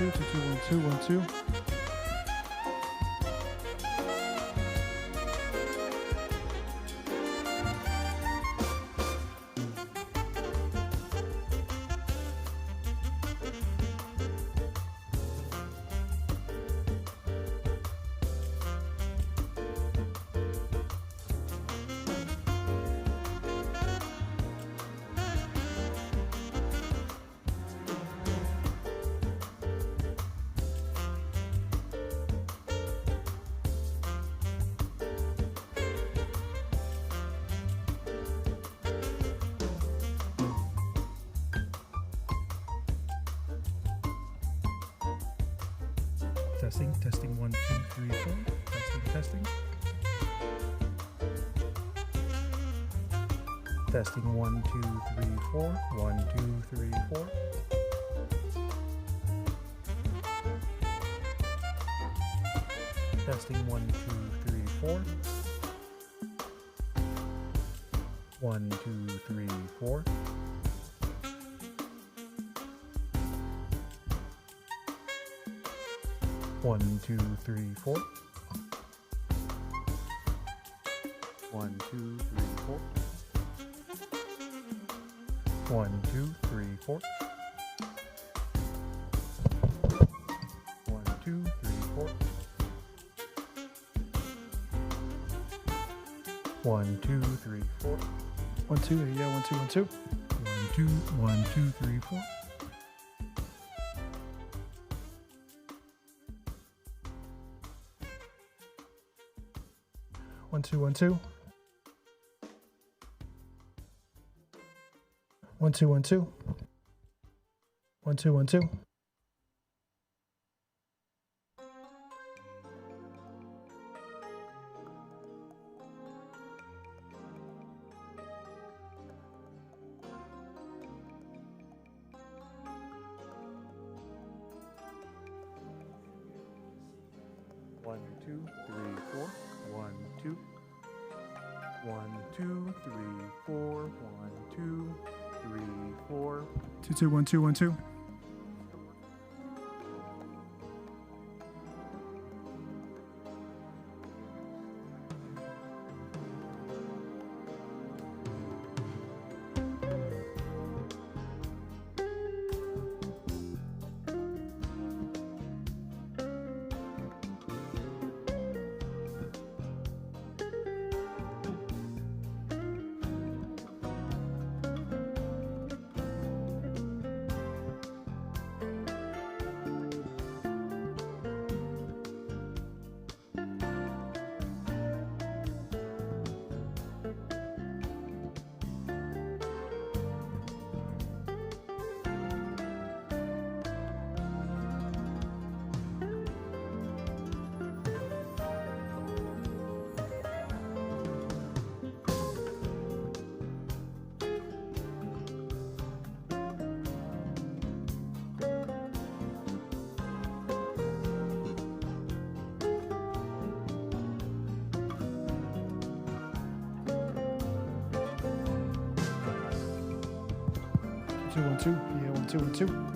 2 2 2 1 2 1 2. Testing 1 2 3 4. Testing. Testing 1 2 3 4. 1 2 3 4. Testing 1 2 3 4. 1 2 3 4. One, two, three, four. 1 2 3 4. 1 2 3 4. 1 2 3 4. 1 2 3 4. 1 2, yeah, 1 2 1 2. 1 2 1 2 3 4. 1 2 1 2. 1 2 1 2. 1 2 1 2. 1 2 3 4. 1 2. 1 2 3 4. 1 2 3 4. 2 2 1 2 1 2. 2 1 2. Yeah, 1 2 1 2.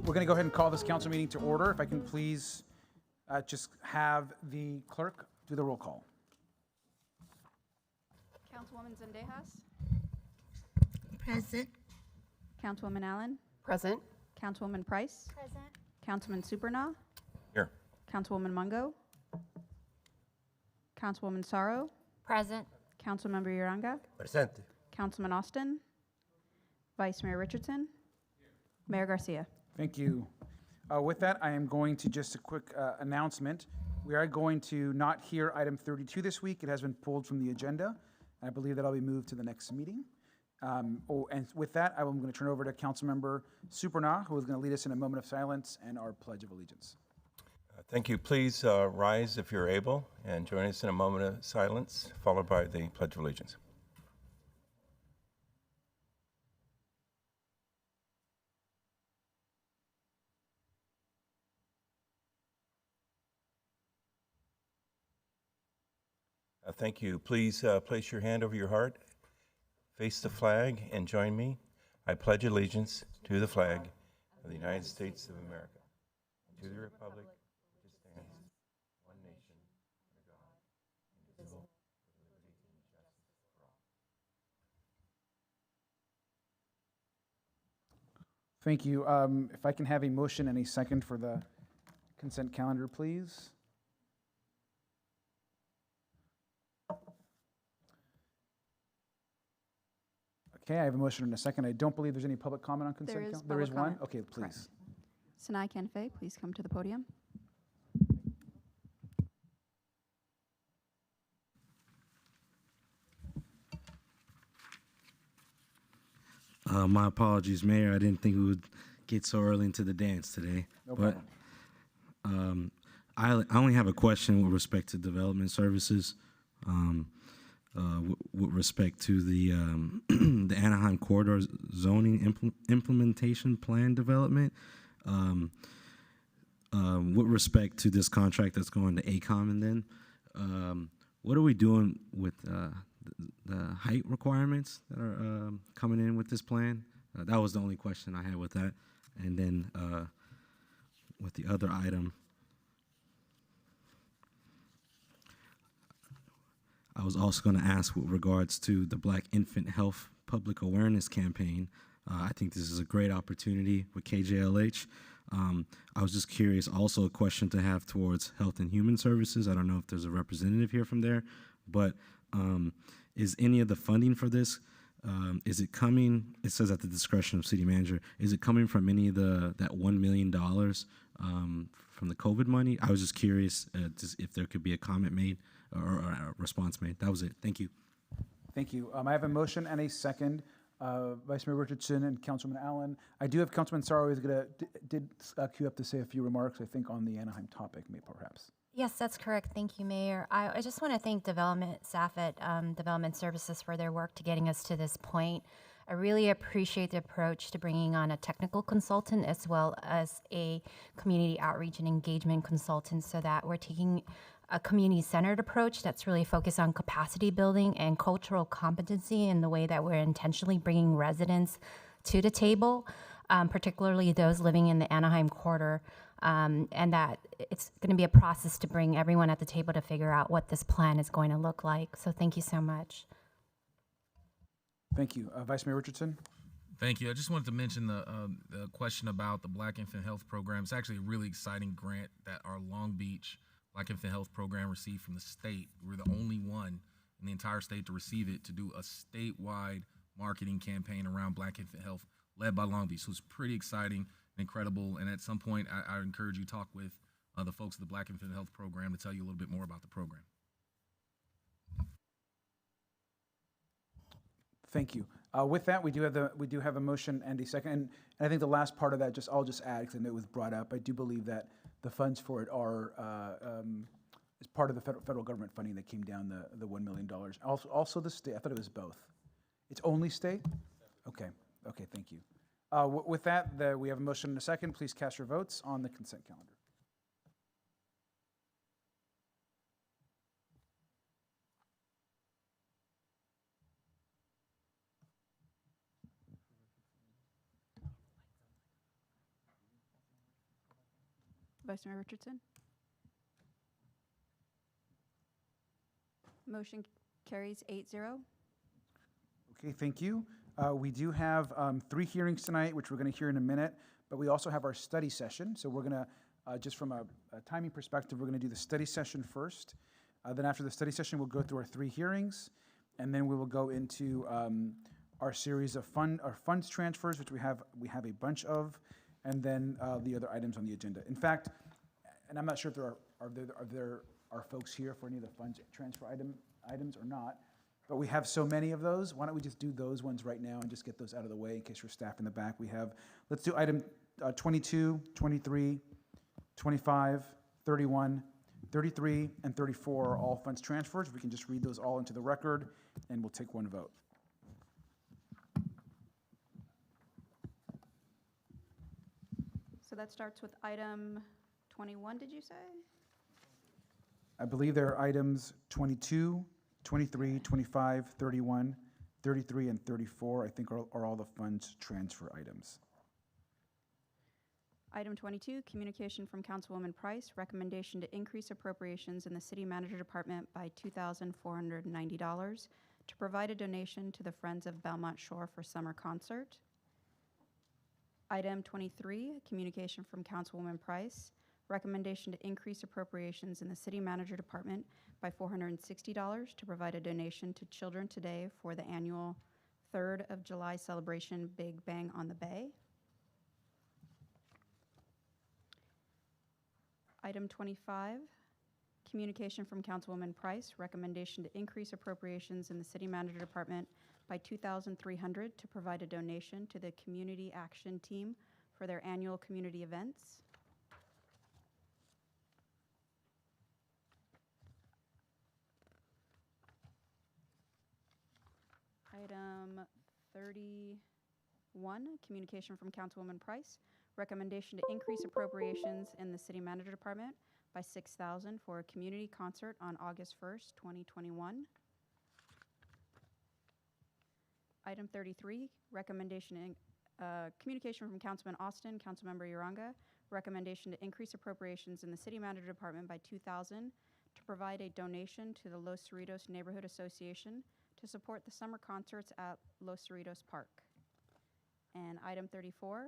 We're going to go ahead and call this council meeting to order. If I can please just have the clerk do the roll call. Councilwoman Zendejas. Present. Councilwoman Allen. Present. Councilwoman Price. Present. Councilman Supernaw. Here. Councilwoman Mungo. Councilwoman Sorrow. Present. Councilmember Uranga. Presente. Councilman Austin. Vice Mayor Richardson. Mayor Garcia. Thank you. With that, I am going to just a quick announcement. We are going to not hear item 32 this week. It has been pulled from the agenda. I believe that'll be moved to the next meeting. And with that, I'm going to turn over to Councilmember Supernaw, who is going to lead us in a moment of silence and our Pledge of Allegiance. Thank you. Please rise if you're able and join us in a moment of silence, followed by the Pledge of Allegiance. Thank you. Please place your hand over your heart, face the flag, and join me. I pledge allegiance to the flag of the United States of America, and to the republic which stands, one nation, under God, indivisible, with liberty and justice for all. Thank you. If I can have a motion and a second for the consent calendar, please. Okay, I have a motion and a second. I don't believe there's any public comment on consent calendar. There is one? comment. Okay, please. Correct. Sanai Kenfe, please come to the podium. My apologies, Mayor. I didn't think we would get so early into the dance today. No but problem. I only have a question with respect to development services. With respect to the the Anaheim Corridor Zoning Implementation Plan development, with respect to this contract that's going to ACOM, and then what are we doing with the height requirements that are coming in with this plan? That was the only question I had with that. And then with the other item, I was also going to ask with regards to the Black Infant Health Public Awareness Campaign. I think this is a great opportunity with KJLH. I was just curious, also a question to have towards Health and Human Services. I don't know if there's a representative here from there, but is any of the funding for this, is it coming, it says at the discretion of city manager, is it coming from any of that $1 million from the COVID money? I was just curious if there could be a comment made or a response made. That was it. Thank you. Thank you. I have a motion and a second. Vice Mayor Richardson and Councilman Allen. I do have Councilman Sorrow who's did queue up to say a few remarks, I think, on the Anaheim topic, maybe perhaps. Yes, that's correct. Thank you, Mayor. I just want to thank development staff at Development Services for their work to getting us to this point. I really appreciate the approach to bringing on a technical consultant as well as a community outreach and engagement consultant so that we're taking a community-centered approach that's really focused on capacity building and cultural competency in the way that we're intentionally bringing residents to the table, particularly those living in the Anaheim corridor, and that it's going to be a process to bring everyone at the table to figure out what this plan is going to look like. So thank you so much. Thank you. Vice Mayor Richardson? Thank you. I just wanted to mention the question about the Black Infant Health Program. It's actually a really exciting grant that our Long Beach Black Infant Health Program received from the state. We're the only one in the entire state to receive it, to do a statewide marketing campaign around Black infant health led by Long Beach. So it's pretty exciting and incredible. And at some point, I encourage you to talk with the folks at the Black Infant Health Program to tell you a little bit more about the program. Thank you. With that, we do have a motion and a second. And I think the last part of that, I'll just add, because I know it was brought up, I do believe that the funds for it are is part of the federal government funding that came down the $1 million. Also the state. I thought it was both. It's only state? Okay. Okay, thank you. With that, we have a motion and a second. Please cast your votes on the consent calendar. Vice Mayor Richardson? Motion carries 8-0. Okay, thank you. We do have 3 hearings tonight, which we're going to hear in a minute, but we also have our study session. So we're going to, just from a timing perspective, we're going to do the study session first. Then after the study session, we'll go through our 3 hearings, and then we will go into our series of funds transfers, which we have a bunch of, and then the other items on the agenda. In fact, and I'm not sure if there are folks here for any of the funds transfer items or not, but we have so many of those. Why don't we just do those ones right now and just get those out of the way in case you're staff in the back. Let's do item 22, 23, 25, 31, 33, and 34 are all funds transfers. We can just read those all into the record, and we'll take one vote. So that starts with item 21, did you say? I believe there are items 22, 23, 25, 31, 33, and 34, I think are all the funds transfer items. Item 22, communication from Councilwoman Price, recommendation to increase appropriations in the City Manager Department by $2,490 to provide a donation to the Friends of Belmont Shore for summer concert. Item 23, communication from Councilwoman Price, recommendation to increase appropriations in the City Manager Department by $460 to provide a donation to Children Today for the annual 3rd of July celebration, Big Bang on the Bay. Item 25, communication from Councilwoman Price, recommendation to increase appropriations in the City Manager Department by $2,300 to provide a donation to the Community Action Team for their annual community events. Item 31, communication from Councilwoman Price, recommendation to increase appropriations in the City Manager Department by $6,000 for a community concert on August 1st, 2021. Item 33, recommendation, communication from Councilman Austin, Councilmember Uranga, recommendation to increase appropriations in the City Manager Department by $2,000 to provide a donation to the Los Cerritos Neighborhood Association to support the summer concerts at Los Cerritos Park. And item 34,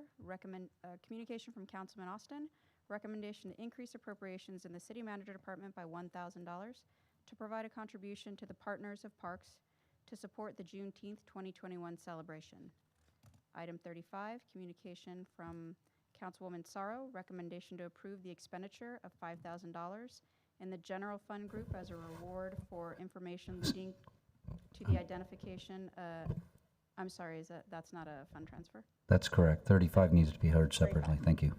communication from Councilman Austin, recommendation to increase appropriations in the City Manager Department by $1,000 to provide a contribution to the Partners of Parks to support the Juneteenth 2021 celebration. Item 35, communication from Councilwoman Sorrow, recommendation to approve the expenditure of $5,000 in the general fund group as a reward for information leading to the identification. I'm sorry, that's not a fund transfer? That's correct. 35 needs to be heard separately. Thank you.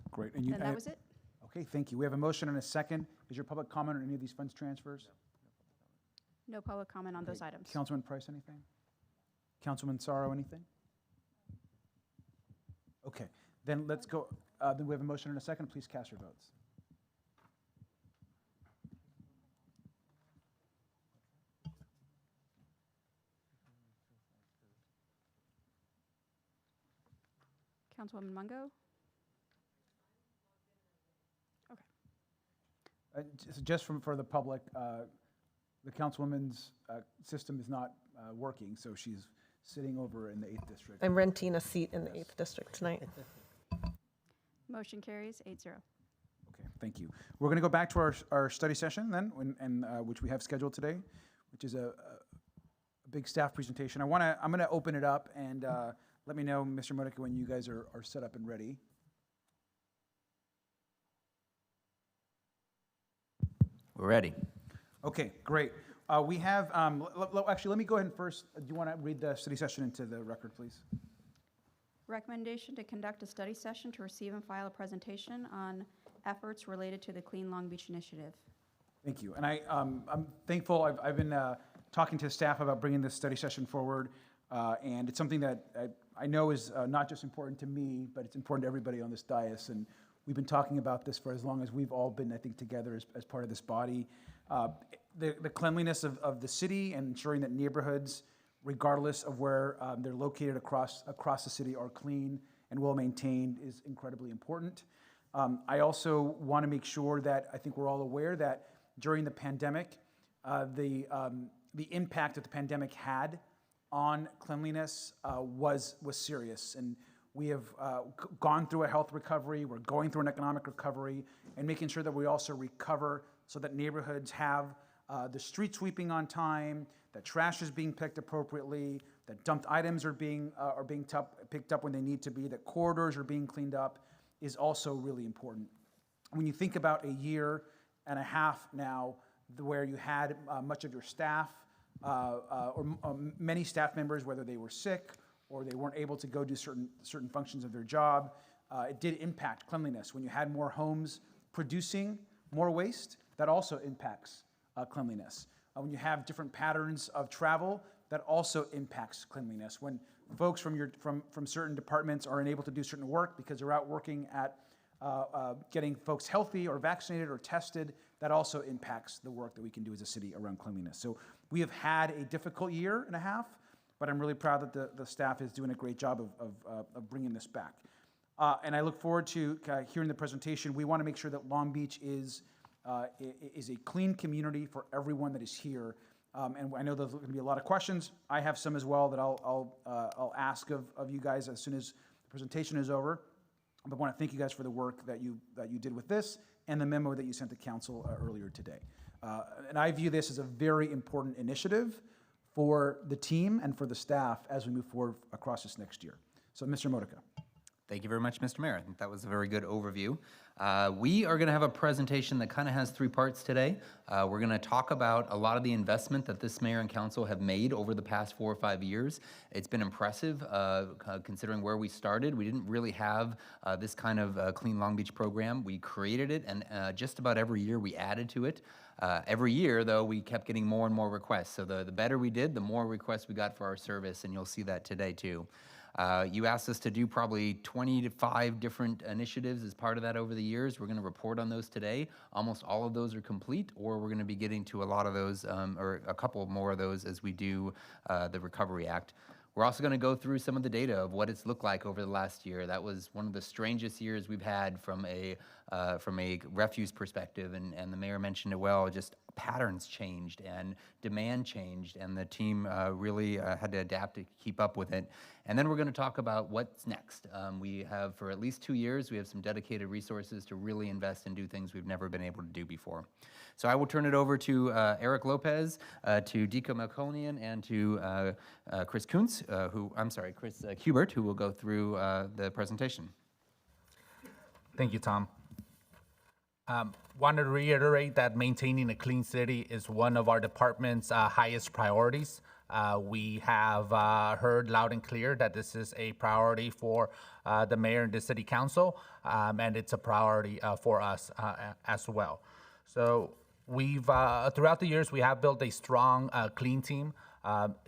Great. And that was it? Okay, thank you. We have a motion and a second. Is your public comment on any of these funds transfers? No public comment on those items. Councilman Price, anything? Councilman Sorrow, anything? Okay, then let's go. Then we have a motion and a second. Please cast your votes. Councilwoman Mungo? Okay. Just for the public, the councilwoman's system is not working, so she's sitting over in the 8th district. I'm renting a seat in the 8th district tonight. Motion carries 8-0. Okay, thank you. We're going to go back to our study session then, which we have scheduled today, which is a big staff presentation. I'm going to open it up and let me know, Mr. Modica, when you guys are set up and ready. We're ready. Okay, great. We have, actually, let me go ahead and first, do you want to read the study session into the record, please? Recommendation to conduct a study session to receive and file a presentation on efforts related to the Clean Long Beach Initiative. Thank you. And I'm thankful. I've been talking to staff about bringing this study session forward, and it's something that I know is not just important to me, but it's important to everybody on this dais. And we've been talking about this for as long as we've all been, I think, together as part of this body. The cleanliness of the city and ensuring that neighborhoods, regardless of where they're located across the city, are clean and well-maintained is incredibly important. I also want to make sure that I think we're all aware that during the pandemic, the impact that the pandemic had on cleanliness was serious. And we have gone through a health recovery, we're going through an economic recovery, and making sure that we also recover so that neighborhoods have the street sweeping on time, that trash is being picked appropriately, that dumped items are being picked up when they need to be, that corridors are being cleaned up, is also really important. When you think about a year and a half now where you had much of your staff or many staff members, whether they were sick or they weren't able to go do certain functions of their job, it did impact cleanliness. When you had more homes producing more waste, that also impacts cleanliness. When you have different patterns of travel, that also impacts cleanliness. When folks from certain departments are unable to do certain work because they're out working at getting folks healthy or vaccinated or tested, that also impacts the work that we can do as a city around cleanliness. So we have had a difficult year and a half, but I'm really proud that the staff is doing a great job of bringing this back. And I look forward to hearing the presentation. We want to make sure that Long Beach is a clean community for everyone that is here. And I know there's going to be a lot of questions. I have some as well that I'll ask of you guys as soon as the presentation is over. But I want to thank you guys for the work that you did with this and the memo that you sent to council earlier today. And I view this as a very important initiative for the team and for the staff as we move forward across this next year. So, Mr. Modica. Thank you very much, Mr. Mayor. I think that was a very good overview. We are going to have a presentation that kind of has three parts today. We're going to talk about a lot of the investment that this mayor and council have made over the past 4 or 5 years. It's been impressive considering where we started. We didn't really have this kind of Clean Long Beach program. We created it, and just about every year we added to it. Every year, though, we kept getting more and more requests. So the better we did, the more requests we got for our service, and you'll see that today, too. You asked us to do probably 25 different initiatives as part of that over the years. We're going to report on those today. Almost all of those are complete, or we're going to be getting to a lot of those, or a couple more of those as we do the Recovery Act. We're also going to go through some of the data of what it's looked like over the last year. That was one of the strangest years we've had from a refuse perspective, and the mayor mentioned it well. Just patterns changed and demand changed, and the team really had to adapt to keep up with it. And then we're going to talk about what's next. We have, for at least 2 years, we have some dedicated resources to really invest and do things we've never been able to do before. So I will turn it over to Eric Lopez, to Dico Melkonian, and to Chris Kuntz, Chris Hubert, who will go through the presentation. Thank you, Tom. Wanted to reiterate that maintaining a clean city is one of our department's highest priorities. We have heard loud and clear that this is a priority for the mayor and the city council, and it's a priority for us as well. So we've, throughout the years, we have built a strong clean team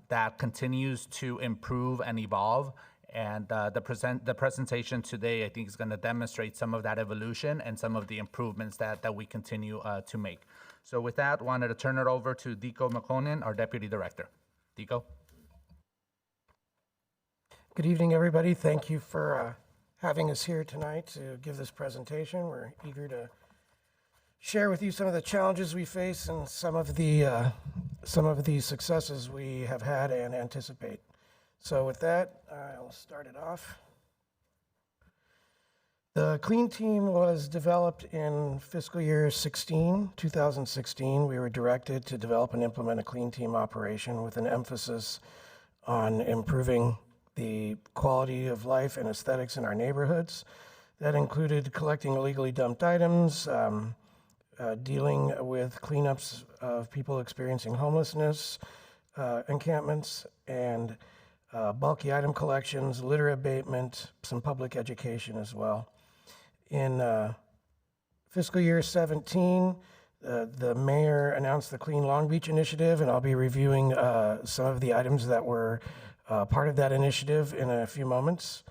that continues to improve and evolve. And the presentation today, I think, is going to demonstrate some of that evolution and some of the improvements that we continue to make. So with that, wanted to turn it over to Dico Melkonian, our Deputy Director. Dico. Good evening, everybody. Thank you for having us here tonight to give this presentation. We're eager to share with you some of the challenges we face and some of the successes we have had and anticipate. So with that, I'll start it off. The Clean Team was developed in fiscal year 2016. We were directed to develop and implement a Clean Team operation with an emphasis on improving the quality of life and aesthetics in our neighborhoods. That included collecting illegally dumped items, dealing with cleanups of people experiencing homelessness encampments, and bulky item collections, litter abatement, some public education as well. In fiscal year 17, the mayor announced the Clean Long Beach initiative, and I'll be reviewing some of the items that were part of that initiative in a few moments.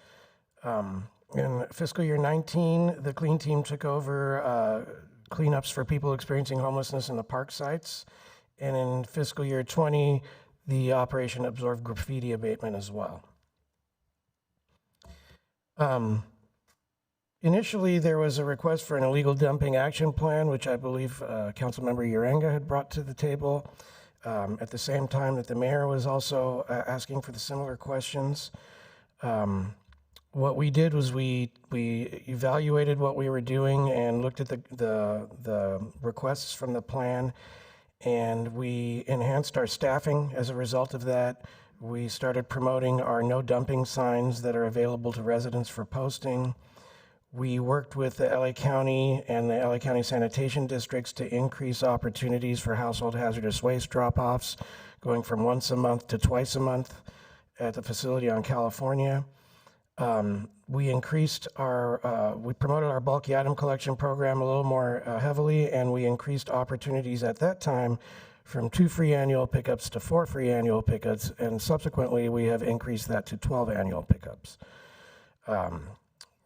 In fiscal year 19, the Clean Team took over cleanups for people experiencing homelessness in the park sites. And in fiscal year 20, the operation absorbed graffiti abatement as well. Initially, there was a request for an illegal dumping action plan, which I believe Councilmember Uranga had brought to the table. At the same time that the mayor was also asking for the similar questions. What we did was we evaluated what we were doing and looked at the requests from the plan, and we enhanced our staffing as a result of that. We started promoting our no dumping signs that are available to residents for posting. We worked with the LA County and the LA County sanitation districts to increase opportunities for household hazardous waste drop-offs, going from once a month to twice a month at the facility on California. We increased we promoted our bulky item collection program a little more heavily, and we increased opportunities at that time from 2 free annual pickups to 4 free annual pickups, and subsequently we have increased that to 12 annual pickups.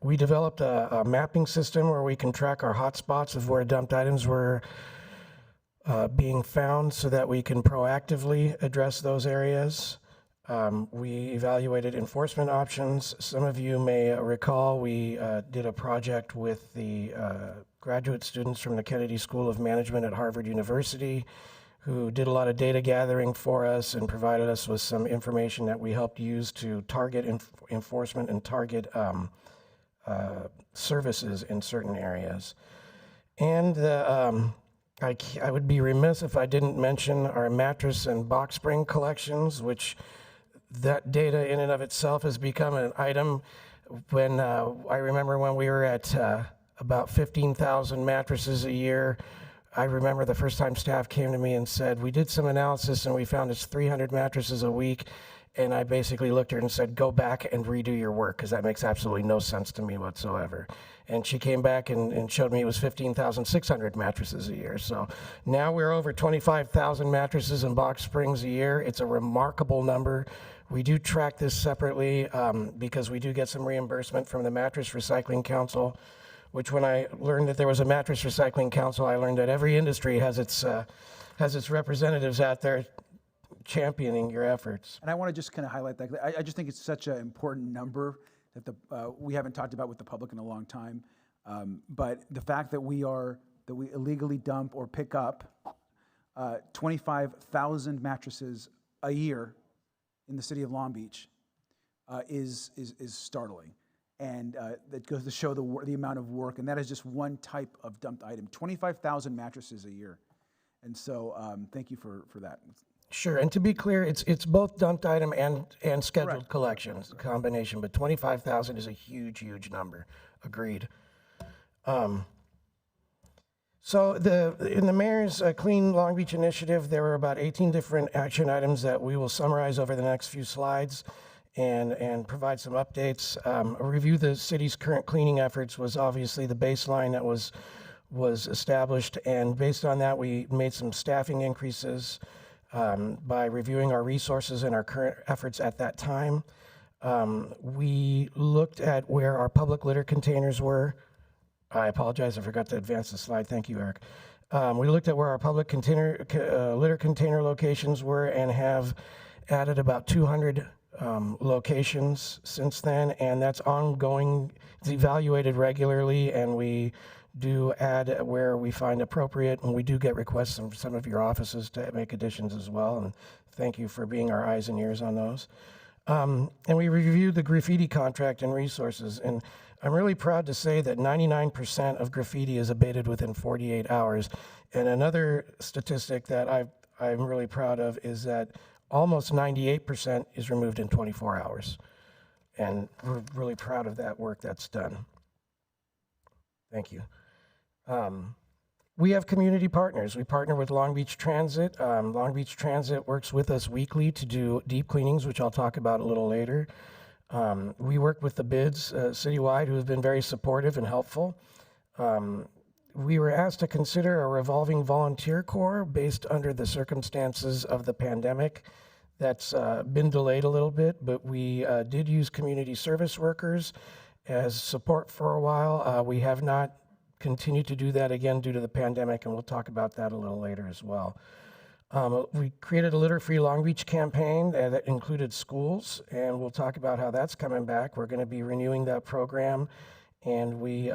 We developed a mapping system where we can track our hotspots of where dumped items were being found so that we can proactively address those areas. We evaluated enforcement options. Some of you may recall we did a project with the graduate students from the Kennedy School of Management at Harvard University, who did a lot of data gathering for us and provided us with some information that we helped use to target enforcement and target services in certain areas. And I would be remiss if I didn't mention our mattress and box spring collections, which that data in and of itself has become an item. When I remember when we were at about 15,000 mattresses a year, I remember the first time staff came to me and said, we did some analysis and we found it's 300 mattresses a week. And I basically looked at her and said, go back and redo your work, because that makes absolutely no sense to me whatsoever. And she came back and showed me it was 15,600 mattresses a year. So now we're over 25,000 mattresses and box springs a year. It's a remarkable number. We do track this separately because we do get some reimbursement from the Mattress Recycling Council, which when I learned that there was a Mattress Recycling Council, I learned that every industry has its representatives out there championing your efforts. And I want to just kind of highlight that. I just think it's such an important number that we haven't talked about with the public in a long time. But the fact that we illegally dump or pick up 25,000 mattresses a year in the city of Long Beach is startling. And that goes to show the amount of work. And that is just one type of dumped item, 25,000 mattresses a year. And so thank you for that. Sure, and to be clear, it's both dumped item and scheduled collections, a combination, but 25,000 is a huge, huge number. Agreed. So in the mayor's Clean Long Beach initiative, there were about 18 different action items that we will summarize over the next few slides and provide some updates. A review of the city's current cleaning efforts was obviously the baseline that was established, and based on that, we made some staffing increases by reviewing our resources and our current efforts at that time. We looked at where our public litter containers were. I apologize, I forgot to advance the slide. Thank you, Eric. We looked at where our public litter container locations were and have added about 200 locations since then, and that's ongoing. It's evaluated regularly, and we do add where we find appropriate, and we do get requests from some of your offices to make additions as well, and thank you for being our eyes and ears on those. And we reviewed the graffiti contract and resources, and I'm really proud to say that 99% of graffiti is abated within 48 hours. And another statistic that I'm really proud of is that almost 98% is removed in 24 hours. And we're really proud of that work that's done. Thank you. We have community partners. We partner with Long Beach Transit. Long Beach Transit works with us weekly to do deep cleanings, which I'll talk about a little later. We work with the BIDs citywide, who have been very supportive and helpful. We were asked to consider a revolving volunteer corps based under the circumstances of the pandemic. That's been delayed a little bit, but we did use community service workers as support for a while. We have not continued to do that again due to the pandemic, and we'll talk about that a little later as well. We created a litter-free Long Beach campaign that included schools, and we'll talk about how that's coming back. We're going to be renewing that program, and we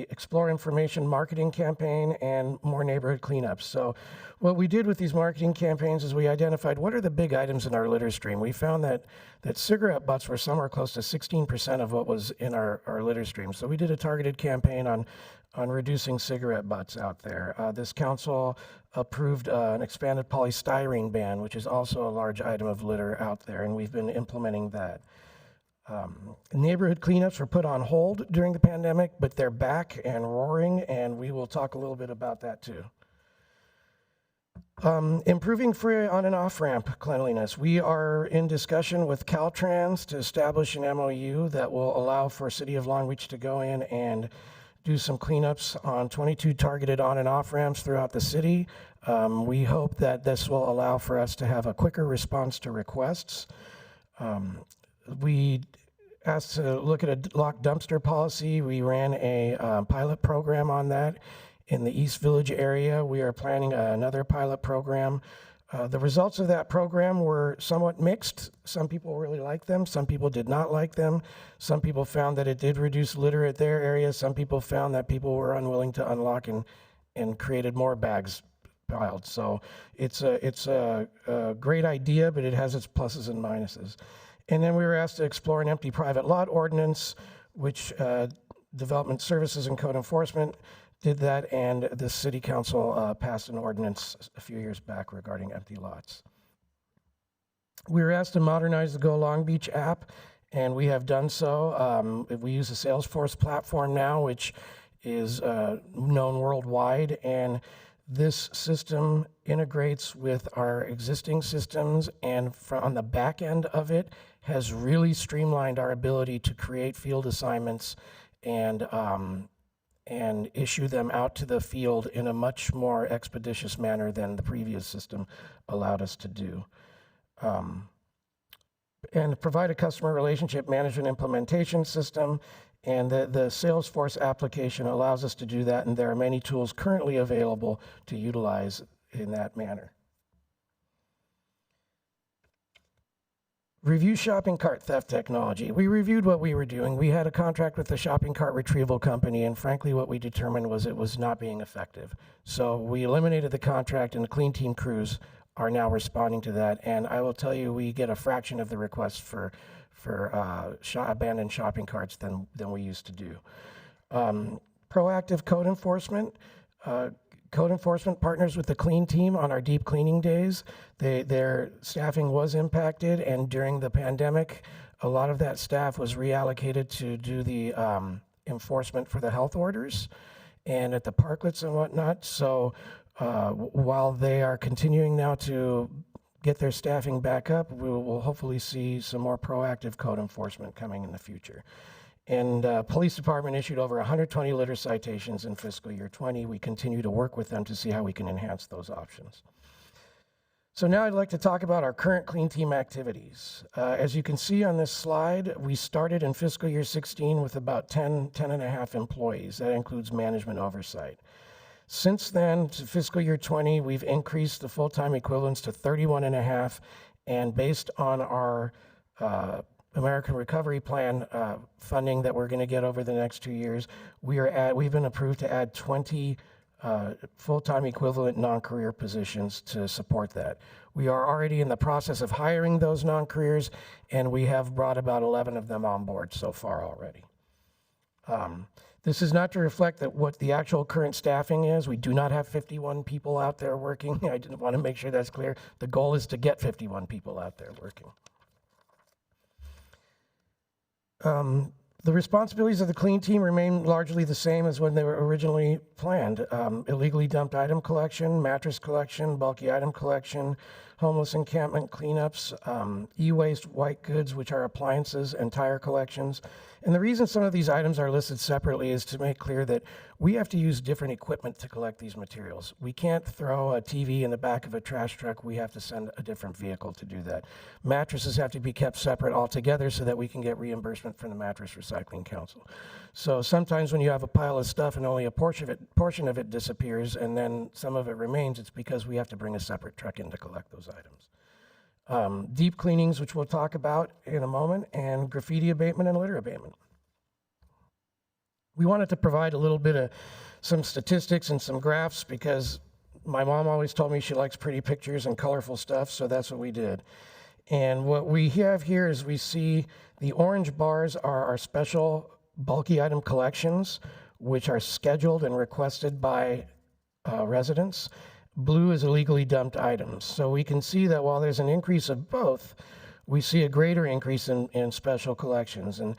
explore information marketing campaign and more neighborhood cleanups. So what we did with these marketing campaigns is we identified what are the big items in our litter stream. We found that cigarette butts were somewhere close to 16% of what was in our litter stream. So we did a targeted campaign on reducing cigarette butts out there. This council approved an expanded polystyrene ban, which is also a large item of litter out there, and we've been implementing that. Neighborhood cleanups were put on hold during the pandemic, but they're back and roaring, and we will talk a little bit about that too. Improving free on and off ramp cleanliness. We are in discussion with Caltrans to establish an MOU that will allow for City of Long Beach to go in and do some cleanups on 22 targeted on and off ramps throughout the city. We hope that this will allow for us to have a quicker response to requests. We asked to look at a locked dumpster policy. We ran a pilot program on that in the East Village area. We are planning another pilot program. The results of that program were somewhat mixed. Some people really liked them. Some people did not like them. Some people found that it did reduce litter at their area. Some people found that people were unwilling to unlock and created more bags piled. So it's a great idea, but it has its pluses and minuses. And then we were asked to explore an empty private lot ordinance, which Development Services and Code Enforcement did that, and the City Council passed an ordinance a few years back regarding empty lots. We were asked to modernize the Go Long Beach app, and we have done so. We use a Salesforce platform now, which is known worldwide, and this system integrates with our existing systems, and on the back end of it has really streamlined our ability to create field assignments and issue them out to the field in a much more expeditious manner than the previous system allowed us to do. And provide a customer relationship management implementation system, and the Salesforce application allows us to do that, and there are many tools currently available to utilize in that manner. Review shopping cart theft technology. We reviewed what we were doing. We had a contract with the shopping cart retrieval company, and frankly, what we determined was it was not being effective. So we eliminated the contract, and the clean team crews are now responding to that. And I will tell you, we get a fraction of the requests for abandoned shopping carts than we used to do. Proactive code enforcement. Code enforcement partners with the clean team on our deep cleaning days. Their staffing was impacted, and during the pandemic, a lot of that staff was reallocated to do the enforcement for the health orders and at the parklets and whatnot. So while they are continuing now to get their staffing back up, we will hopefully see some more proactive code enforcement coming in the future. And police department issued over 120 litter citations in fiscal year 20. We continue to work with them to see how we can enhance those options. So now I'd like to talk about our current clean team activities. As you can see on this slide, we started in fiscal year 16 with about 10 and a half employees. That includes management oversight. Since then, to fiscal year 20, we've increased the full-time equivalents to 31 and a half, and based on our American Recovery Plan funding that we're going to get over the next 2 years, we've been approved to add 20 full-time equivalent non-career positions to support that. We are already in the process of hiring those non-careers, and we have brought about 11 of them on board so far already. This is not to reflect that what the actual current staffing is. We do not have 51 people out there working. I didn't want to make sure that's clear. The goal is to get 51 people out there working. The responsibilities of the clean team remain largely the same as when they were originally planned. Illegally dumped item collection, mattress collection, bulky item collection, homeless encampment cleanups, e-waste, white goods, which are appliances, and tire collections. And the reason some of these items are listed separately is to make clear that we have to use different equipment to collect these materials. We can't throw a TV in the back of a trash truck. We have to send a different vehicle to do that. Mattresses have to be kept separate altogether so that we can get reimbursement from the mattress Recycling Council. So sometimes when you have a pile of stuff and only a portion of it disappears and then some of it remains, it's because we have to bring a separate truck in to collect those items. Deep cleanings, which we'll talk about in a moment, and graffiti abatement and litter abatement. We wanted to provide a little bit of some statistics and some graphs because my mom always told me she likes pretty pictures and colorful stuff, so that's what we did. And what we have here is we see the orange bars are our special bulky item collections, which are scheduled and requested by residents. Blue is illegally dumped items. So we can see that while there's an increase of both, we see a greater increase in special collections. And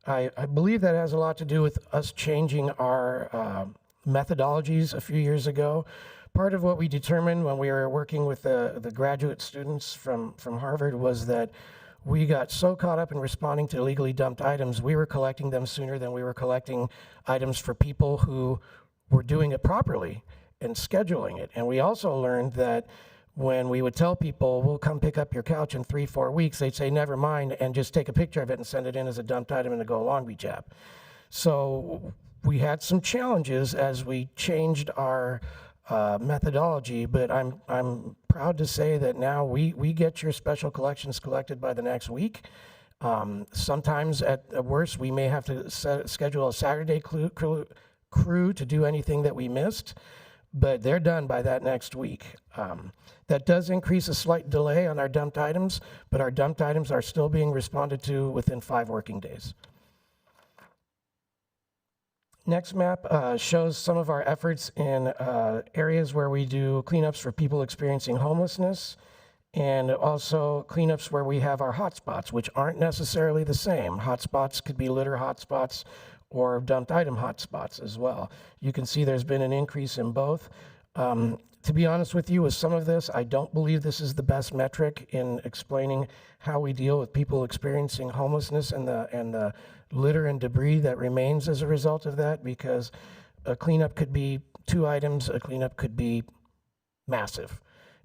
I believe that has a lot to do with us changing our methodologies a few years ago. Part of what we determined when we were working with the graduate students from Harvard was that we got so caught up in responding to illegally dumped items, we were collecting them sooner than we were collecting items for people who were doing it properly and scheduling it. And we also learned that when we would tell people, we'll come pick up your couch in 3-4 weeks, they'd say, never mind, and just take a picture of it and send it in as a dumped item in the Go Long Beach app. So we had some challenges as we changed our methodology, but I'm proud to say that now we get your special collections collected by the next week. Sometimes at worst, we may have to schedule a Saturday crew to do anything that we missed, but they're done by that next week. That does increase a slight delay on our dumped items, but our dumped items are still being responded to within 5 working days. Next map shows some of our efforts in areas where we do cleanups for people experiencing homelessness, and also cleanups where we have our hotspots, which aren't necessarily the same. Hotspots could be litter hotspots or dumped item hotspots as well. You can see there's been an increase in both. To be honest with you, with some of this, I don't believe this is the best metric in explaining how we deal with people experiencing homelessness and the litter and debris that remains as a result of that, because a cleanup could be 2 items, a cleanup could be massive.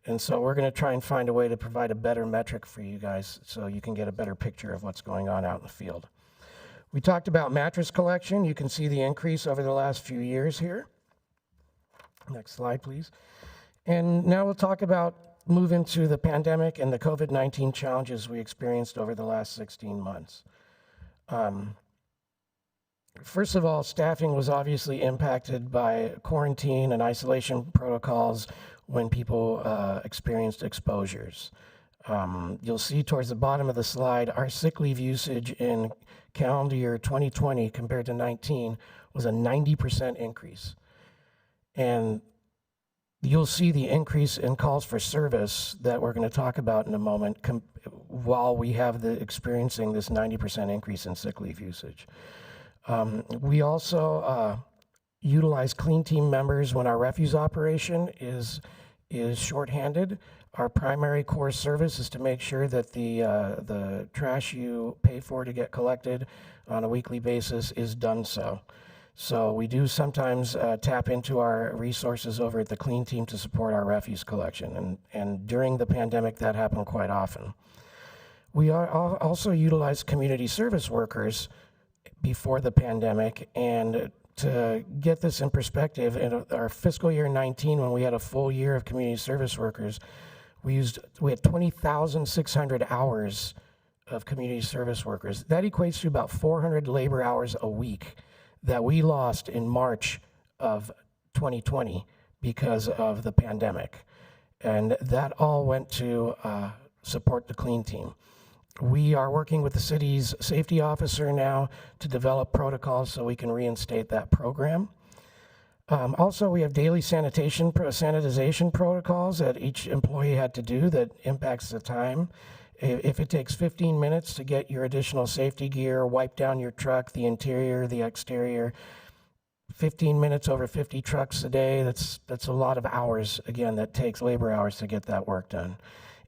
And so we're gonna try and find a way to provide a better metric for you guys so you can get a better picture of what's going on out in the field. We talked about mattress collection. You can see the increase over the last few years here. Next slide, please. And now we'll move into the pandemic and the COVID-19 challenges we experienced over the last 16 months. First of all, staffing was obviously impacted by quarantine and isolation protocols when people experienced exposures. You'll see towards the bottom of the slide, our sick leave usage in calendar year 2020 compared to 19 was a 90% increase. And you'll see the increase in calls for service that we're going to talk about in a moment while we have experiencing this 90% increase in sick leave usage. We also utilize clean team members when our refuse operation is shorthanded. Our primary core service is to make sure that the trash you pay for to get collected on a weekly basis is done so. So we do sometimes tap into our resources over at the clean team to support our refuse collection. And during the pandemic, that happened quite often. We also utilize community service workers before the pandemic. And to get this in perspective, in our fiscal year 19, when we had a full year of community service workers, we had 20,600 hours of community service workers. That equates to about 400 labor hours a week that we lost in March of 2020 because of the pandemic. And that all went to support the clean team. We are working with the city's safety officer now to develop protocols so we can reinstate that program. Also, we have daily sanitization protocols that each employee had to do that impacts the time. If it takes 15 minutes to get your additional safety gear, wipe down your truck, the interior, the exterior, 15 minutes over 50 trucks a day, that's a lot of hours, again, that takes labor hours to get that work done.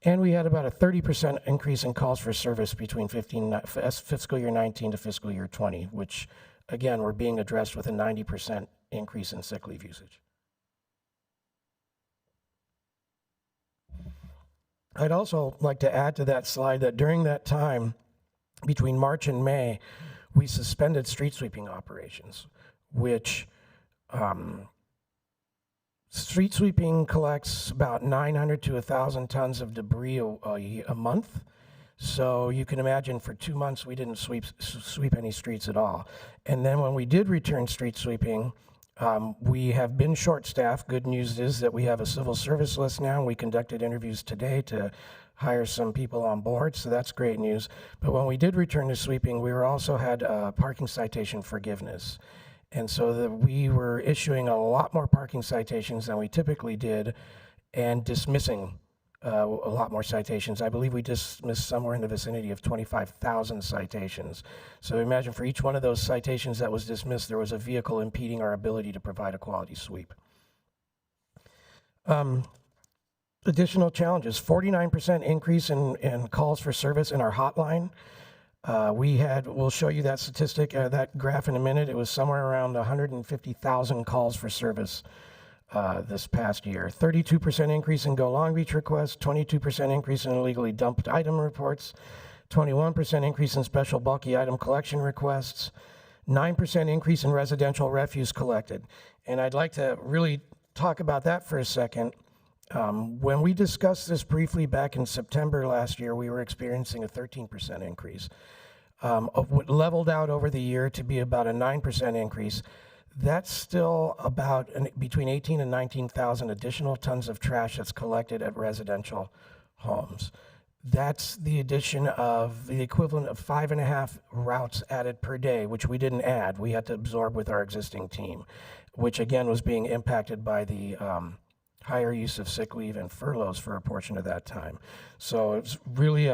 And we had about a 30% increase in calls for service between fiscal year 19 to fiscal year 20, which, again, were being addressed with a 90% increase in sick leave usage. I'd also like to add to that slide that during that time, between March and May, we suspended street sweeping operations, which street sweeping collects about 900 to 1,000 tons of debris a month. So you can imagine for 2 months we didn't sweep any streets at all. And then when we did return street sweeping, we have been short-staffed. Good news is that we have a civil service list now. We conducted interviews today to hire some people on board, so that's great news. But when we did return to sweeping, we also had parking citation forgiveness. And so we were issuing a lot more parking citations than we typically did and dismissing a lot more citations. I believe we dismissed somewhere in the vicinity of 25,000 citations. So imagine for each one of those citations that was dismissed, there was a vehicle impeding our ability to provide a quality sweep. Additional challenges, 49% increase in calls for service in our hotline. We'll show you that statistic, that graph in a minute. It was somewhere around 150,000 calls for service this past year. 32% increase in Go Long Beach requests, 22% increase in illegally dumped item reports, 21% increase in special bulky item collection requests, 9% increase in residential refuse collected. And I'd like to really talk about that for a second. When we discussed this briefly back in September last year, we were experiencing a 13% increase. What leveled out over the year to be about a 9% increase. That's still about between 18 and 19,000 additional tons of trash that's collected at residential homes. That's the addition of the equivalent of 5.5 routes added per day, which we didn't add. We had to absorb with our existing team, which again was being impacted by the higher use of sick leave and furloughs for a portion of that time. So it's really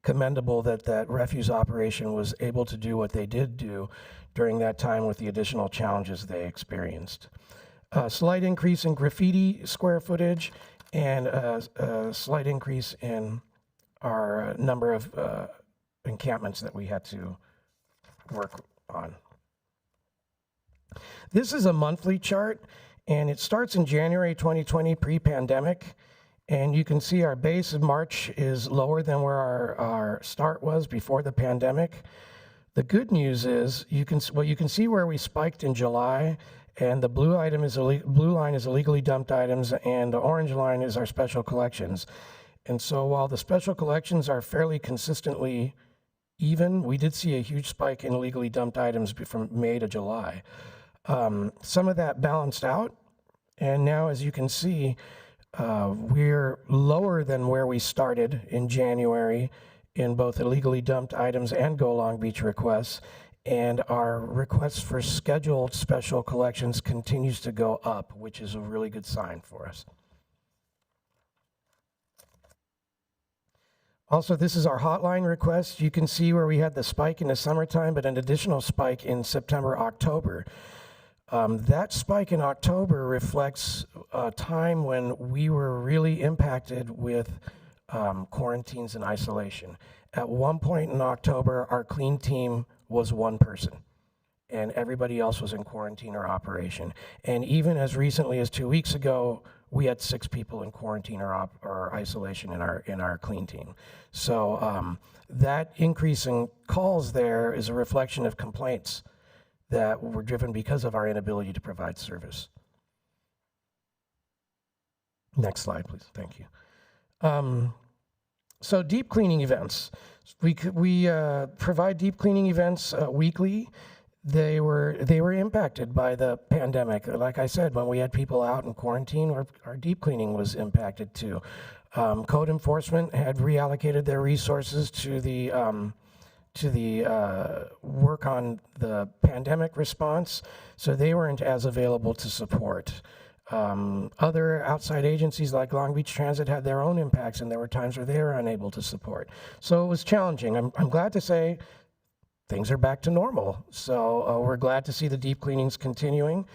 commendable that refuse operation was able to do what they did do during that time with the additional challenges they experienced. A slight increase in graffiti square footage and a slight increase in our number of encampments that we had to work on. This is a monthly chart, and it starts in January 2020, pre-pandemic. And you can see our base of March is lower than where our start was before the pandemic. The good news is you can see where we spiked in July, and the blue line is illegally dumped items, and the orange line is our special collections. And so while the special collections are fairly consistently even, we did see a huge spike in illegally dumped items from May to July. Some of that balanced out, and now as you can see, we're lower than where we started in January in both illegally dumped items and Go Long Beach requests, and our requests for scheduled special collections continues to go up, which is a really good sign for us. Also, this is our hotline request. You can see where we had the spike in the summertime, but an additional spike in September, October. That spike in October reflects a time when we were really impacted with quarantines and isolation. At one point in October, our clean team was one person, and everybody else was in quarantine or operation. And even as recently as 2 weeks ago, we had 6 people in quarantine or isolation in our clean team. So that increase in calls there is a reflection of complaints that were driven because of our inability to provide service. Next slide, please. Thank you. So deep cleaning events. We provide deep cleaning events weekly. They were impacted by the pandemic. Like I said, when we had people out in quarantine, our deep cleaning was impacted too. Code enforcement had reallocated their resources to the work on the pandemic response, so they weren't as available to support. Other outside agencies like Long Beach Transit had their own impacts, and there were times where they were unable to support. So it was challenging. I'm glad to say things are back to normal. So we're glad to see the deep cleanings continuing.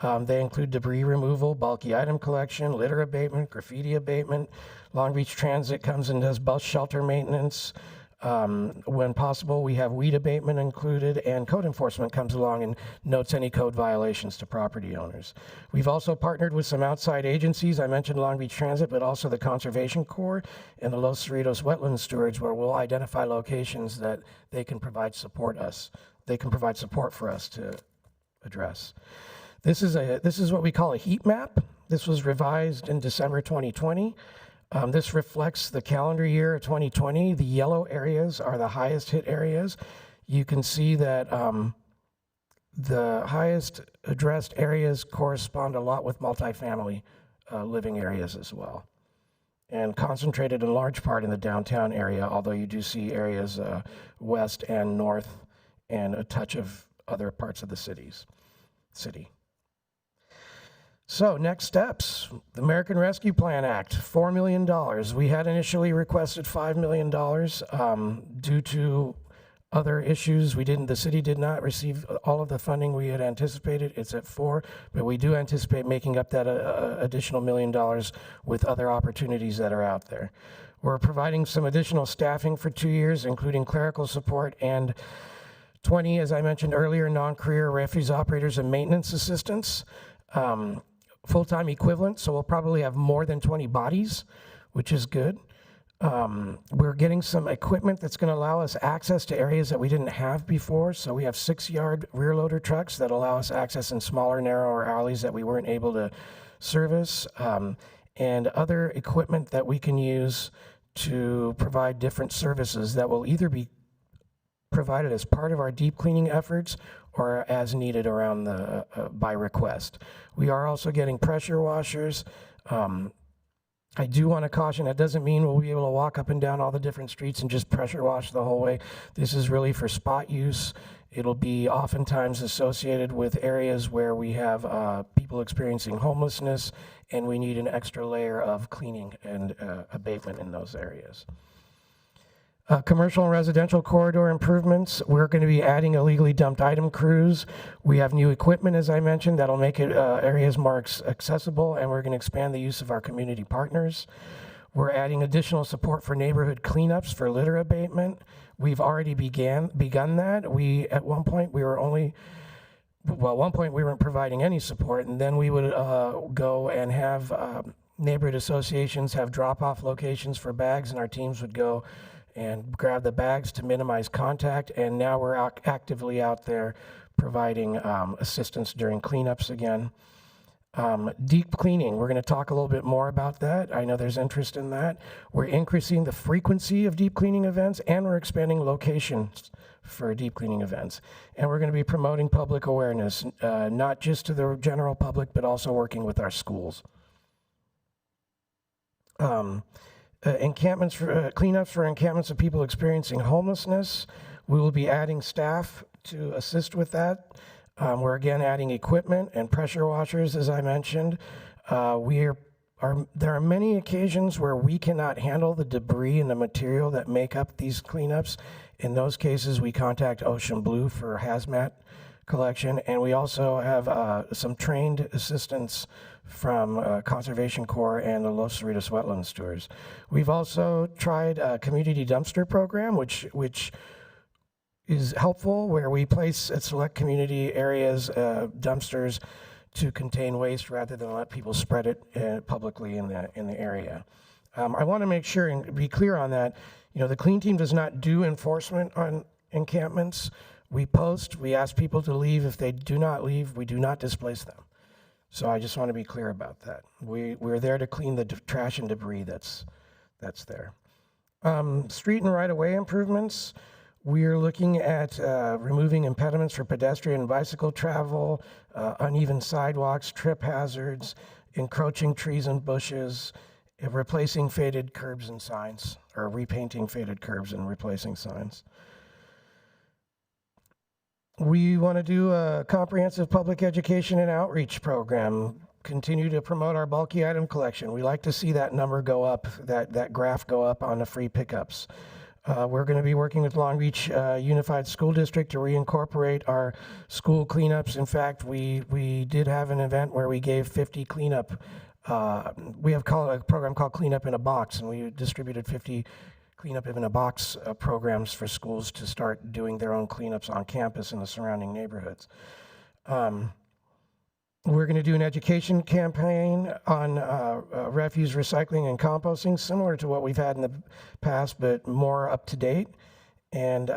They include debris removal, bulky item collection, litter abatement, graffiti abatement. Long Beach Transit comes and does bus shelter maintenance. When possible, we have weed abatement included, and code enforcement comes along and notes any code violations to property owners. We've also partnered with some outside agencies. I mentioned Long Beach Transit, but also the Conservation Corps and the Los Cerritos Wetland Stewards, where we'll identify locations that they can provide support for us to address. This is what we call a heat map. This was revised in December 2020. This reflects the calendar year of 2020. The yellow areas are the highest hit areas. You can see that the highest addressed areas correspond a lot with multifamily living areas as well, and concentrated in large part in the downtown area, although you do see areas west and north and a touch of other parts of the city. So next steps, the American Rescue Plan Act, $4 million. We had initially requested $5 million due to other issues. The city did not receive all of the funding we had anticipated. It's at 4, but we do anticipate making up that additional $1 million with other opportunities that are out there. We're providing some additional staffing for 2 years, including clerical support and 20, as I mentioned earlier, non-career refuse operators and maintenance assistants. Full-time equivalent, so we'll probably have more than 20 bodies, which is good. We're getting some equipment that's going to allow us access to areas that we didn't have before. So we have 6-yard rear loader trucks that allow us access in smaller, narrower alleys that we weren't able to service, and other equipment that we can use to provide different services that will either be provided as part of our deep cleaning efforts or as needed around by request. We are also getting pressure washers. I do want to caution, that doesn't mean we'll be able to walk up and down all the different streets and just pressure wash the whole way. This is really for spot use. It'll be oftentimes associated with areas where we have people experiencing homelessness, and we need an extra layer of cleaning and abatement in those areas. Commercial and residential corridor improvements, we're going to be adding illegally dumped item crews. We have new equipment, as I mentioned, that'll make it areas more accessible, and we're going to expand the use of our community partners. We're adding additional support for neighborhood cleanups for litter abatement. We've already begun that. At one point we weren't providing any support, and then we would go and have neighborhood associations have drop-off locations for bags, and our teams would go and grab the bags to minimize contact, and now we're actively out there providing assistance during cleanups again. Deep cleaning, we're going to talk a little bit more about that. I know there's interest in that. We're increasing the frequency of deep cleaning events, and we're expanding locations for deep cleaning events. And we're going to be promoting public awareness, not just to the general public, but also working with our schools. Encampments for cleanups for encampments of people experiencing homelessness. We will be adding staff to assist with that. We're again adding equipment and pressure washers, as I mentioned. There are many occasions where we cannot handle the debris and the material that make up these cleanups. In those cases, we contact Ocean Blue for hazmat collection, and we also have some trained assistants from Conservation Corps and the Los Cerritos Wetland Stewards. We've also tried a community dumpster program, which is helpful, where we place at select community areas dumpsters to contain waste rather than let people spread it publicly in the area. I want to make sure and be clear on that. The Clean Team does not do enforcement on encampments. We post, we ask people to leave. If they do not leave, we do not displace them. So I just want to be clear about that. We're there to clean the trash and debris that's there. Street and right-of-way improvements. We're looking at removing impediments for pedestrian and bicycle travel, uneven sidewalks, trip hazards, encroaching trees and bushes, replacing faded curbs and signs, or repainting faded curbs and replacing signs. We want to do a comprehensive public education and outreach program, continue to promote our bulky item collection. We like to see that number go up, that graph go up on the free pickups. We're going to be working with Long Beach Unified School District to reincorporate our school cleanups. In fact, we did have an event where we gave 50 cleanup. We have a program called Cleanup in a Box, and we distributed 50 cleanup in a box programs for schools to start doing their own cleanups on campus in the surrounding neighborhoods. We're going to do an education campaign on refuse recycling and composting, similar to what we've had in the past, but more up to date. And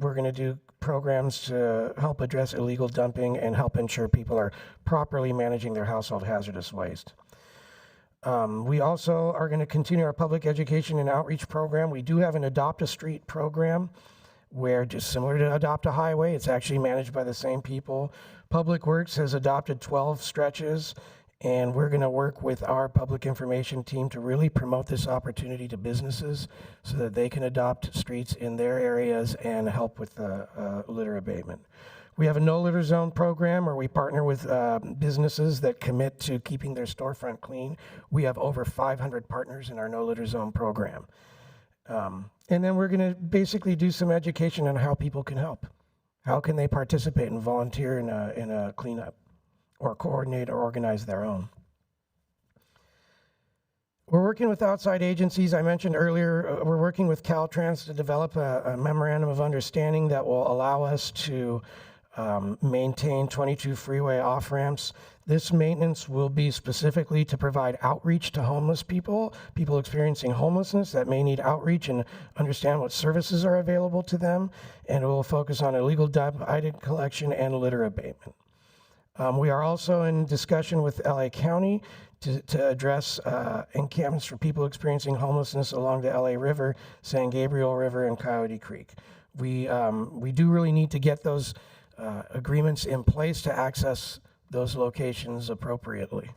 we're going to do programs to help address illegal dumping and help ensure people are properly managing their household hazardous waste. We also are going to continue our public education and outreach program. We do have an Adopt a Street program where, just similar to Adopt a Highway, it's actually managed by the same people. Public Works has adopted 12 stretches, and we're going to work with our public information team to really promote this opportunity to businesses so that they can adopt streets in their areas and help with litter abatement. We have a no litter zone program where we partner with businesses that commit to keeping their storefront clean. We have over 500 partners in our no litter zone program. And then we're going to basically do some education on how people can help. How can they participate and volunteer in a cleanup or coordinate or organize their own? We're working with outside agencies. I mentioned earlier, we're working with Caltrans to develop a memorandum of understanding that will allow us to maintain 22 freeway off-ramps. This maintenance will be specifically to provide outreach to homeless people, people experiencing homelessness that may need outreach and understand what services are available to them, and it will focus on illegal dump item collection and litter abatement. We are also in discussion with LA County to address encampments for people experiencing homelessness along the LA River, San Gabriel River, and Coyote Creek. We do really need to get those agreements in place to access those locations appropriately.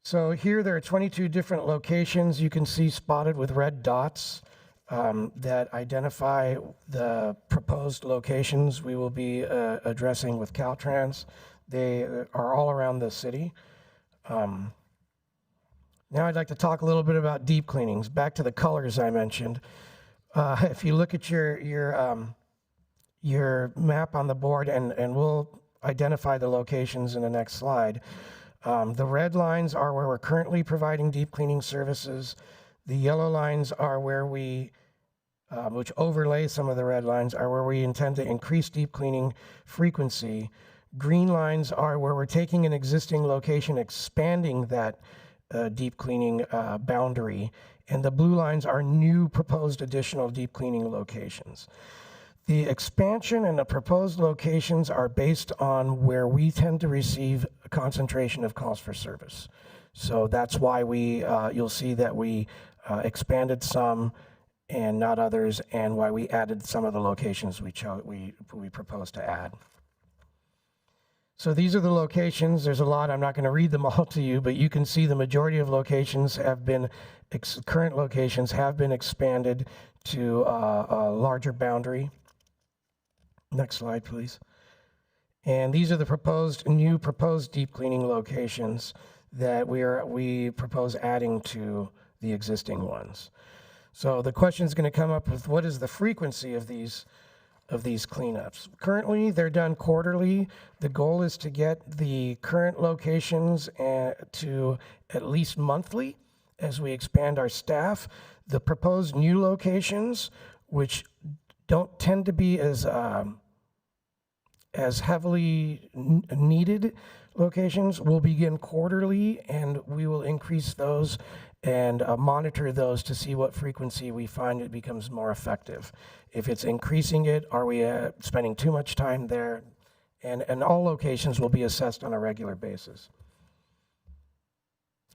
So here there are 22 different locations you can see spotted with red dots that identify the proposed locations we will be addressing with Caltrans. They are all around the city. Now I'd like to talk a little bit about deep cleanings. Back to the colors I mentioned. If you look at your map on the board, and we'll identify the locations in the next slide. The red lines are where we're currently providing deep cleaning services. The yellow lines are where we, which overlay some of the red lines, are where we intend to increase deep cleaning frequency. Green lines are where we're taking an existing location, expanding that deep cleaning boundary. And the blue lines are new proposed additional deep cleaning locations. The expansion and the proposed locations are based on where we tend to receive a concentration of calls for service. So that's why you'll see that we expanded some and not others, and why we added some of the locations we proposed to add. So these are the locations. There's a lot. I'm not going to read them all to you, but you can see the majority of locations have been, current locations have been expanded to a larger boundary. Next slide, please. And these are the new proposed deep cleaning locations that we propose adding to the existing ones. So the question is going to come up with, what is the frequency of these cleanups? Currently, they're done quarterly. The goal is to get the current locations to at least monthly as we expand our staff. The proposed new locations, which don't tend to be as heavily needed locations, will begin quarterly, and we will increase those and monitor those to see what frequency we find it becomes more effective. If it's increasing it, are we spending too much time there? And all locations will be assessed on a regular basis.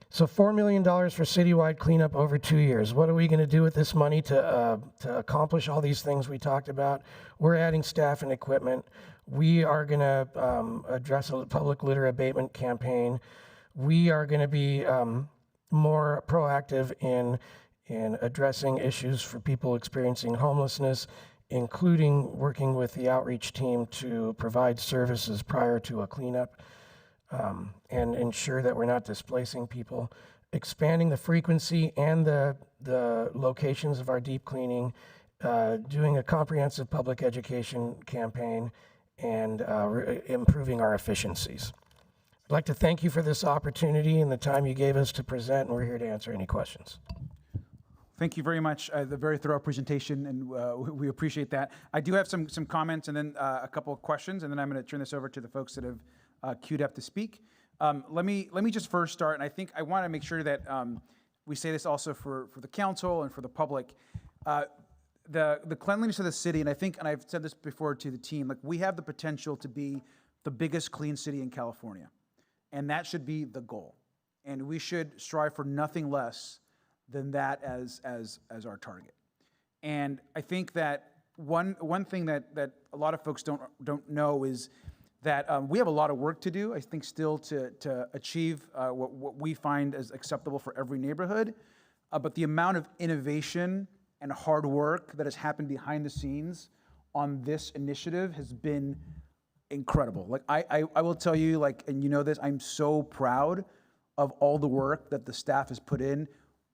So $4 million for citywide cleanup over 2 years. What are we going to do with this money to accomplish all these things we talked about? We're adding staff and equipment. We are going to address a public litter abatement campaign. We are going to be more proactive in addressing issues for people experiencing homelessness, including working with the outreach team to provide services prior to a cleanup. And ensure that we're not displacing people, expanding the frequency and the locations of our deep cleaning, doing a comprehensive public education campaign, and improving our efficiencies. I'd like to thank you for this opportunity and the time you gave us to present, and we're here to answer any questions. Thank you very much. The very thorough presentation, and we appreciate that. I do have some comments and then a couple of questions, and then I'm going to turn this over to the folks that have queued up to speak. Let me just first start, and I think I want to make sure that we say this also for the council and for the public. The cleanliness of the city, and I've said this before to the team, like we have the potential to be the biggest clean city in California, and that should be the goal. And we should strive for nothing less than that as our target. And I think that one thing that a lot of folks don't know is that we have a lot of work to do, I think, still to achieve what we find as acceptable for every neighborhood. But the amount of innovation and hard work that has happened behind the scenes on this initiative has been incredible. Like I will tell you, like, and you know this, I'm so proud of all the work that the staff has put in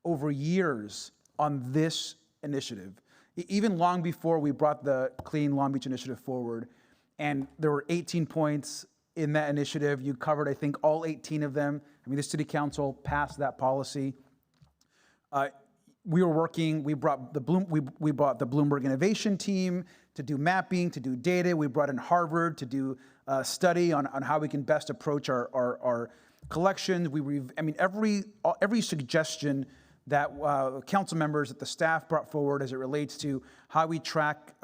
over years on this initiative. Even long before we brought the Clean Long Beach initiative forward, and there were 18 points in that initiative. You covered, I think, all 18 of them. I mean, the city council passed that policy. We were working, we brought the Bloomberg Innovation Team to do mapping, to do data. We brought in Harvard to do a study on how we can best approach our collections. Every suggestion that council members, that the staff brought forward as it relates to how we track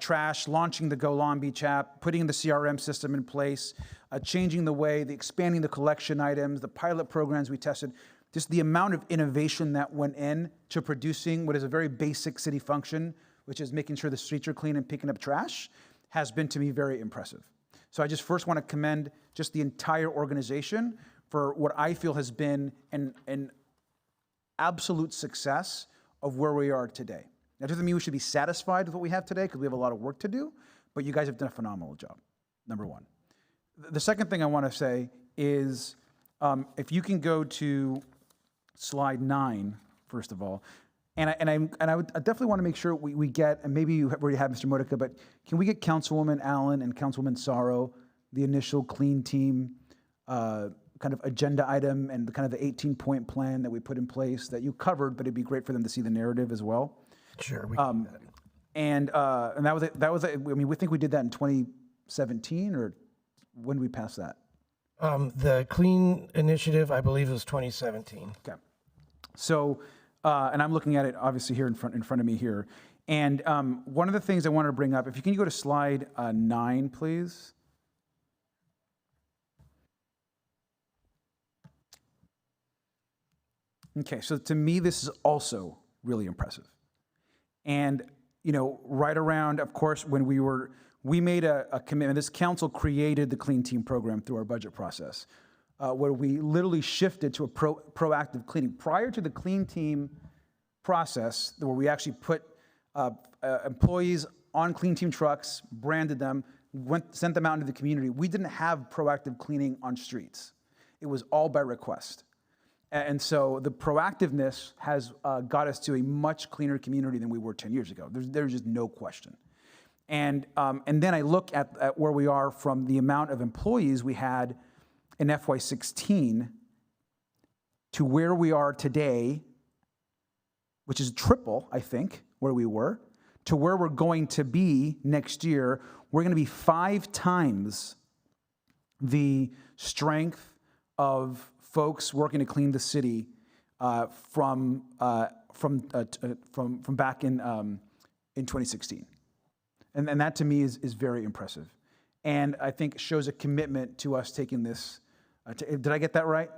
trash, launching the Go Long Beach app, putting the CRM system in place, changing the way, expanding the collection items, the pilot programs we tested, just the amount of innovation that went in to producing what is a very basic city function, which is making sure the streets are clean and picking up trash, has been to me very impressive. So I just first want to commend just the entire organization for what I feel has been an absolute success of where we are today. That doesn't mean we should be satisfied with what we have today, because we have a lot of work to do, but you guys have done a phenomenal job, number one. The second thing I want to say is, if you can go to slide 9, first of all, and I would definitely want to make sure we get, and maybe you already have Mr. Modica, but can we get Councilwoman Allen and Councilwoman Sorrow, the initial clean team kind of agenda item and the kind of the 18-point plan that we put in place that you covered, but it'd be great for them to see the narrative as well. Sure, we can do that. And that was I mean, we think we did that in 2017, or when did we pass that? The Clean Initiative, I believe, was 2017. Okay. So, and I'm looking at it obviously here in front of me here. And one of the things I wanted to bring up, if you can go to slide 9, please. Okay, so to me, this is also really impressive. And, you know, right around, of course, when we made a commitment, this council created the Clean Team program through our budget process, where we literally shifted to a proactive cleaning. Prior to the Clean Team process, where we actually put employees on Clean Team trucks, branded them, sent them out into the community, we didn't have proactive cleaning on streets. It was all by request. And so the proactiveness has got us to a much cleaner community than we were 10 years ago. There's just no question. And then I look at where we are from the amount of employees we had in FY16 to where we are today, which is triple, I think, where we were, to where we're going to be next year. We're going to be 5 times the strength of folks working to clean the city from back in 2016. And that to me is very impressive. And I think shows a commitment to us taking this, did I get that right?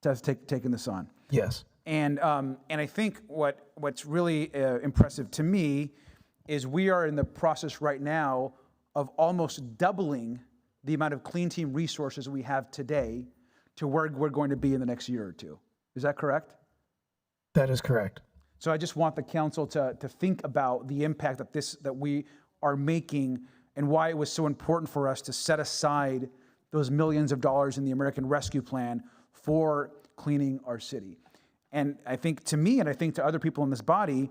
To us taking this on. Yes. And I think what's really impressive to me is we are in the process right now of almost doubling the amount of Clean Team resources we have today to where we're going to be in the next year or two. Is that correct? That is correct. So I just want the council to think about the impact that we are making and why it was so important for us to set aside those millions of dollars in the American Rescue Plan for cleaning our city. And I think to me, and I think to other people in this body,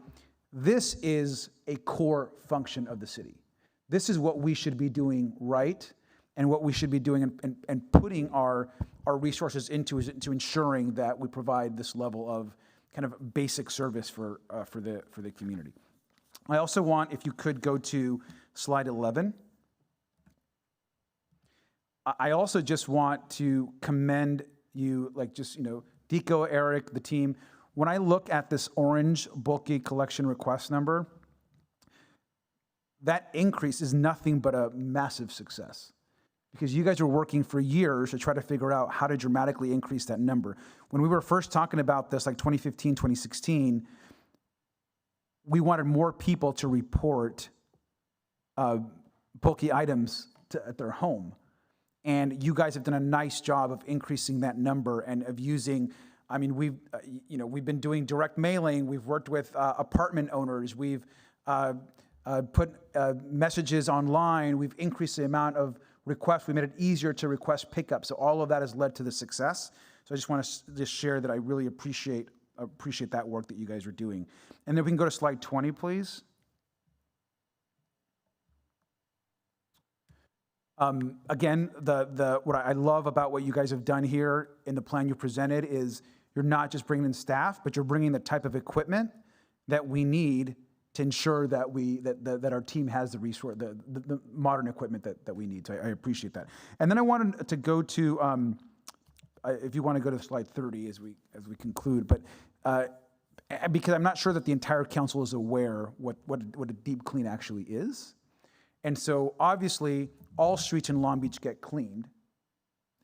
this is a core function of the city. This is what we should be doing right, and what we should be doing and putting our resources into ensuring that we provide this level of kind of basic service for the community. I also want, if you could go to slide 11. I also just want to commend you, Deco, Eric, the team. When I look at this orange bulky collection request number, that increase is nothing but a massive success, because you guys are working for years to try to figure out how to dramatically increase that number. When we were first talking about this, like 2015, 2016, we wanted more people to report bulky items at their home. And you guys have done a nice job of increasing that number and of using, we've been doing direct mailing. We've worked with apartment owners. We've put messages online. We've increased the amount of requests. We made it easier to request pickup. So all of that has led to the success. So I just want to just share that I really appreciate that work that you guys are doing. And then we can go to slide 20, please. Again, what I love about what you guys have done here in the plan you presented is you're not just bringing in staff, but you're bringing the type of equipment that we need to ensure that that our team has the resource, the modern equipment that we need. So I appreciate that. And then I wanted to go to, if you want to go to slide 30 as we conclude, but because I'm not sure that the entire council is aware what a deep clean actually is. And so obviously all streets in Long Beach get cleaned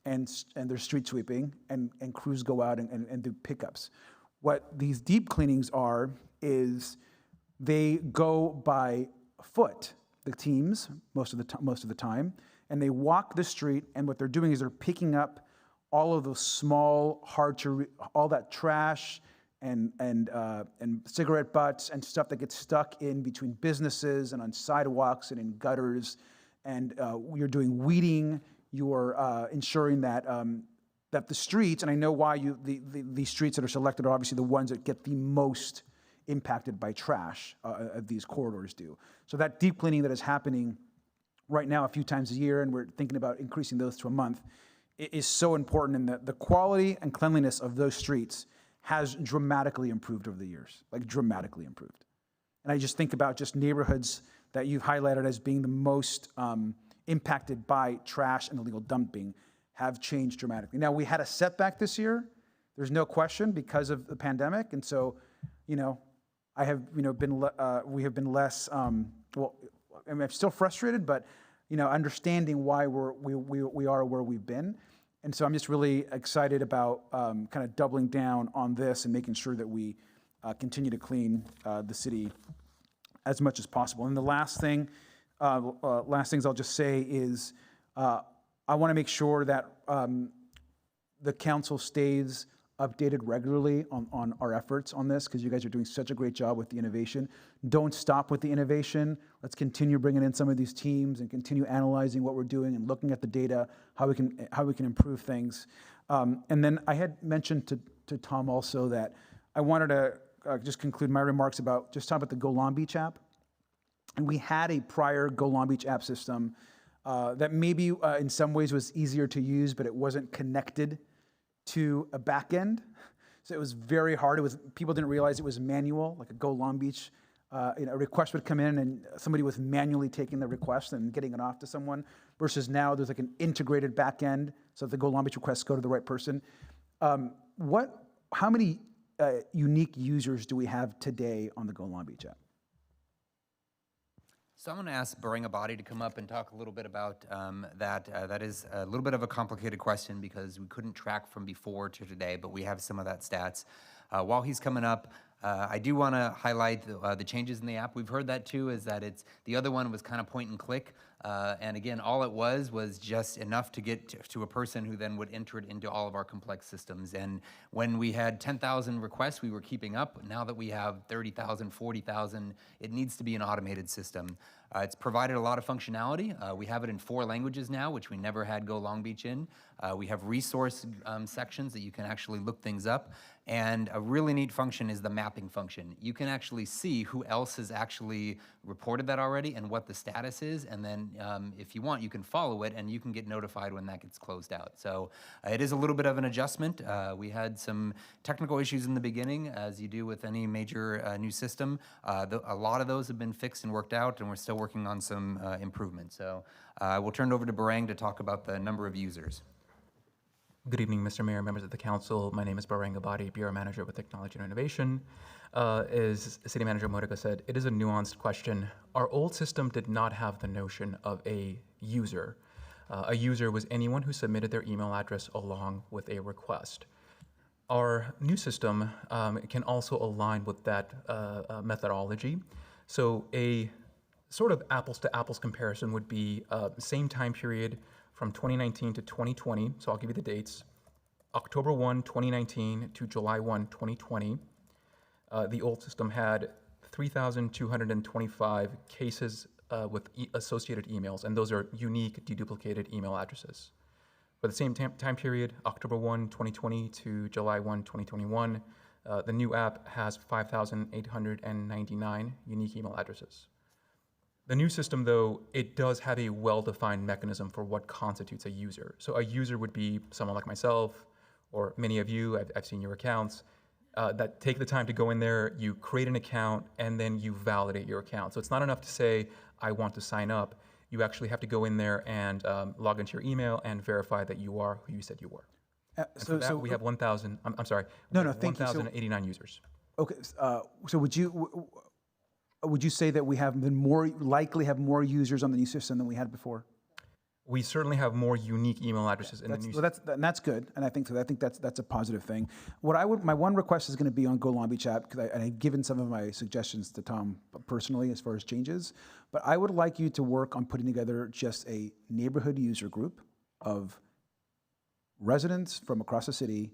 and there's street sweeping and crews go out and do pickups. What these deep cleanings are is they go by foot, the teams, most of the time, and they walk the street, and what they're doing is they're picking up all of those small, all that trash and cigarette butts and stuff that gets stuck in between businesses and on sidewalks and in gutters. And you're doing weeding. You're ensuring that that the streets, and I know why the streets that are selected are obviously the ones that get the most impacted by trash, these corridors do. So that deep cleaning that is happening right now a few times a year, and we're thinking about increasing those to a month, is so important, and the quality and cleanliness of those streets has dramatically improved over the years, like dramatically improved. And I just think about just neighborhoods that you've highlighted as being the most impacted by trash and illegal dumping have changed dramatically. Now, we had a setback this year, there's no question, because of the pandemic, and so, I have, we have been less, I'm still frustrated, but, understanding why we are where we've been. And so I'm just really excited about kind of doubling down on this and making sure that we continue to clean the city as much as possible. And the last things I'll just say is I want to make sure that the council stays updated regularly on our efforts on this, because you guys are doing such a great job with the innovation. Don't stop with the innovation. Let's continue bringing in some of these teams and continue analyzing what we're doing and looking at the data, how we can improve things. And then I had mentioned to Tom also that I wanted to just conclude my remarks about just talk about the Go Long Beach app. And we had a prior Go Long Beach app system that maybe in some ways was easier to use, but it wasn't connected to a back end. So it was very hard. People didn't realize it was manual, like a Go Long Beach. A request would come in and somebody was manually taking the request and getting it off to someone, versus now there's like an integrated back end so that the Go Long Beach requests go to the right person. How many unique users do we have today on the Go Long Beach app? So I'm going to ask Barengabadi to come up and talk a little bit about that. That is a little bit of a complicated question because we couldn't track from before to today, but we have some of that stats. While he's coming up, I do want to highlight the changes in the app. We've heard that too, is that the other one was kind of point and click. And again, all it was just enough to get to a person who then would enter it into all of our complex systems. And when we had 10,000 requests, we were keeping up. Now that we have 30,000, 40,000, it needs to be an automated system. It's provided a lot of functionality. We have it in 4 languages now, which we never had Go Long Beach in. We have resource sections that you can actually look things up. And a really neat function is the mapping function. You can actually see who else has actually reported that already and what the status is, and then then if you want, you can follow it and you can get notified when that gets closed out. So it is a little bit of an adjustment. We had some technical issues in the beginning, as you do with any major new system. A lot of those have been fixed and worked out, and we're still working on some improvements. So we'll turn it over to Barang to talk about the number of users. Good evening, Mr. Mayor, members of the council. My name is Barang Abadi, Bureau Manager with Technology and Innovation. As City Manager Modica said, it is a nuanced question. Our old system did not have the notion of a user. A user was anyone who submitted their email address along with a request. Our new system can also align with that methodology. So a sort of apples to apples comparison would be same time period from 2019 to 2020, so I'll give you the dates. October 1, 2019 to July 1, 2020, the old system had 3,225 cases with associated emails, and those are unique deduplicated email addresses. For the same time period, October 1, 2020 to July 1, 2021, the new app has 5,899 unique email addresses. The new system, though, it does have a well-defined mechanism for what constitutes a user. So a user would be someone like myself, or many of you, I've seen your accounts, that take the time to go in there, you create an account, and then you validate your account. So it's not enough to say, I want to sign up. You actually have to go in there and log into your email and verify that you are who you said you were. So we have 1,000, I'm sorry, No, thank you. 1,089 users. Okay, so would you say that we have been likely have more users on the new system than we had before? We certainly have more unique email addresses in the new system. That's good, and I think that's a positive thing. My one request is going to be on Go Long Beach app, because I've given some of my suggestions to Tom personally as far as changes, but I would like you to work on putting together just a neighborhood user group of residents from across the city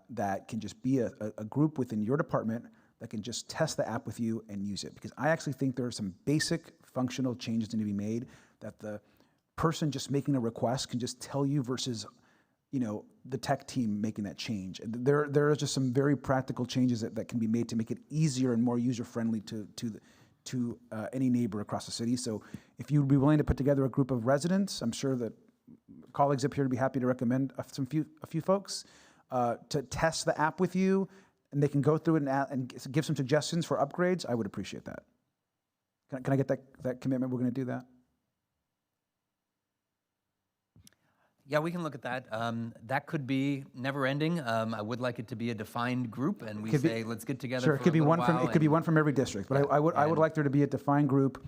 that can just be a group within your department that can just test the app with you and use it. Because I actually think there are some basic functional changes that need to be made that the person just making a request can just tell you versus, the tech team making that change. And there are just some very practical changes that can be made to make it easier and more user-friendly to any neighbor across the city. So if you'd be willing to put together a group of residents, I'm sure that colleagues up here would be happy to recommend a few folks to test the app with you, and they can go through it and give some suggestions for upgrades. I would appreciate that. Can I get that commitment? We're going to do that. Yeah, we can look at that. That could be never ending. I would like it to be a defined group, and we say, let's get together. Sure, it could be one from every district, but I would like there to be a defined group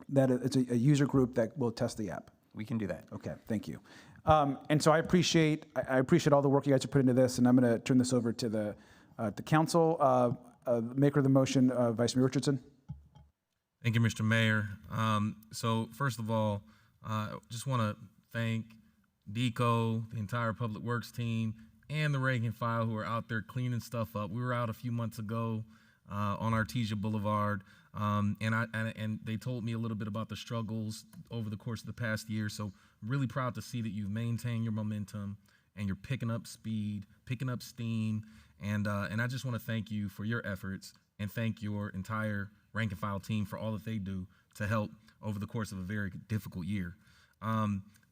that it's a user group that will test the app. We can do that. Okay, thank you. And so I appreciate all the work you guys have put into this, and I'm going to turn this over to the council. Maker of the motion, Vice Mayor Richardson. Thank you, Mr. Mayor. So first of all, just want to thank DECO, the entire Public Works team, and the rank and file who are out there cleaning stuff up. We were out a few months ago on Artesia Boulevard, and they told me a little bit about the struggles over the course of the past year. So I'm really proud to see that you've maintained your momentum and you're picking up speed, picking up steam, and I just want to thank you for your efforts and thank your entire rank and file team for all that they do to help over the course of a very difficult year.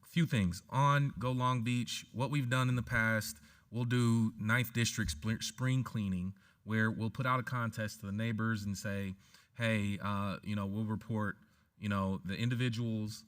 Few things on Go Long Beach. What we've done in the past, we'll do 9th District spring cleaning, where we'll put out a contest to the neighbors and say, hey, we'll report, the individuals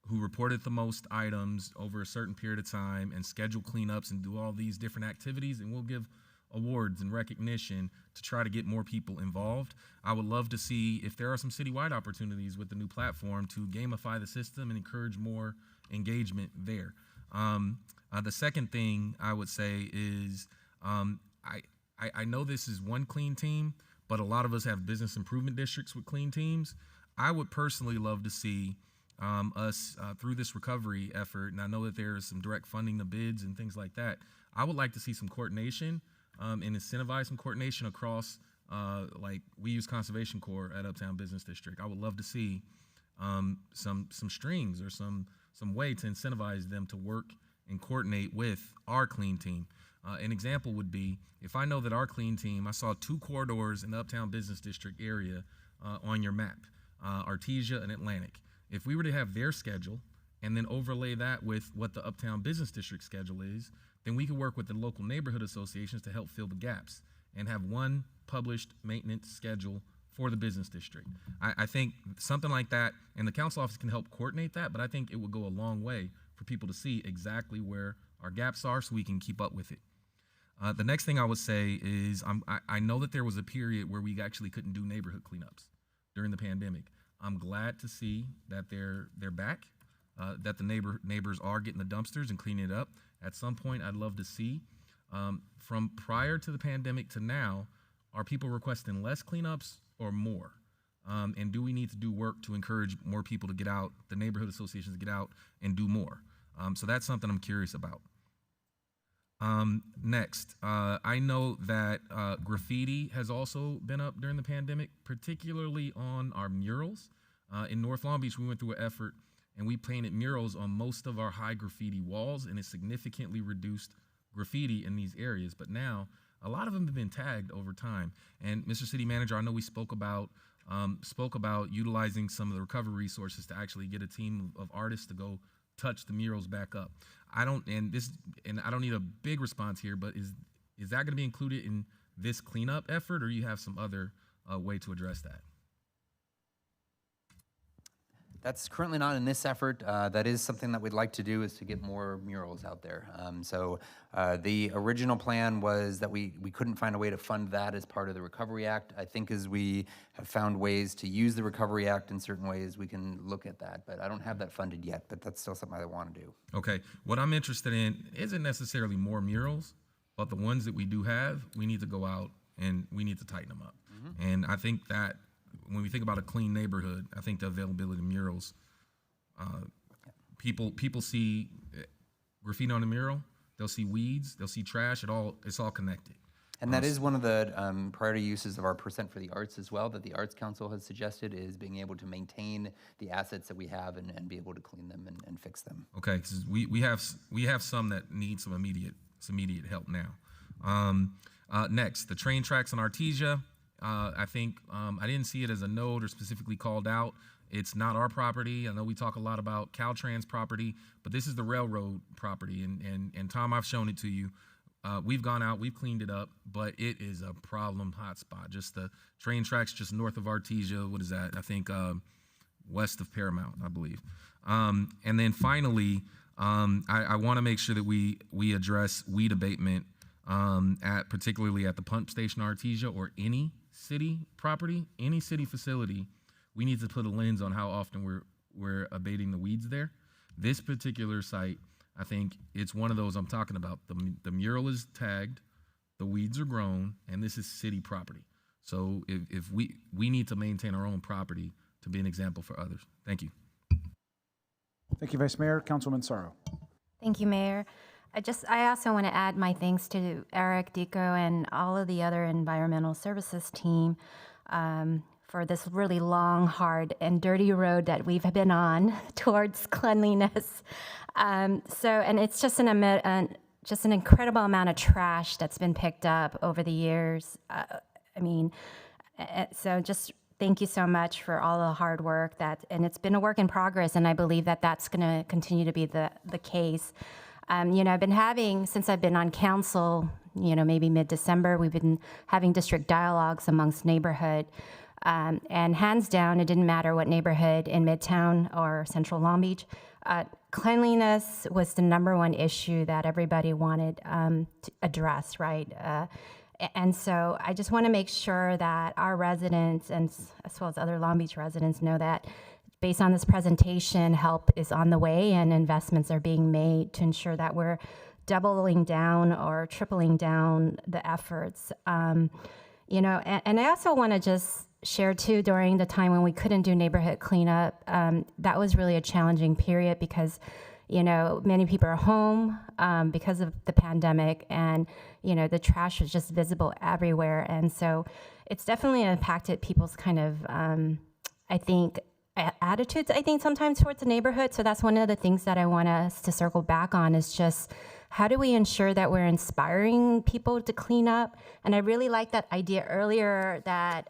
who reported the most items over a certain period of time and schedule cleanups and do all these different activities, and we'll give awards and recognition to try to get more people involved. I would love to see if there are some citywide opportunities with the new platform to gamify the system and encourage more engagement there. The second thing I would say is I know this is one clean team, but a lot of us have business improvement districts with clean teams. I would personally love to see us through this recovery effort, and I know that there is some direct funding to bids and things like that. I would like to see some coordination and incentivize some coordination across, like we use Conservation Corps at Uptown Business District. I would love to see some strings or some way to incentivize them to work and coordinate with our clean team. An example would be, if I know that our clean team, I saw 2 corridors in the Uptown Business District area on your map, Artesia and Atlantic. If we were to have their schedule and then overlay that with what the Uptown Business District schedule is, then we could work with the local neighborhood associations to help fill the gaps and have one published maintenance schedule for the business district. I think something like that, and the council office can help coordinate that, but I think it would go a long way for people to see exactly where our gaps are so we can keep up with it. The next thing I would say is I know that there was a period where we actually couldn't do neighborhood cleanups during the pandemic. I'm glad to see that they're back, that the neighbors are getting the dumpsters and cleaning it up. At some point, I'd love to see, from prior to the pandemic to now, are people requesting less cleanups or more? And do we need to do work to encourage more people to get out, the neighborhood associations to get out and do more? So that's something I'm curious about. Next, I know that graffiti has also been up during the pandemic, particularly on our murals. In North Long Beach, we went through an effort and we painted murals on most of our high graffiti walls, and it significantly reduced graffiti in these areas. But now, a lot of them have been tagged over time. And Mr. City Manager, I know we spoke about utilizing some of the recovery resources to actually get a team of artists to go touch the murals back up. I don't need a big response here, but is that going to be included in this cleanup effort, or you have some other way to address that? That's currently not in this effort. That is something that we'd like to do, is to get more murals out there. The original plan was that we couldn't find a way to fund that as part of the Recovery Act. I think as we have found ways to use the Recovery Act in certain ways, we can look at that. But I don't have that funded yet, but that's still something I want to do. Okay, what I'm interested in isn't necessarily more murals, but the ones that we do have, we need to go out and we need to tighten them up. And I think that when we think about a clean neighborhood, I think the availability of murals, people see graffiti on the mural, they'll see weeds, they'll see trash, it's all connected. And that is one of the priority uses of our % for the Arts as well, that the Arts Council has suggested, is being able to maintain the assets that we have and be able to clean them and fix them. Okay, because we have some that need some immediate help now. Next, the train tracks on Artesia. I think I didn't see it as a note or specifically called out. It's not our property. I know we talk a lot about Caltrans property, but this is the railroad property. And Tom, I've shown it to you. We've gone out, we've cleaned it up, but it is a problem hotspot. Just the train tracks just north of Artesia. What is that? I think west of Paramount, I believe. And then finally, I want to make sure that we address weed abatement particularly at the pump station Artesia or any city property, any city facility. We need to put a lens on how often we're abating the weeds there. This particular site, I think it's one of those I'm talking about. The mural is tagged, the weeds are grown, and this is city property. So if we need to maintain our own property to be an example for others. Thank you. Thank you, Vice Mayor. Councilman Sorrow. Thank you, Mayor. I also want to add my thanks to Eric, Dico, and all of the other environmental services team for this really long, hard, and dirty road that we've been on towards cleanliness. And it's just an incredible amount of trash that's been picked up over the years. So just thank you so much for all the hard work and it's been a work in progress, and I believe that that's going to continue to be the case. I've been having, since I've been on council, maybe mid-December, we've been having district dialogues amongst neighborhood. And hands down, it didn't matter what neighborhood in Midtown or Central Long Beach, cleanliness was the #1 issue that everybody wanted to address, right? And so I just want to make sure that our residents, and as well as other Long Beach residents, know that based on this presentation, help is on the way and investments are being made to ensure that we're doubling down or tripling down the efforts. And I also want to just share too, during the time when we couldn't do neighborhood cleanup, that was really a challenging period because, many people are home because of the pandemic, and, the trash was just visible everywhere. And so it's definitely impacted people's kind of, attitudes, sometimes towards the neighborhood. So that's one of the things that I want us to circle back on, is just how do we ensure that we're inspiring people to clean up? And I really like that idea earlier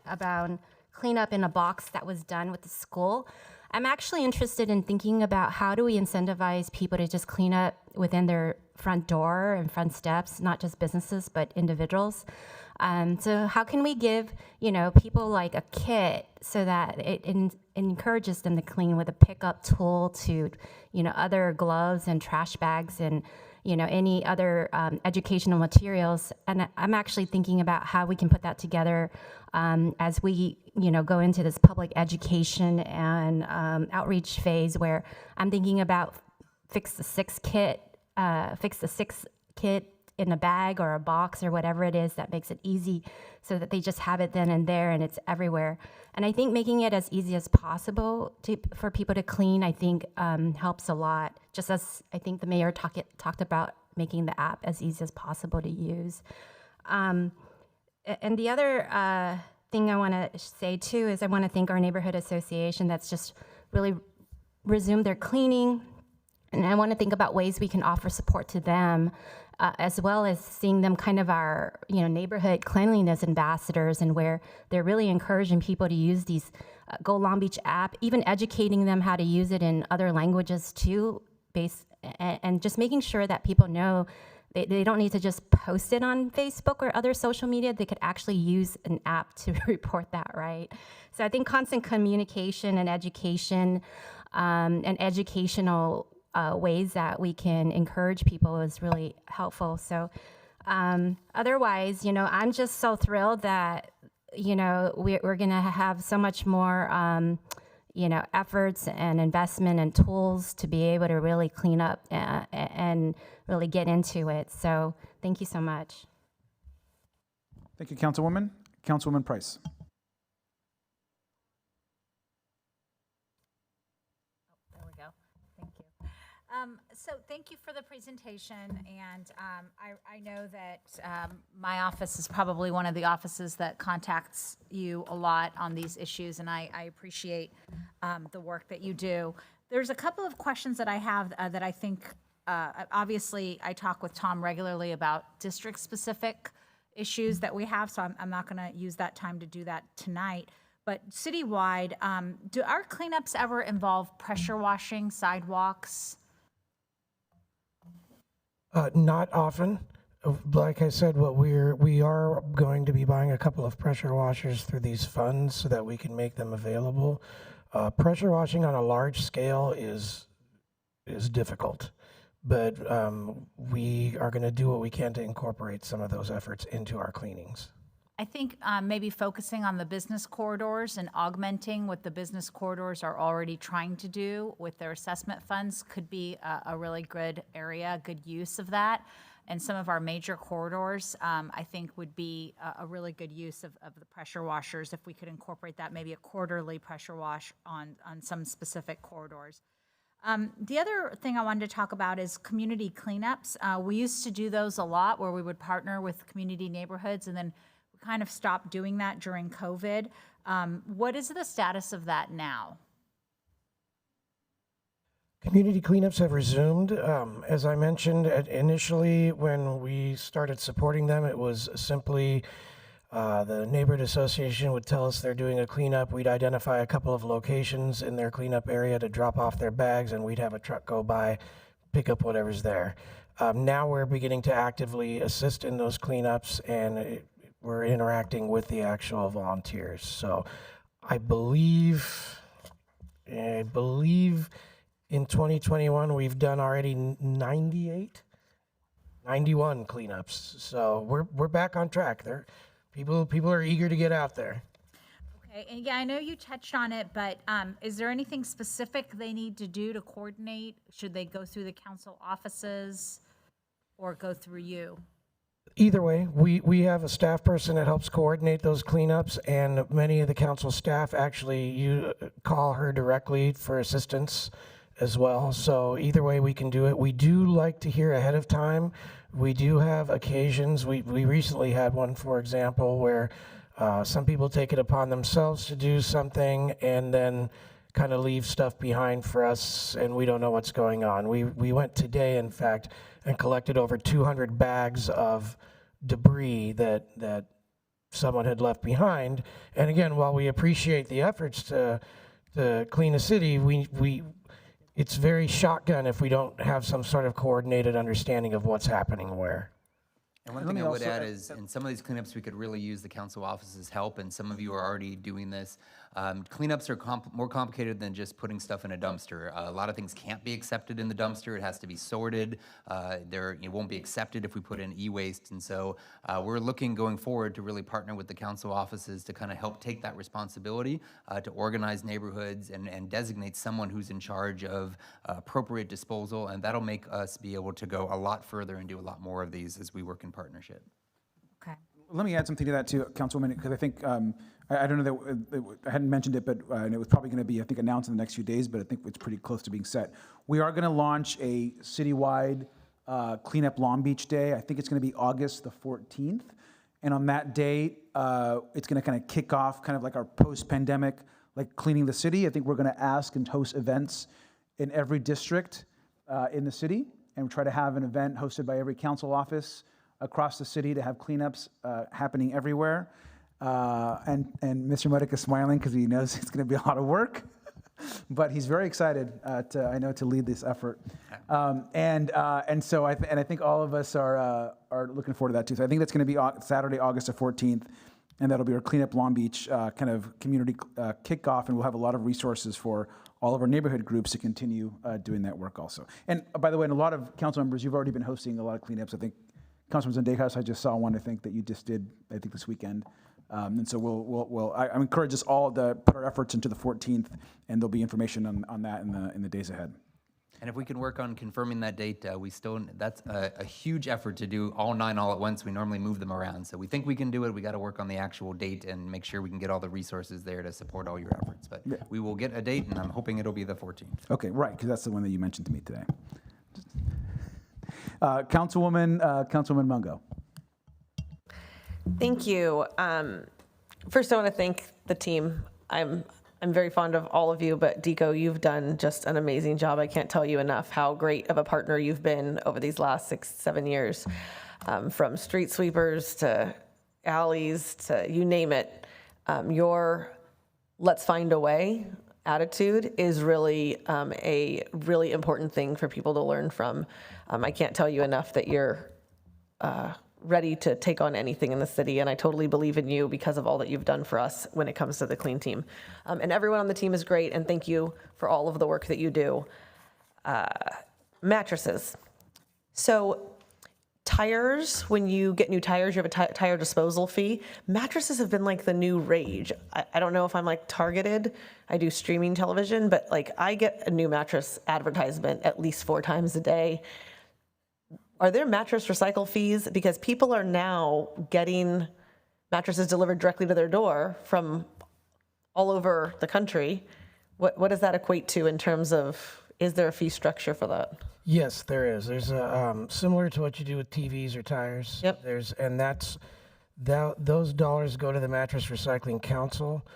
about clean up in a box that was done with the school. I'm actually interested in thinking about how do we incentivize people to just clean up within their front door and front steps, not just businesses, but individuals. So how can we give, people like a kit so that it encourages them to clean with a pickup tool to, other gloves and trash bags and, any other educational materials. And I'm actually thinking about how we can put that together as we, go into this public education and outreach phase where I'm thinking about fix the six kit in a bag or a box or whatever it is that makes it easy so that they just have it then and there and it's everywhere. And I think making it as easy as possible for people to clean, I think helps a lot. Just as I think the mayor talked about making the app as easy as possible to use. And the other thing I want to say too is I want to thank our neighborhood association that's just really resumed their cleaning. And I want to think about ways we can offer support to them, as well as seeing them kind of our, neighborhood cleanliness ambassadors, and where they're really encouraging people to use these Go Long Beach app, even educating them how to use it in other languages too, and just making sure that people know they don't need to just post it on Facebook or other social media. They could actually use an app to report that, right? So I think constant communication and education and educational ways that we can encourage people is really helpful. So otherwise, I'm just so thrilled that, we're going to have so much more, efforts and investment and tools to be able to really clean up and really get into it. So thank you so much. Thank you, Councilwoman. Councilwoman Price. There we go. Thank you. So thank you for the presentation, and I know that my office is probably one of the offices that contacts you a lot on these issues, and I appreciate the work that you do. There's a couple of questions that I have that I think, obviously, I talk with Tom regularly about district-specific issues that we have, so I'm not going to use that time to do that tonight. But citywide, do our cleanups ever involve pressure washing sidewalks? Not often. Like I said, we are going to be buying a couple of pressure washers through these funds so that we can make them available. Pressure washing on a large scale is difficult, but we are going to do what we can to incorporate some of those efforts into our cleanings. I think maybe focusing on the business corridors and augmenting what the business corridors are already trying to do with their assessment funds could be a really good area, good use of that. And some of our major corridors, I think, would be a really good use of the pressure washers if we could incorporate that, maybe a quarterly pressure wash on some specific corridors. The other thing I wanted to talk about is community cleanups. We used to do those a lot where we would partner with community neighborhoods, and then we kind of stopped doing that during COVID. What is the status of that now? Community cleanups have resumed. As I mentioned initially, when we started supporting them, it was simply the neighborhood association would tell us they're doing a cleanup. We'd identify a couple of locations in their cleanup area to drop off their bags, and we'd have a truck go by, pick up whatever's there. Now we're beginning to actively assist in those cleanups, and we're interacting with the actual volunteers. So I believe in 2021, we've done already 91 cleanups. So we're back on track. People are eager to get out there. Okay, and yeah, I know you touched on it, but is there anything specific they need to do to coordinate? Should they go through the council offices or go through you? Either way, we have a staff person that helps coordinate those cleanups, and many of the council staff actually you call her directly for assistance as well. So either way we can do it. We do like to hear ahead of time. We do have occasions. We recently had one, for example, where some people take it upon themselves to do something and then kind of leave stuff behind for us, and we don't know what's going on. We went today, in fact, and collected over 200 bags of debris that someone had left behind. And again, while we appreciate the efforts to to clean a city, it's very shotgun if we don't have some sort of coordinated understanding of what's happening where. And one thing I would add is, in some of these cleanups, we could really use the council office's help, and some of you are already doing this. Cleanups are more complicated than just putting stuff in a dumpster. A lot of things can't be accepted in the dumpster. It has to be sorted. It won't be accepted if we put in e-waste. And so we're looking going forward to really partner with the council offices to kind of help take that responsibility to organize neighborhoods and designate someone who's in charge of appropriate disposal. And that'll make us be able to go a lot further and do a lot more of these as we work in partnership. Okay. Let me add something to that too, Councilwoman, because I think, I don't know that, I hadn't mentioned it, but and it was probably going to be, I think, announced in the next few days, but I think it's pretty close to being set. We are going to launch a citywide Cleanup Long Beach Day. I think it's going to be August the 14th. And on that day, it's going to kind of kick off kind of like our post-pandemic, like cleaning the city. I think we're going to ask and host events in every district in the city, and try to have an event hosted by every council office across the city to have cleanups happening everywhere. And Mr. Modic is smiling because he knows it's going to be a lot of work, but he's very excited to lead this effort. And so I think all of us are looking forward to that too. So I think that's going to be Saturday, August the 14th, and that'll be our Cleanup Long Beach kind of community kickoff, and we'll have a lot of resources for all of our neighborhood groups to continue doing that work also. And by the way, and a lot of council members, you've already been hosting a lot of cleanups. I think Councilman Zendejas, I just saw one, I think, that you just did, I think, this weekend. And so I encourage us all to put our efforts into the 14th, and there'll be information on that in the days ahead. And if we can work on confirming that date, that's a huge effort to do all 9 all at once. We normally move them around. So we think we can do it. We got to work on the actual date and make sure we can get all the resources there to support all your efforts. But yeah, we will get a date, and I'm hoping it'll be the 14th. Okay, right, because that's the one that you mentioned to me today. Councilwoman Mungo. Thank you. First, I want to thank the team. I'm very fond of all of you, but Deco, you've done just an amazing job. I can't tell you enough how great of a partner you've been over these last 6-7 years, from street sweepers to alleys to you name it. Your let's find a way attitude is really a really important thing for people to learn from. I can't tell you enough that you're ready to take on anything in the city, and I totally believe in you because of all that you've done for us when it comes to the clean team. And everyone on the team is great, and thank you for all of the work that you do. Mattresses. So tires, when you get new tires, you have a tire disposal fee. Mattresses have been like the new rage. I don't know if I'm like targeted. I do streaming television, but like I get a new mattress advertisement at least 4 times a day. Are there mattress recycle fees? Because people are now getting mattresses delivered directly to their door from all over the country. What does that equate to in terms of, is there a fee structure for that? Yes, there is. There's a similar to what you do with TVs or tires. Yep. Those dollars go to the Mattress Recycling Council,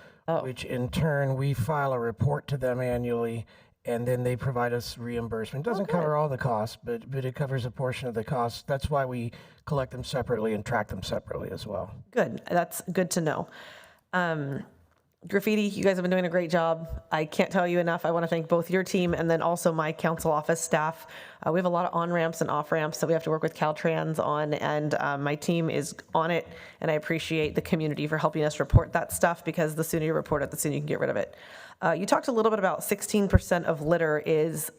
which in turn we file a report to them annually, and then they provide us reimbursement. It doesn't cover all the costs, but it covers a portion of the costs. That's why we collect them separately and track them separately as well. Good. That's good to know. Graffiti, you guys have been doing a great job. I can't tell you enough. I want to thank both your team and then also my council office staff. We have a lot of on-ramps and off-ramps that we have to work with Caltrans on, and my team is on it, and I appreciate the community for helping us report that stuff, because the sooner you report it, the sooner you can get rid of it. You talked a little bit about 16% of litter is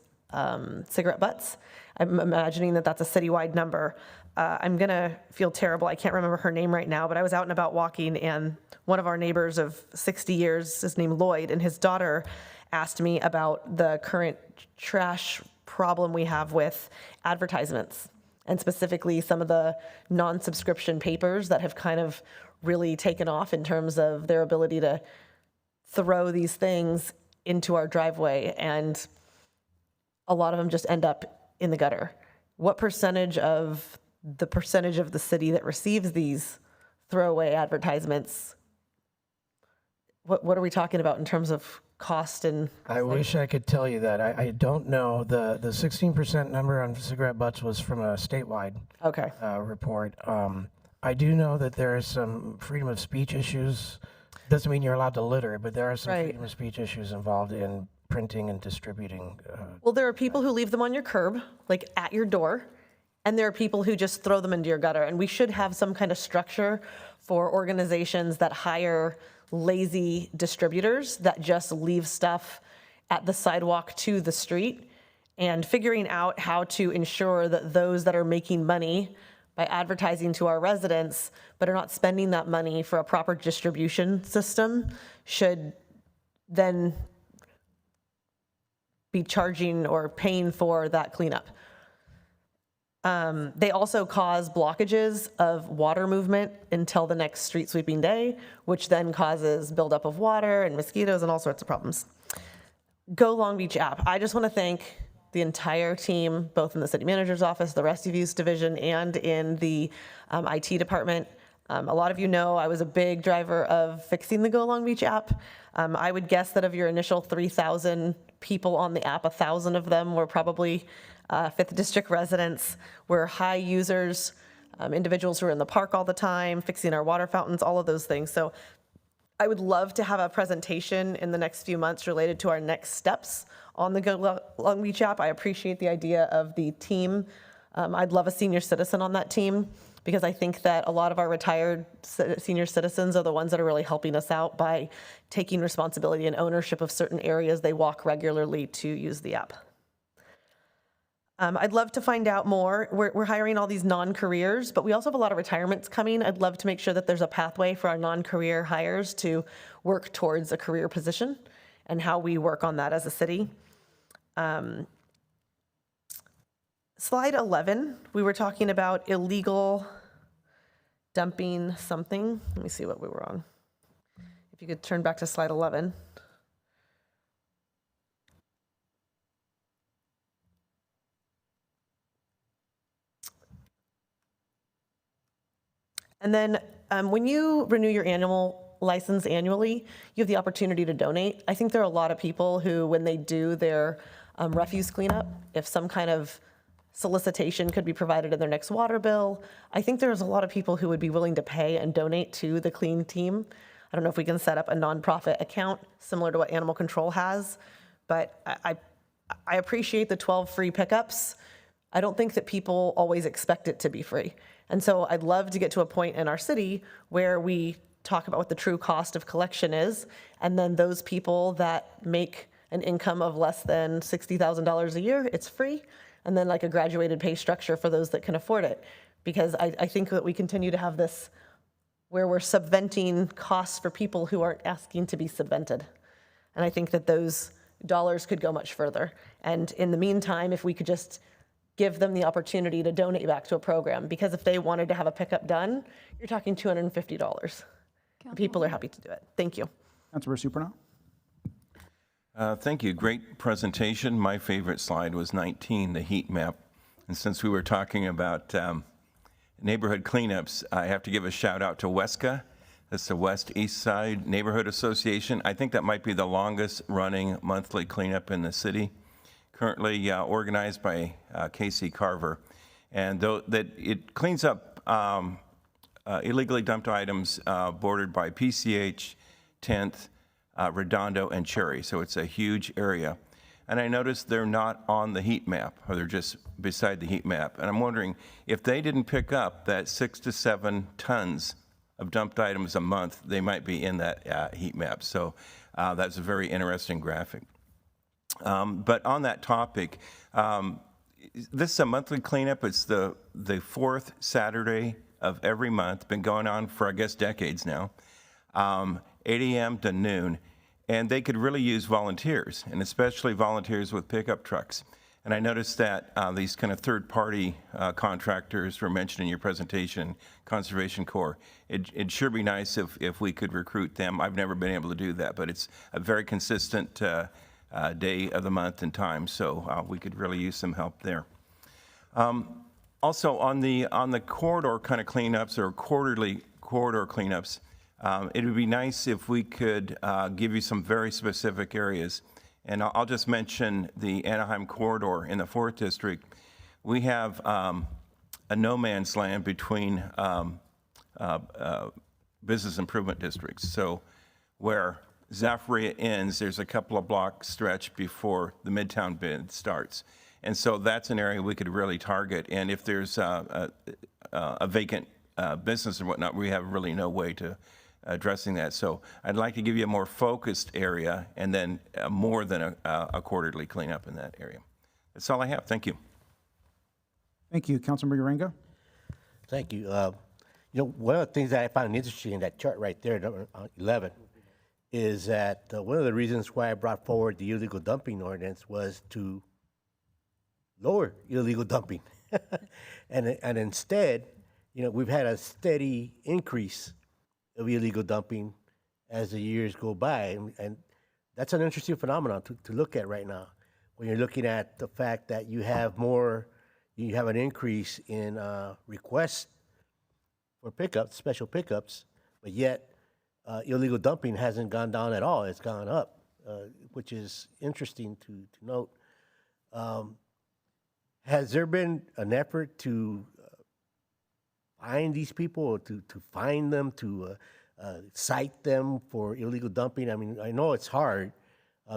cigarette butts. I'm imagining that that's a citywide number. I'm going to feel terrible. I can't remember her name right now, but I was out and about walking, and one of our neighbors of 60 years is named Lloyd, and his daughter asked me about the current trash problem we have with advertisements, and specifically some of the non-subscription papers that have kind of really taken off in terms of their ability to throw these things into our driveway, and a lot of them just end up in the gutter. What percentage of the city that receives these throwaway advertisements, what are we talking about in terms of cost? And I wish I could tell you that. I don't know. The 16% number on cigarette butts was from a statewide report. I do know that there are some freedom of speech issues Doesn't mean you're allowed to litter, but there are some Right. freedom of speech issues involved in printing and distributing. Well, there are people who leave them on your curb, like at your door, and there are people who just throw them into your gutter. And we should have some kind of structure for organizations that hire lazy distributors that just leave stuff at the sidewalk to the street, and figuring out how to ensure that those that are making money by advertising to our residents but are not spending that money for a proper distribution system should then be charging or paying for that cleanup. They also cause blockages of water movement until the next street sweeping day, which then causes buildup of water and mosquitoes and all sorts of problems. Go Long Beach app. I just want to thank the entire team, both in the city manager's office, the rescue use division, and in the IT department. A lot of you know I was a big driver of fixing the Go Long Beach app. I would guess that of your initial 3,000 people on the app, 1,000 of them were probably 5th District residents, were high users, individuals who are in the park all the time, fixing our water fountains, all of those things. So I would love to have a presentation in the next few months related to our next steps on the Go Long Beach app. I appreciate the idea of the team. I'd love a senior citizen on that team, because I think that a lot of our retired senior citizens are the ones that are really helping us out by taking responsibility and ownership of certain areas they walk regularly to use the app. I'd love to find out more. We're hiring all these non-careers, but we also have a lot of retirements coming. I'd love to make sure that there's a pathway for our non-career hires to work towards a career position and how we work on that as a city. Slide 11, we were talking about illegal dumping something. Let me see what we were on. If you could turn back to slide 11. And then when you renew your annual license annually, you have the opportunity to donate. I think there are a lot of people who, when they do their refuse cleanup, if some kind of solicitation could be provided in their next water bill, I think there's a lot of people who would be willing to pay and donate to the clean team. I don't know if we can set up a nonprofit account similar to what animal control has, but I appreciate the 12 free pickups. I don't think that people always expect it to be free. And so I'd love to get to a point in our city where we talk about what the true cost of collection is, and then those people that make an income of less than $60,000 a year, it's free, and then like a graduated pay structure for those that can afford it. Because I think that we continue to have this where we're subventing costs for people who aren't asking to be subvented. And I think that those dollars could go much further. And in the meantime, if we could just give them the opportunity to donate back to a program, because if they wanted to have a pickup done, you're talking $250. People are happy to do it. Thank you. Councilmember Supernaw. Thank you. Great presentation. My favorite slide was 19, the heat map. And since we were talking about neighborhood cleanups, I have to give a shout out to WESCA. That's the West East Side Neighborhood Association. I think that might be the longest running monthly cleanup in the city. Currently organized by Casey Carver. And that it cleans up illegally dumped items bordered by PCH, 10th, Redondo, and Cherry. So it's a huge area. And I noticed they're not on the heat map, or they're just beside the heat map. And I'm wondering if they didn't pick up that 6 to 7 tons of dumped items a month, they might be in that heat map. So that's a very interesting graphic. But on that topic, this is a monthly cleanup. It's the fourth Saturday of every month. Been going on for, I guess, decades now. 8 a.m. to noon. And they could really use volunteers, and especially volunteers with pickup trucks. And I noticed that these kind of third-party contractors were mentioned in your presentation, Conservation Corps. It'd sure be nice if we could recruit them. I've never been able to do that, but it's a very consistent day of the month and time, so we could really use some help there. Also, on the corridor kind of cleanups or quarterly corridor cleanups, it would be nice if we could give you some very specific areas. And I'll just mention the Anaheim corridor in the 4th District. We have a no man's land between business improvement districts. So where Zaffaria ends, there's a couple of block stretch before the Midtown bid starts. And so that's an area we could really target. And if there's a vacant business or whatnot, we have really no way to addressing that. So I'd like to give you a more focused area and then more than a quarterly cleanup in that area. That's all I have. Thank you. Thank you. Councilmember Uranga. Thank you. One of the things that I found interesting in that chart right there, number 11, is that one of the reasons why I brought forward the illegal dumping ordinance was to lower illegal dumping. and instead, we've had a steady increase of illegal dumping as the years go by. And that's an interesting phenomenon to look at right now. When you're looking at the fact that you have an increase in requests for pickups, special pickups, but yet illegal dumping hasn't gone down at all. It's gone up, which is interesting to note. Has there been an effort to find these people, or to find them, to cite them for illegal dumping? I mean, I know it's hard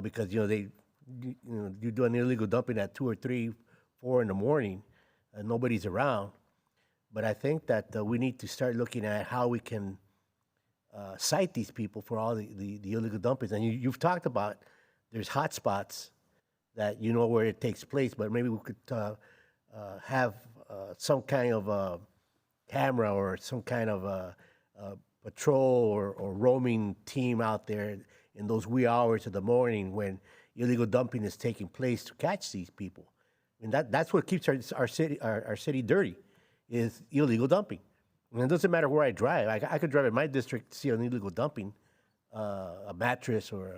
because you do an illegal dumping at 2 or 3, 4 in the morning, and nobody's around. But I think that we need to start looking at how we can cite these people for all the illegal dumpings. And you've talked about there's hot spots that where it takes place, but maybe we could have some kind of camera or some kind of patrol or roaming team out there in those wee hours of the morning when illegal dumping is taking place to catch these people. And that's what keeps our city dirty, is illegal dumping. And it doesn't matter where I drive. I could drive in my district to see an illegal dumping, a mattress or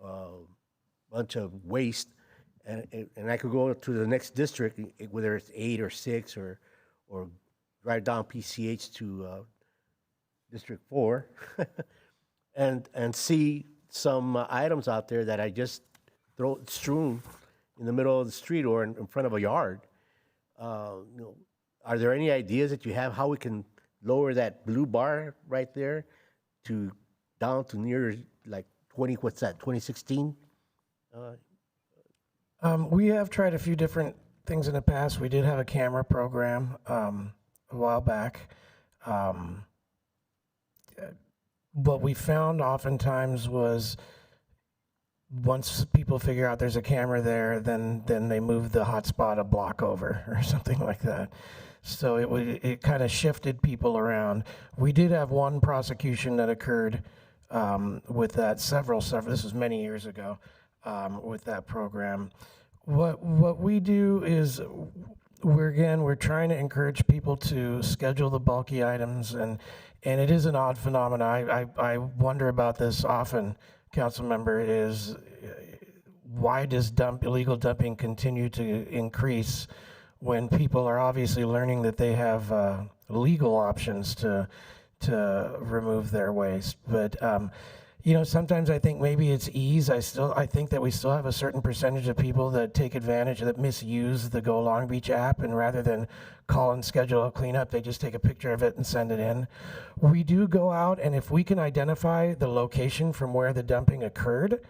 a bunch of waste, and I could go to the next district, whether it's 8 or 6 or drive down PCH to District 4 and see some items out there that I just strewn in the middle of the street or in front of a yard. Are there any ideas that you have how we can lower that blue bar right there down to near like 2016? We have tried a few different things in the past. We did have a camera program a while back. What we found oftentimes was once people figure out there's a camera there, then they move the hotspot a block over or something like that. So it kind of shifted people around. We did have one prosecution that occurred with that several. This was many years ago with that program. What we do is we're trying to encourage people to schedule the bulky items, and it is an odd phenomenon. I wonder about this often, council member, is why does illegal dumping continue to increase when people are obviously learning that they have legal options to remove their waste? But sometimes I think maybe it's ease. I think that we still have a certain percentage of people that take advantage, that misuse the Go Long Beach app, and rather than call and schedule a cleanup, they just take a picture of it and send it in. We do go out, and if we can identify the location from where the dumping occurred,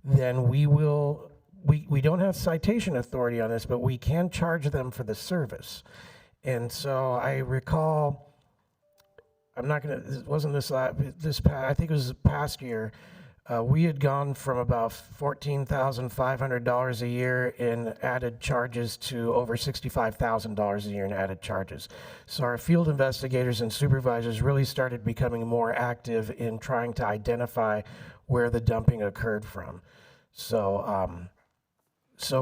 then we will. We don't have citation authority on this, but we can charge them for the service. And so I recall. It wasn't this past, I think it was past year, we had gone from about $14,500 a year in added charges to over $65,000 a year in added charges. So our field investigators and supervisors really started becoming more active in trying to identify where the dumping occurred from. So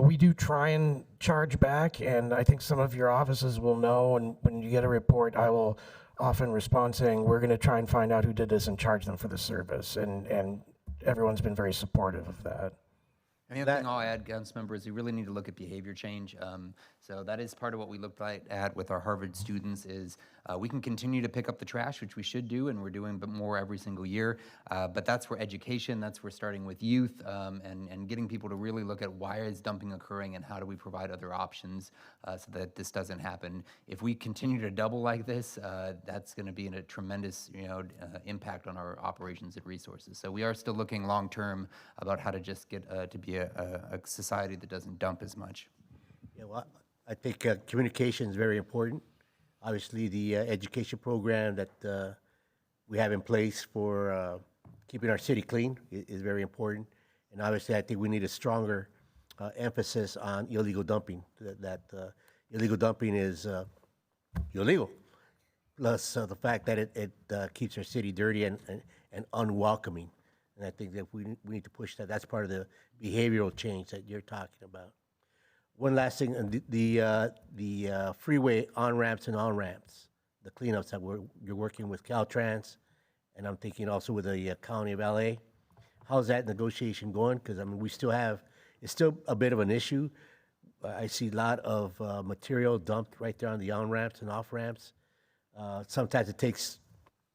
we do try and charge back, and I think some of your offices will know, and when you get a report, I will often respond saying, we're going to try and find out who did this and charge them for the service. And everyone's been very supportive of that. And the other thing I'll add, Councilmember, is we really need to look at behavior change. So that is part of what we looked at with our Harvard students is we can continue to pick up the trash, which we should do, and we're doing more every single year. But that's where education, that's where starting with youth and getting people to really look at why is dumping occurring and how do we provide other options so that this doesn't happen. If we continue to double like this, that's going to be a tremendous impact on our operations and resources. So we are still looking long-term about how to just get to be a society that doesn't dump as much. Yeah, well, I think communication is very important. Obviously, the education program that we have in place for keeping our city clean is very important. And obviously, I think we need a stronger emphasis on illegal dumping. That illegal dumping is illegal. Plus the fact that it keeps our city dirty and unwelcoming. And I think that we need to push that. That's part of the behavioral change that you're talking about. One last thing, the freeway on-ramps and on-ramps, the cleanups that you're working with Caltrans, and I'm thinking also with the County of LA. How's that negotiation going? Because I mean, it's still a bit of an issue. I see a lot of material dumped right there on the on-ramps and off-ramps. Sometimes it takes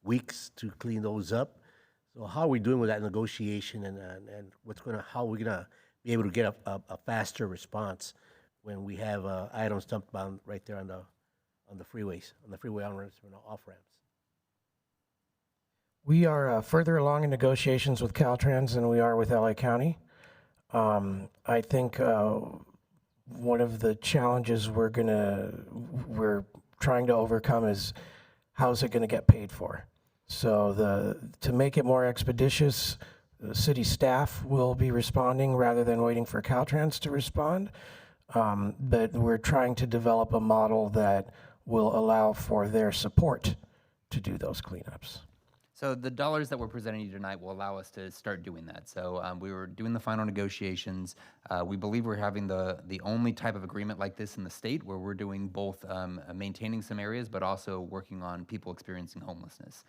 weeks to clean those up. So how are we doing with that negotiation, and how are we gonna be able to get a faster response when we have items dumped on right there on the freeways, on the freeway on-ramps and off-ramps? We are further along in negotiations with Caltrans than we are with LA County. I think one of the challenges we're trying to overcome is how's it going to get paid for. So to make it more expeditious, the city staff will be responding rather than waiting for Caltrans to respond. But we're trying to develop a model that will allow for their support to do those cleanups. So the dollars that we're presenting you tonight will allow us to start doing that. So we were doing the final negotiations. We believe we're having the only type of agreement like this in the state where we're doing both maintaining some areas, but also working on people experiencing homelessness.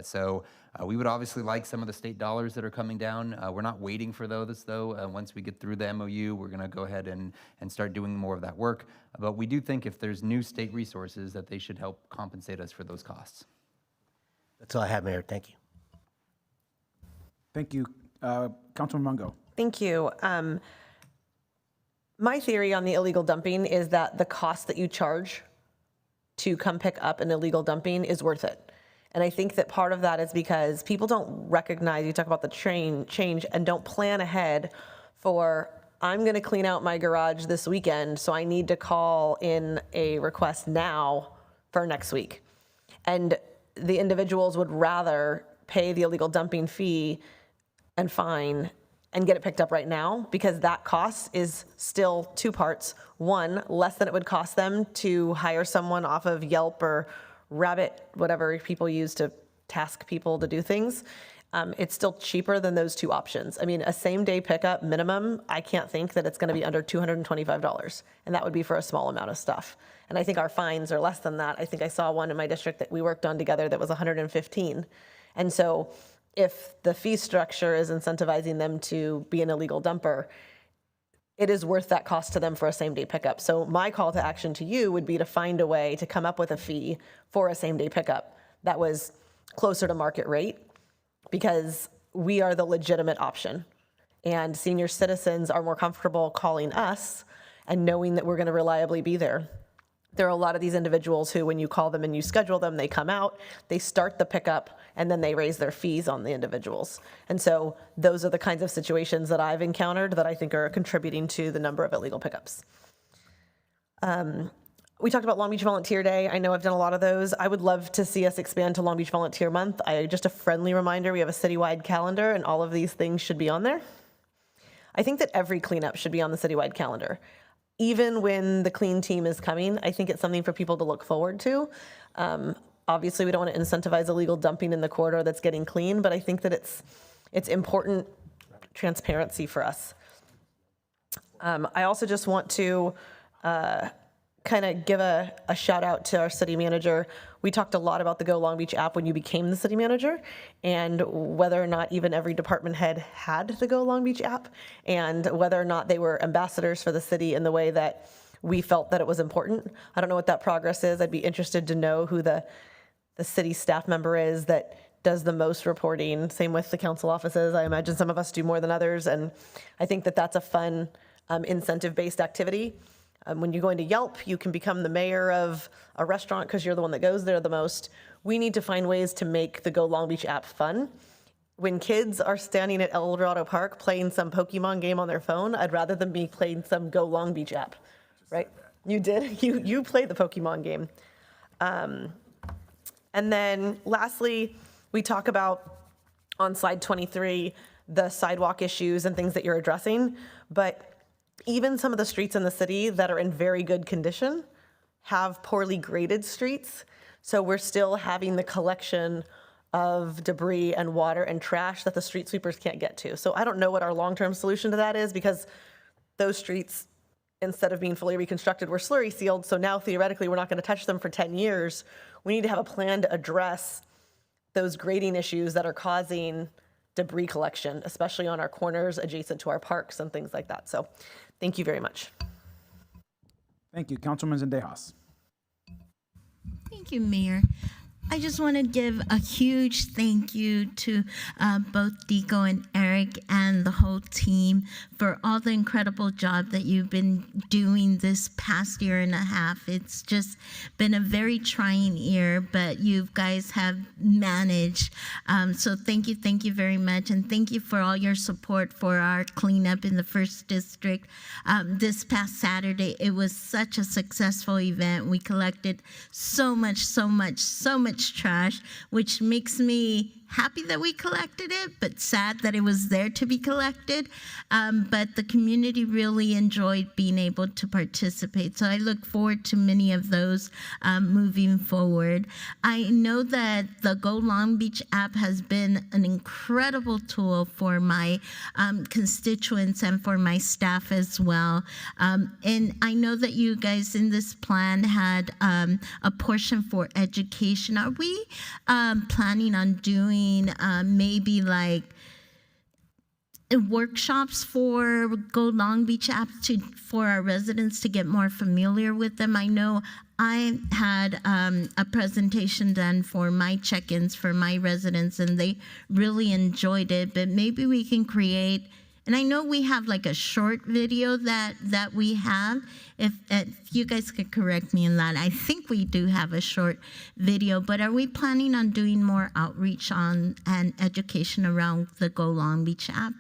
So we would obviously like some of the state dollars that are coming down. We're not waiting for those though. Once we get through the MOU, we're gonna go ahead and start doing more of that work. But we do think if there's new state resources that they should help compensate us for those costs. That's all I have, Mayor. Thank you. Thank you. Councilman Mungo. Thank you. My theory on the illegal dumping is that the cost that you charge to come pick up an illegal dumping is worth it. And I think that part of that is because people don't recognize, you talk about the change and don't plan ahead for, I'm going to clean out my garage this weekend, so I need to call in a request now for next week. And the individuals would rather pay the illegal dumping fee and fine and get it picked up right now, because that cost is still two parts. One, less than it would cost them to hire someone off of Yelp or Rabbit, whatever people use to task people to do things. It's still cheaper than those two options. I mean, a same-day pickup minimum, I can't think that it's going to be under $225, and that would be for a small amount of stuff. And I think our fines are less than that. I think I saw one in my district that we worked on together that was $115. And so if the fee structure is incentivizing them to be an illegal dumper, it is worth that cost to them for a same-day pickup. So my call to action to you would be to find a way to come up with a fee for a same-day pickup that was closer to market rate, because we are the legitimate option. And senior citizens are more comfortable calling us and knowing that we're going to reliably be there. There are a lot of these individuals who, when you call them and you schedule them, they come out, they start the pickup, and then they raise their fees on the individuals. And so those are the kinds of situations that I've encountered that I think are contributing to the number of illegal pickups. We talked about Long Beach Volunteer Day. I know I've done a lot of those. I would love to see us expand to Long Beach Volunteer Month. Just a friendly reminder, we have a citywide calendar and all of these things should be on there. I think that every cleanup should be on the citywide calendar. Even when the clean team is coming, I think it's something for people to look forward to. Obviously, we don't want to incentivize illegal dumping in the corridor that's getting clean, but I think that it's important transparency for us. I also just want to kind of give a shout out to our city manager. We talked a lot about the Go Long Beach app when you became the city manager, and whether or not even every department head had the Go Long Beach app, and whether or not they were ambassadors for the city in the way that we felt that it was important. I don't know what that progress is. I'd be interested to know who the city staff member is that does the most reporting. Same with the council offices. I imagine some of us do more than others, and I think that that's a fun incentive-based activity. When you go into Yelp, you can become the mayor of a restaurant because you're the one that goes there the most. We need to find ways to make the Go Long Beach app fun. When kids are standing at El Dorado Park playing some Pokemon game on their phone, I'd rather them be playing some Go Long Beach app, right? You did? You played the Pokemon game. And then lastly, we talk about on slide 23, the sidewalk issues and things that you're addressing, but even some of the streets in the city that are in very good condition have poorly graded streets. So we're still having the collection of debris and water and trash that the street sweepers can't get to. So I don't know what our long-term solution to that is, because those streets, instead of being fully reconstructed, were slurry sealed. So now theoretically, we're not going to touch them for 10 years. We need to have a plan to address those grading issues that are causing debris collection, especially on our corners adjacent to our parks and things like that. So thank you very much. Thank you. Councilman Zendejas. Thank you, Mayor. I just want to give a huge thank you to both Dico and Eric and the whole team for all the incredible job that you've been doing this past year and a half. It's just been a very trying year, but you guys have managed. So thank you very much. And thank you for all your support for our cleanup in the 1st District. This past Saturday, it was such a successful event. We collected so much trash, which makes me happy that we collected it, but sad that it was there to be collected. But the community really enjoyed being able to participate. So I look forward to many of those moving forward. I know that the Go Long Beach app has been an incredible tool for my constituents and for my staff as well. And I know that you guys in this plan had a portion for education. Are we planning on doing maybe like workshops for Go Long Beach app for our residents to get more familiar with them? I know I had a presentation done for my check-ins for my residents, and they really enjoyed it, but maybe we can create, and I know we have like a short video that we have. If you guys could correct me on that, I think we do have a short video, but are we planning on doing more outreach on and education around the Go Long Beach app?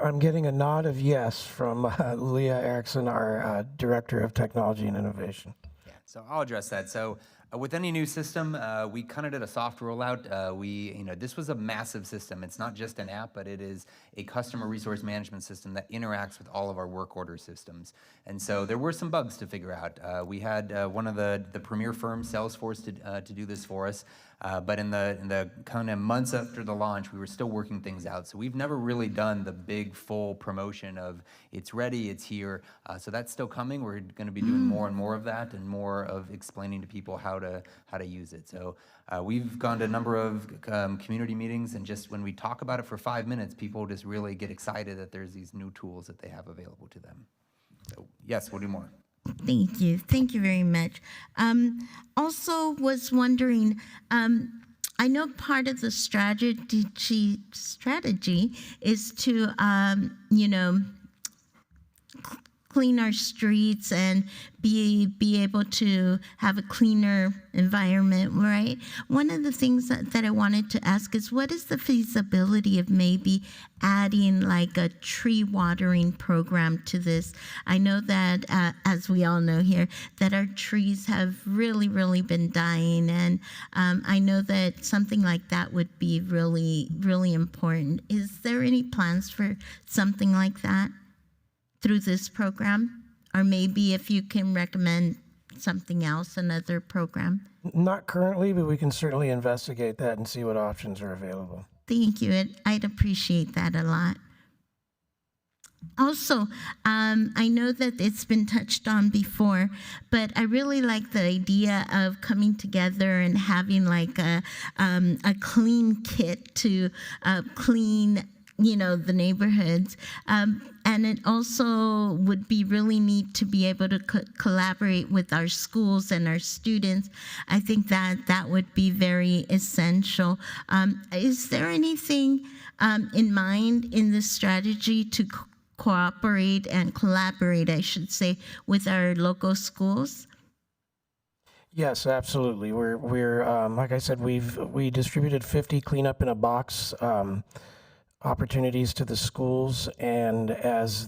I'm getting a nod of yes from Leah Erickson, our Director of Technology and Innovation. Yeah, so I'll address that. So with any new system, we kind of did a soft rollout. This was a massive system. It's not just an app, but it is a customer resource management system that interacts with all of our work order systems. And so there were some bugs to figure out. We had one of the premier firms, Salesforce, to do this for us. But in the kind of months after the launch, we were still working things out. So we've never really done the big full promotion of it's ready, it's here. So that's still coming. We're going to be doing more and more of that, and more of explaining to people how to use it. So we've gone to a number of community meetings, and just when we talk about it for 5 minutes, people just really get excited that there's these new tools that they have available to them. So yes, we'll do more. Thank you very much. Also was wondering, I know part of the strategy is to, clean our streets and be able to have a cleaner environment, right? One of the things that I wanted to ask is, what is the feasibility of maybe adding like a tree watering program to this? I know that, as we all know here, that our trees have really, really been dying, and I know that something like that would be really, really important. Is there any plans for something like that through this program? Or maybe if you can recommend something else, another program? Not currently, but we can certainly investigate that and see what options are available. Thank you. I'd appreciate that a lot. Also, I know that it's been touched on before, but I really like the idea of coming together and having like a clean kit to clean, the neighborhoods. And it also would be really neat to be able to collaborate with our schools and our students. I think that would be very essential. Is there anything in mind in this strategy to cooperate and collaborate, I should say, with our local schools? Yes, absolutely. We're like I said, we distributed 50 cleanup in a box opportunities to the schools, and as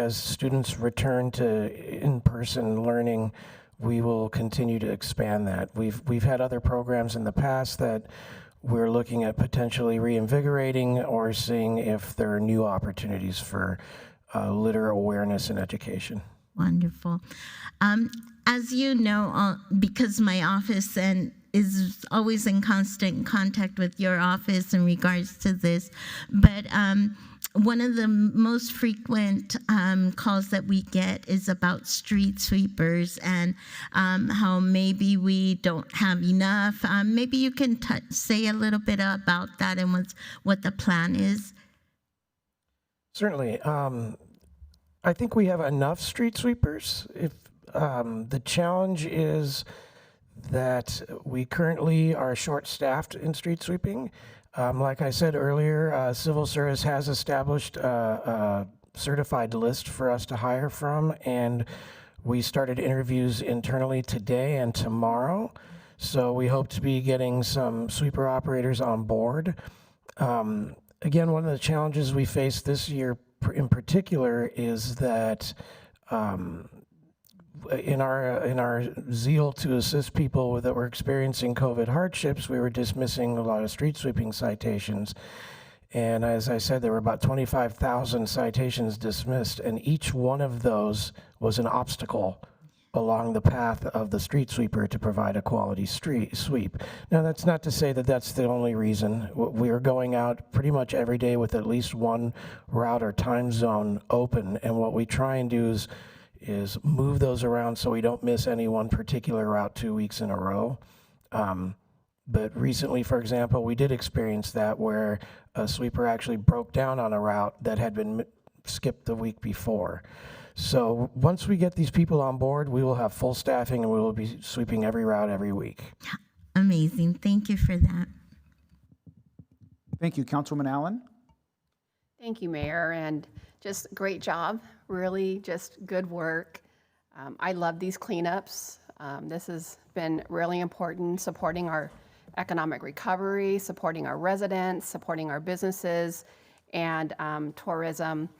students return to in-person learning, we will continue to expand that. We've had other programs in the past that we're looking at potentially reinvigorating or seeing if there are new opportunities for litter awareness and education. Wonderful. As you know, because my office is always in constant contact with your office in regards to this, but one of the most frequent calls that we get is about street sweepers and how maybe we don't have enough. Maybe you can say a little bit about that and what the plan is. Certainly. I think we have enough street sweepers. If the challenge is that we currently are short-staffed in street sweeping. Like I said earlier, Civil Service has established a certified list for us to hire from, and we started interviews internally today and tomorrow. So we hope to be getting some sweeper operators on board. Again, one of the challenges we face this year in particular is that in our zeal to assist people that were experiencing COVID hardships, we were dismissing a lot of street sweeping citations. And as I said, there were about 25,000 citations dismissed, and each one of those was an obstacle along the path of the street sweeper to provide a quality street sweep. Now, that's not to say that that's the only reason. We are going out pretty much every day with at least one route or time zone open, and what we try and do is move those around so we don't miss any one particular route 2 weeks in a row. But recently, for example, we did experience that where a sweeper actually broke down on a route that had been skipped the week before. So once we get these people on board, we will have full staffing and we will be sweeping every route every week. Amazing. Thank you for that. Thank you. Councilwoman Allen? Thank you, Mayor, and just great job. Really just good work. I love these cleanups. This has been really important, supporting our economic recovery, supporting our residents, supporting our businesses, and tourism.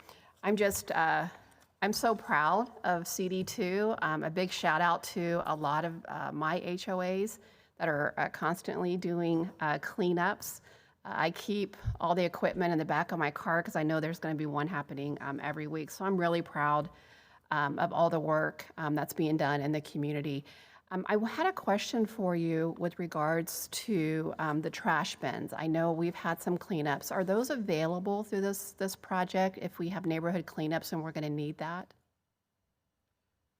I'm so proud of CD2. A big shout out to a lot of my HOAs that are constantly doing cleanups. I keep all the equipment in the back of my car because I know there's going to be one happening every week. So I'm really proud of all the work that's being done in the community. I had a question for you with regards to the trash bins. I know we've had some cleanups. Are those available through this project if we have neighborhood cleanups and we're going to need that?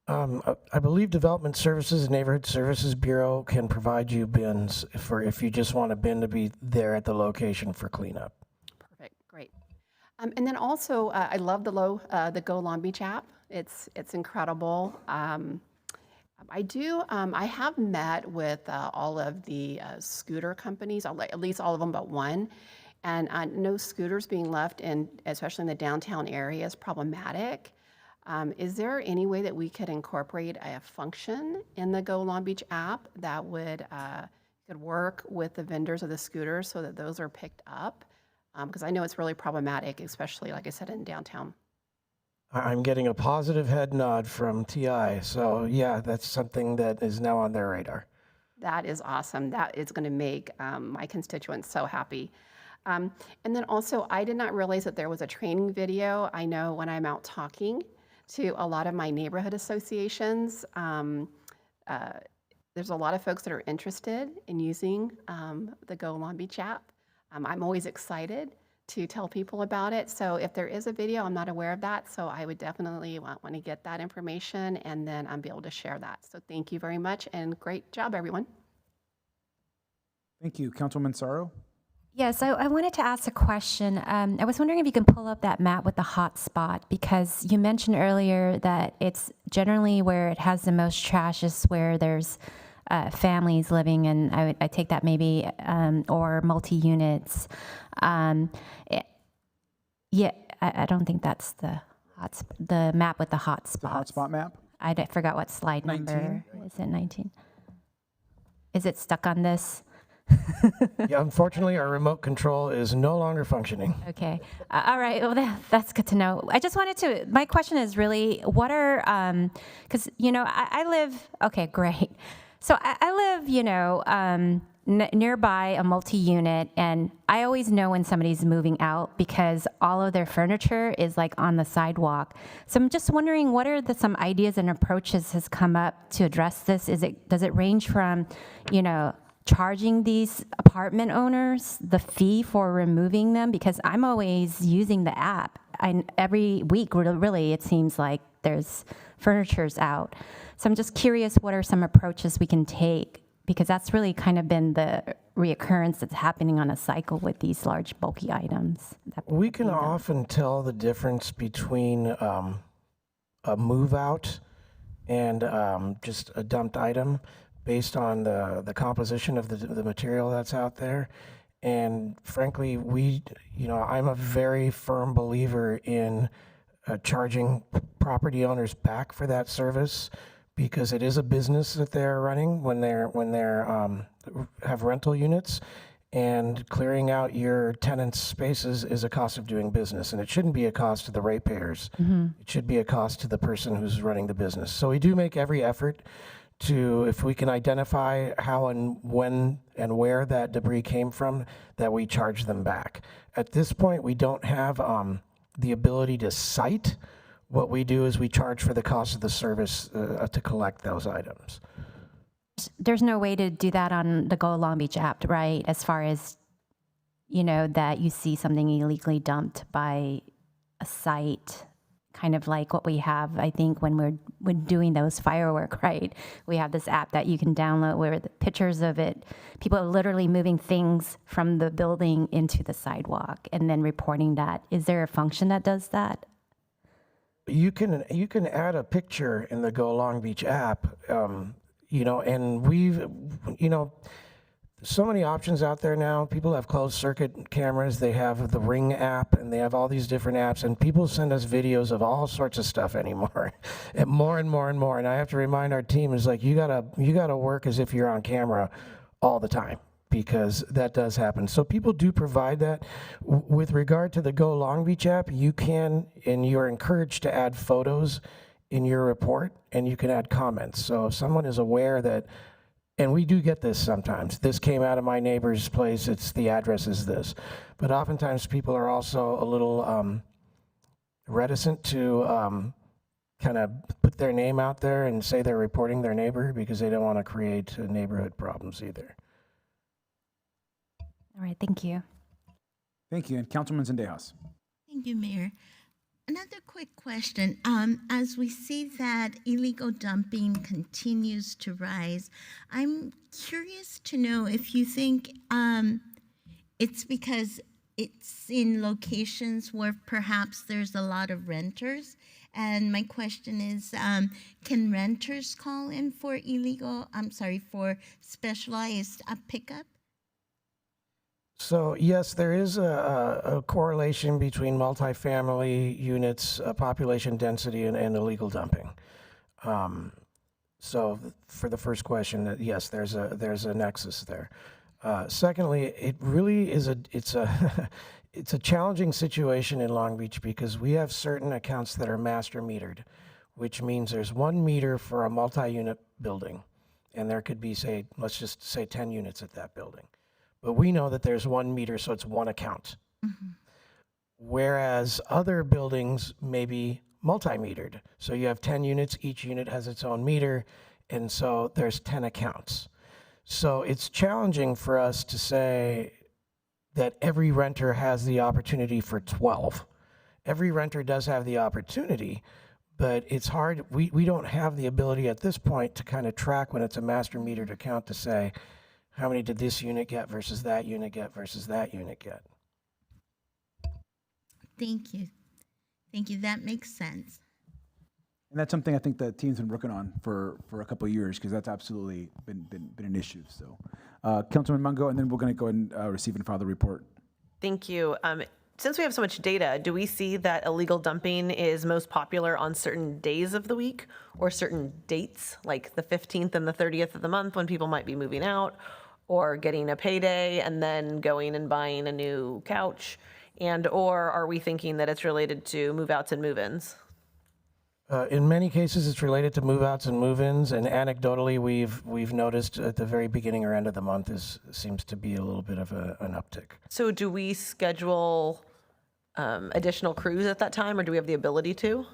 I believe Development Services and Neighborhood Services Bureau can provide you bins for if you just want a bin to be there at the location for cleanup. Perfect, great. And then also, I love the Go Long Beach app. It's incredible. I have met with all of the scooter companies, at least all of them but one, and no scooters being left in, especially in the downtown area, is problematic. Is there any way that we could incorporate a function in the Go Long Beach app that would could work with the vendors of the scooters so that those are picked up? Because I know it's really problematic, especially, like I said, in downtown. I'm getting a positive head nod from TI. So yeah, that's something that is now on their radar. That is awesome. That is going to make my constituents so happy. And then also, I did not realize that there was a training video. I know when I'm out talking to a lot of my neighborhood associations, there's a lot of folks that are interested in using the Go Long Beach app. I'm always excited to tell people about it. So if there is a video, I'm not aware of that. So I would definitely want to get that information and then be able to share that. So thank you very much and great job, everyone. Thank you. Councilwoman Sorrow? Yes, I wanted to ask a question. I was wondering if you can pull up that map with the hot spot, because you mentioned earlier that it's generally where it has the most trash is where there's families living, and I take that maybe, or multi-units. I don't think that's the map with the hot spots. The hotspot map? I forgot what slide 19? number. Is it 19? Is it stuck on this? Yeah, unfortunately, our remote control is no longer functioning. Okay. All right. Well, that's good to know. I just wanted to, my question is really, what are, because, I live, okay, great. So I live, nearby a multi-unit, and I always know when somebody's moving out because all of their furniture is like on the sidewalk. So I'm just wondering, what are some ideas and approaches has come up to address this? Does it range from, charging these apartment owners the fee for removing them? Because I'm always using the app. Every week, really, it seems like there's furniture's out. So I'm just curious, what are some approaches we can take? Because that's really kind of been the reoccurrence that's happening on a cycle with these large, bulky items. We can often tell the difference between a move out and just a dumped item based on the composition of the material that's out there. And frankly, I'm a very firm believer in charging property owners back for that service, because it is a business that they're running when they're have rental units, and clearing out your tenants' spaces is a cost of doing business, and it shouldn't be a cost to the ratepayers. Mm-hmm. It should be a cost to the person who's running the business. So we do make every effort to, if we can identify how and when and where that debris came from, that we charge them back. At this point, we don't have the ability to cite. What we do is we charge for the cost of the service to collect those items. There's no way to do that on the Go Long Beach app, right? As far as, that you see something illegally dumped by a site, kind of like what we have, I think, when we're doing those firework, right? We have this app that you can download where the pictures of it, people are literally moving things from the building into the sidewalk and then reporting that. Is there a function that does that? You can add a picture in the Go Long Beach app, and we've, so many options out there now. People have closed circuit cameras, they have the Ring app, and they have all these different apps, and people send us videos of all sorts of stuff anymore, and more and more and more. And I have to remind our team, is like, you gotta work as if you're on camera all the time, because that does happen. So people do provide that. With regard to the Go Long Beach app, you can, and you're encouraged to add photos in your report, and you can add comments. So if someone is aware that, and we do get this sometimes, this came out of my neighbor's place, the address is this. But oftentimes people are also a little reticent to kind of put their name out there and say they're reporting their neighbor, because they don't want to create neighborhood problems either. All right, thank you. Thank you. And Councilman Zendejas. Thank you, Mayor. Another quick question. As we see that illegal dumping continues to rise, I'm curious to know if you think it's because it's in locations where perhaps there's a lot of renters. And my question is, can renters call in for for specialized pickup? So yes, there is a correlation between multifamily units, population density, and illegal dumping. So for the first question, yes, there's a nexus there. Secondly, it really is it's a challenging situation in Long Beach, because we have certain accounts that are master metered, which means there's 1 meter for a multi-unit building, and there could be, let's just say 10 units at that building. But we know that there's 1 meter, so it's one account. Mm-hmm. Whereas other buildings may be multi-metered. So you have 10 units, each unit has its own meter, and so there's 10 accounts. So it's challenging for us to say that every renter has the opportunity for 12. Every renter does have the opportunity, but it's hard. We don't have the ability at this point to kind of track when it's a master metered account to say, how many did this unit get versus that unit get versus that unit get? Thank you. Thank you. That makes sense. And that's something I think the team's been working on for a couple of years, because that's absolutely been an issue. So, Councilman Mungo, and then we're going to go ahead and receive and file the report. Thank you. Since we have so much data, do we see that illegal dumping is most popular on certain days of the week or certain dates, like the 15th and the 30th of the month when people might be moving out or getting a payday and then going and buying a new couch? And or are we thinking that it's related to move-outs and move-ins? In many cases, it's related to move-outs and move-ins, and anecdotally, we've noticed at the very beginning or end of the month seems to be a little bit of an uptick. So do we schedule additional crews at that time, or do we have the ability to?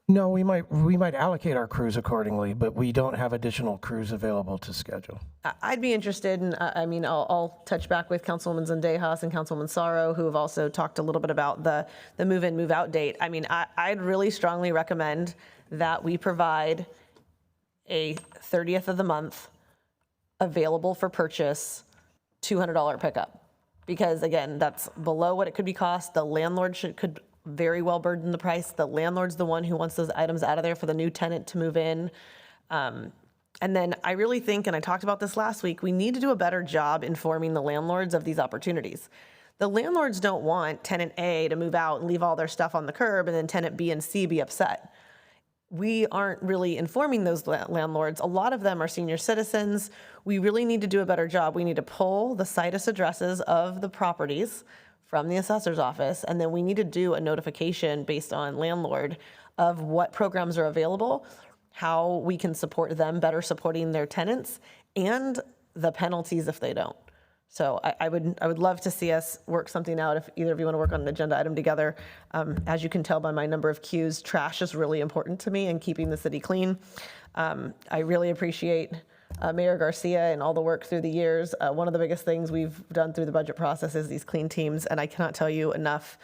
No, we might allocate our crews accordingly, but we don't have additional crews available to schedule. I'd be interested in, I'll touch back with Councilwoman Zendejas and Councilwoman Sorrow, who have also talked a little bit about the move-in, move-out date. I'd really strongly recommend that we provide a 30th of the month available for purchase, $200 pickup. Because again, that's below what it could be cost. The landlord could very well burden the price. The landlord's the one who wants those items out of there for the new tenant to move in. And then I really think, and I talked about this last week, we need to do a better job informing the landlords of these opportunities. The landlords don't want tenant A to move out and leave all their stuff on the curb and then tenant B and C be upset. We aren't really informing those landlords. A lot of them are senior citizens. We really need to do a better job. We need to pull the situs addresses of the properties from the assessor's office, and then we need to do a notification based on landlord of what programs are available, how we can support them better supporting their tenants, and the penalties if they don't. So I would love to see us work something out if either of you want to work on an agenda item together. As you can tell by my number of cues, trash is really important to me and keeping the city clean. I really appreciate Mayor Garcia and all the work through the years. One of the biggest things we've done through the budget process is these clean teams, and I cannot tell you enough.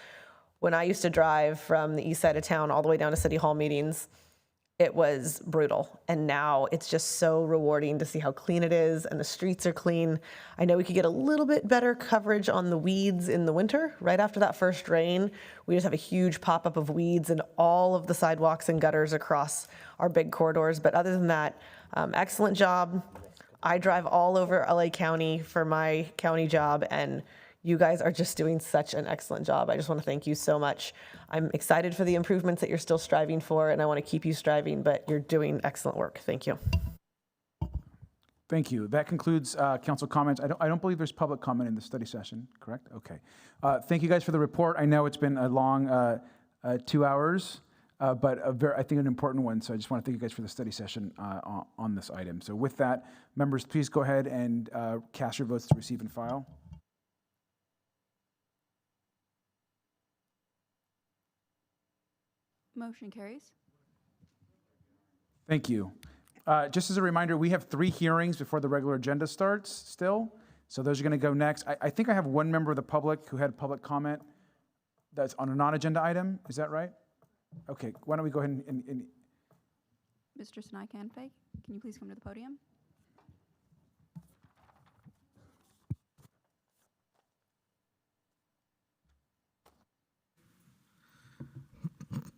When I used to drive from the east side of town all the way down to City Hall meetings, it was brutal. And now it's just so rewarding to see how clean it is and the streets are clean. I know we could get a little bit better coverage on the weeds in the winter. Right after that first rain, we just have a huge pop-up of weeds in all of the sidewalks and gutters across our big corridors. But other than that, excellent job. I drive all over LA County for my county job, and you guys are just doing such an excellent job. I just want to thank you so much. I'm excited for the improvements that you're still striving for, and I want to keep you striving, but you're doing excellent work. Thank you. Thank you. That concludes council comments. I don't believe there's public comment in the study session, correct? Okay. Thank you guys for the report. I know it's been a long 2 hours, but I think an important one. So I just want to thank you guys for the study session on this item. So with that, members, please go ahead and cast your votes to receive and file. Motion carries. Thank you. Just as a reminder, we have 3 hearings before the regular agenda starts still. So those are going to go next. I think I have one member of the public who had public comment that's on a non-agenda item. Is that right? Okay, why don't we go ahead and Mr. Sinai Kanfei, can you please come to the podium?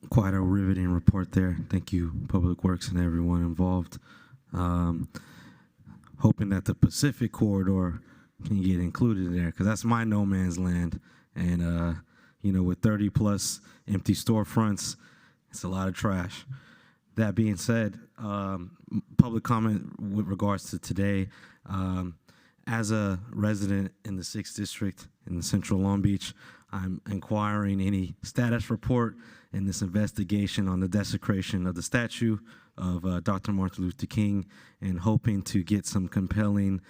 Quite a riveting report there. Thank you, Public Works and everyone involved. Hoping that the Pacific Corridor can get included in there, because that's my no man's land. And, with 30 plus empty storefronts, it's a lot of trash. That being said, public comment with regards to today. As a resident in the 6th District in the Central Long Beach, I'm inquiring any status report in this investigation on the desecration of the statue of Dr. Martin Luther King, and hoping to get some compelling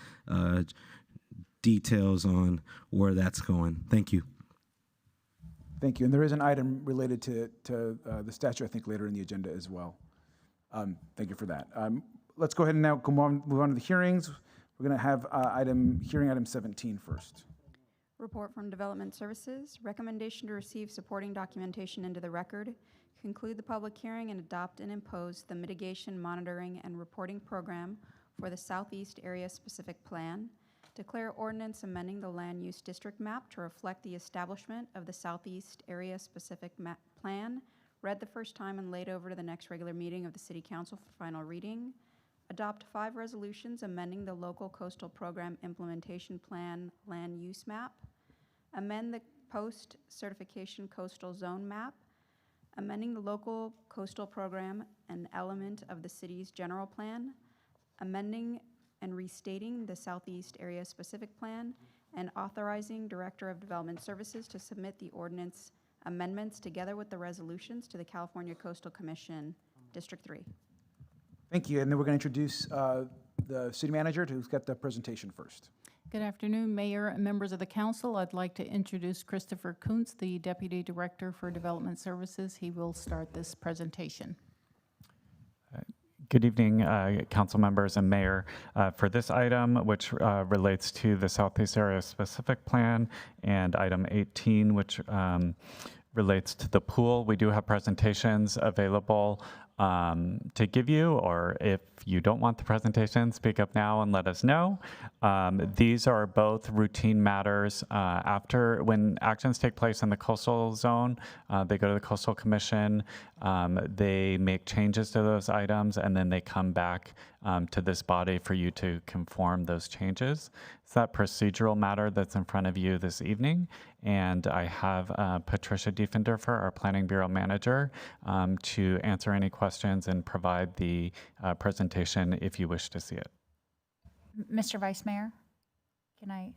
details on where that's going. Thank you. Thank you. And there is an item related to the statue, I think, later in the agenda as well. Thank you for that. Let's go ahead and now move on to the hearings. We're going to have hearing item 17 first. Report from Development Services. Recommendation to receive supporting documentation into the record, conclude the public hearing, and adopt and impose the mitigation, monitoring, and reporting program for the Southeast Area Specific Plan. Declare ordinance amending the land use district map to reflect the establishment of the Southeast Area Specific Plan, read the first time and laid over to the next regular meeting of the City Council for final reading. Adopt 5 resolutions amending the Local Coastal Program Implementation Plan land use map. Amend the post-certification coastal zone map. Amending the Local Coastal Program, an element of the city's general plan. Amending and restating the Southeast Area Specific Plan, and authorizing Director of Development Services to submit the ordinance amendments together with the resolutions to the California Coastal Commission, District 3. Thank you. And then we're going to introduce the city manager who's got the presentation first. Good afternoon, Mayor and members of the council. I'd like to introduce Christopher Kuntz, the Deputy Director for Development Services. He will start this presentation. Good evening, council members and mayor. For this item, which relates to the Southeast Area Specific Plan, and item 18, which relates to the pool, we do have presentations available to give you, or if you don't want the presentation, speak up now and let us know. These are both routine matters. After, when actions take place in the coastal zone, they go to the Coastal Commission, they make changes to those items, and then they come back to this body for you to conform those changes. It's that procedural matter that's in front of you this evening, and I have Patricia Diefenderfer, our Planning Bureau Manager, to answer any questions and provide the presentation if you wish to see it. Mr. Vice Mayor, can I?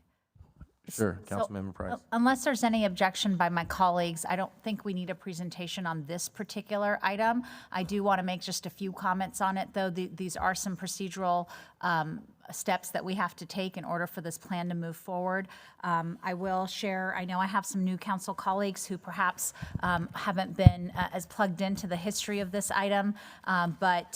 Sure, Councilmember Price. Unless there's any objection by my colleagues, I don't think we need a presentation on this particular item. I do want to make just a few comments on it, though. These are some procedural steps that we have to take in order for this plan to move forward. I will share, I know I have some new council colleagues who perhaps haven't been as plugged into the history of this item, but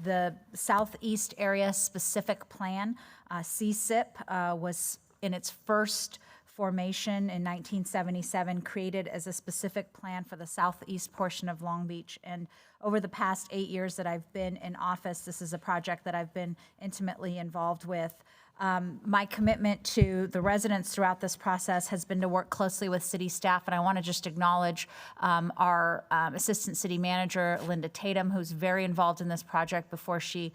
the Southeast Area Specific Plan, CSIP, was in its first formation in 1977, created as a specific plan for the southeast portion of Long Beach. And over the past 8 years that I've been in office, this is a project that I've been intimately involved with. My commitment to the residents throughout this process has been to work closely with city staff, and I want to just acknowledge our Assistant City Manager, Linda Tatum, who's very involved in this project before she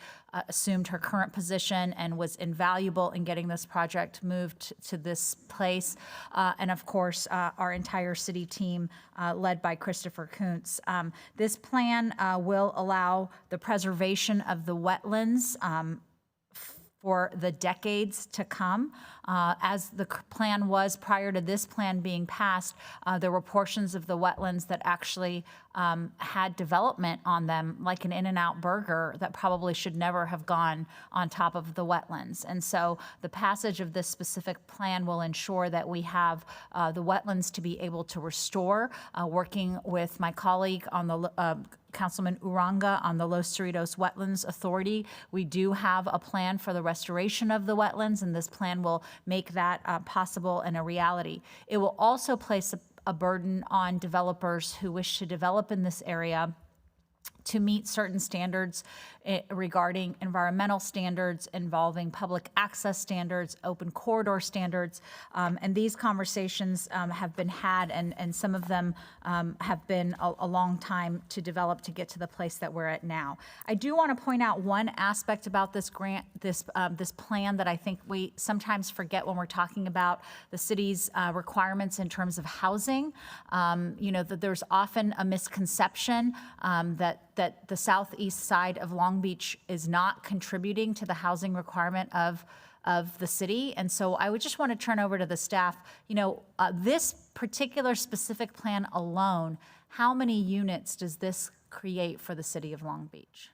assumed her current position and was invaluable in getting this project moved to this place. And of course, our entire city team led by Christopher Kuntz. This plan will allow the preservation of the wetlands for the decades to come. As the plan was prior to this plan being passed, there were portions of the wetlands that actually had development on them, like an In-N-Out burger that probably should never have gone on top of the wetlands. And so the passage of this specific plan will ensure that we have the wetlands to be able to restore, working with my colleague on the Councilman Uranga on the Los Cerritos Wetlands Authority. We do have a plan for the restoration of the wetlands, and this plan will make that possible and a reality. It will also place a burden on developers who wish to develop in this area to meet certain standards regarding environmental standards, involving public access standards, open corridor standards. And these conversations have been had, and some of them have been a long time to develop to get to the place that we're at now. I do want to point out one aspect about this grant, this plan that I think we sometimes forget when we're talking about the city's requirements in terms of housing. You know, that there's often a misconception that the southeast side of Long Beach is not contributing to the housing requirement of the city. And so I would just want to turn over to the staff. You know, this particular specific plan alone, how many units does this create for the city of Long Beach?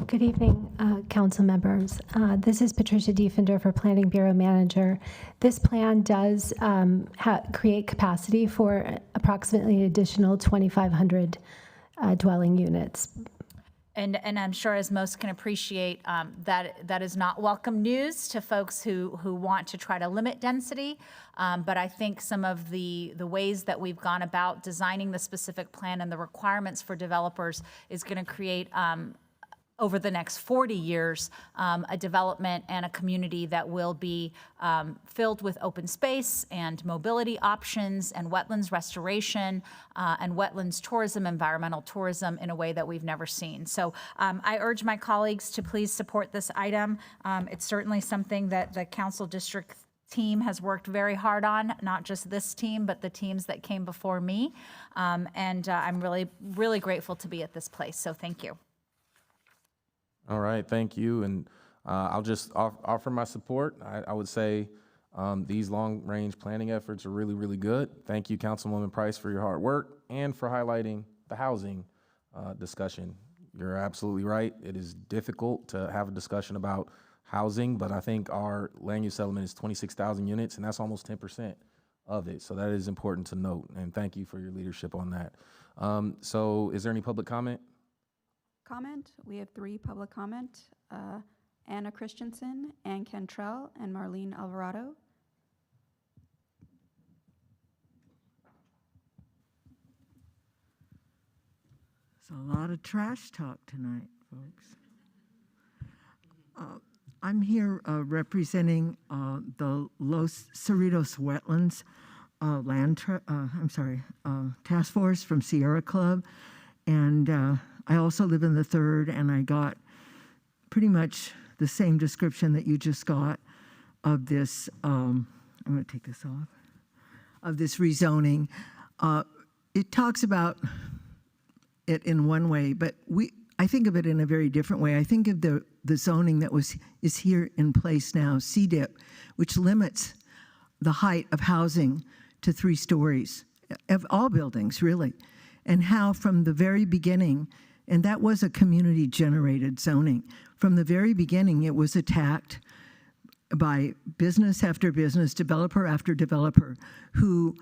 Good evening, council members. This is Patricia Diefender for Planning Bureau Manager. This plan does create capacity for approximately an additional 2,500 dwelling units. And I'm sure, as most can appreciate, that is not welcome news to folks who want to try to limit density. But I think some of the ways that we've gone about designing the specific plan and the requirements for developers is going to create, over the next 40 years, a development and a community that will be filled with open space and mobility options and wetlands restoration and wetlands tourism, environmental tourism in a way that we've never seen. So I urge my colleagues to please support this item. It's certainly something that the council district team has worked very hard on, not just this team, but the teams that came before me. And I'm really, really grateful to be at this place. So thank you. All right, thank you. And I'll just offer my support. I would say these long-range planning efforts are really, really good. Thank you, Councilwoman Price, for your hard work and for highlighting the housing discussion. You're absolutely right. It is difficult to have a discussion about housing, but I think our land use element is 26,000 units, and that's almost 10% of it. So that is important to note, and thank you for your leadership on that. So is there any public comment? We have 3 public comment. Anna Christensen, Ann Cantrell, and Marlene Alvarado. It's a lot of trash talk tonight, folks. I'm here representing the Los Cerritos Wetlands Task Force from Sierra Club, and I also live in the 3rd, and I got pretty much the same description that you just got of this. I'm going to take this off. Of this rezoning. It talks about it in one way, but I think of it in a very different way. I think of the zoning that is here in place now, CDIP, which limits the height of housing to 3 stories, of all buildings, really. And how from the very beginning, and that was a community-generated zoning, from the very beginning it was attacked by business after business, developer after developer, who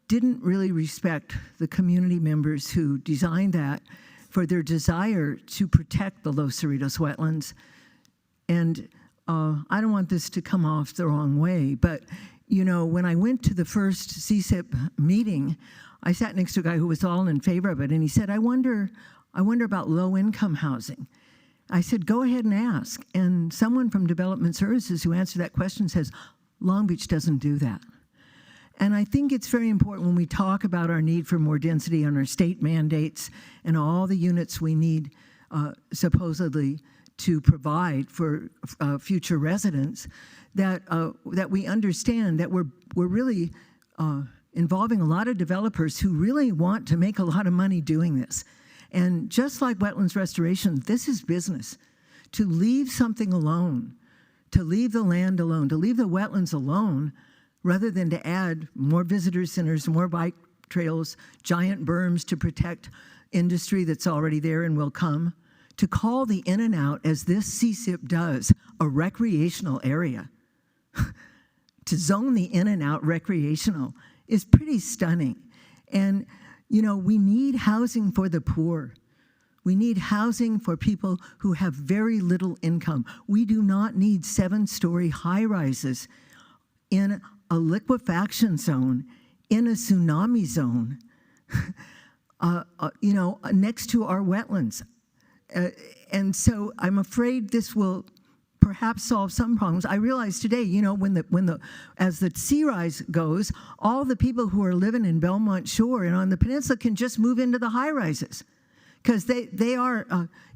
didn't really respect the community members who designed that for their desire to protect the Los Cerritos wetlands. And I don't want this to come off the wrong way, but you know, when I went to the first CSIP meeting, I sat next to a guy who was all in favor of it, and he said, I wonder about low-income housing. I said, go ahead and ask. And someone from Development Services who answered that question says, Long Beach doesn't do that. And I think it's very important when we talk about our need for more density on our state mandates and all the units we need supposedly to provide for future residents, that we understand that we're really involving a lot of developers who really want to make a lot of money doing this. And just like wetlands restoration, this is business. To leave something alone, to leave the land alone, to leave the wetlands alone, rather than to add more visitor centers, more bike trails, giant berms to protect industry that's already there and will come, to call the in and out, as this CSIP does, a recreational area, to zone the in and out recreational, is pretty stunning. And you know, we need housing for the poor. We need housing for people who have very little income. We do not need 7-story high-rises in a liquefaction zone, in a tsunami zone, you know, next to our wetlands. And so I'm afraid this will perhaps solve some problems. I realize today, you know, as the sea rise goes, all the people who are living in Belmont Shore and on the peninsula can just move into the high rises because they are,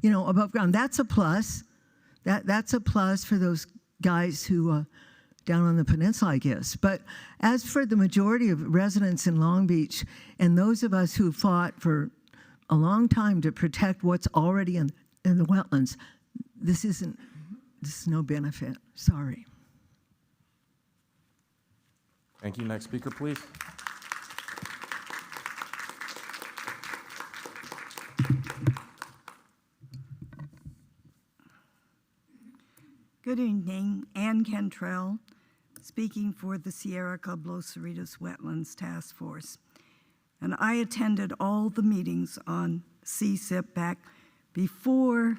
you know, above ground. That's a plus. That's a plus for those guys who down on the peninsula, I guess. But as for the majority of residents in Long Beach and those of us who fought for a long time to protect what's already in the wetlands, this is no benefit. Sorry. Thank you. Next speaker, please. Good evening. Ann Cantrell, speaking for the Sierra Club Los Cerritos Wetlands Task Force. And I attended all the meetings on CSIP back before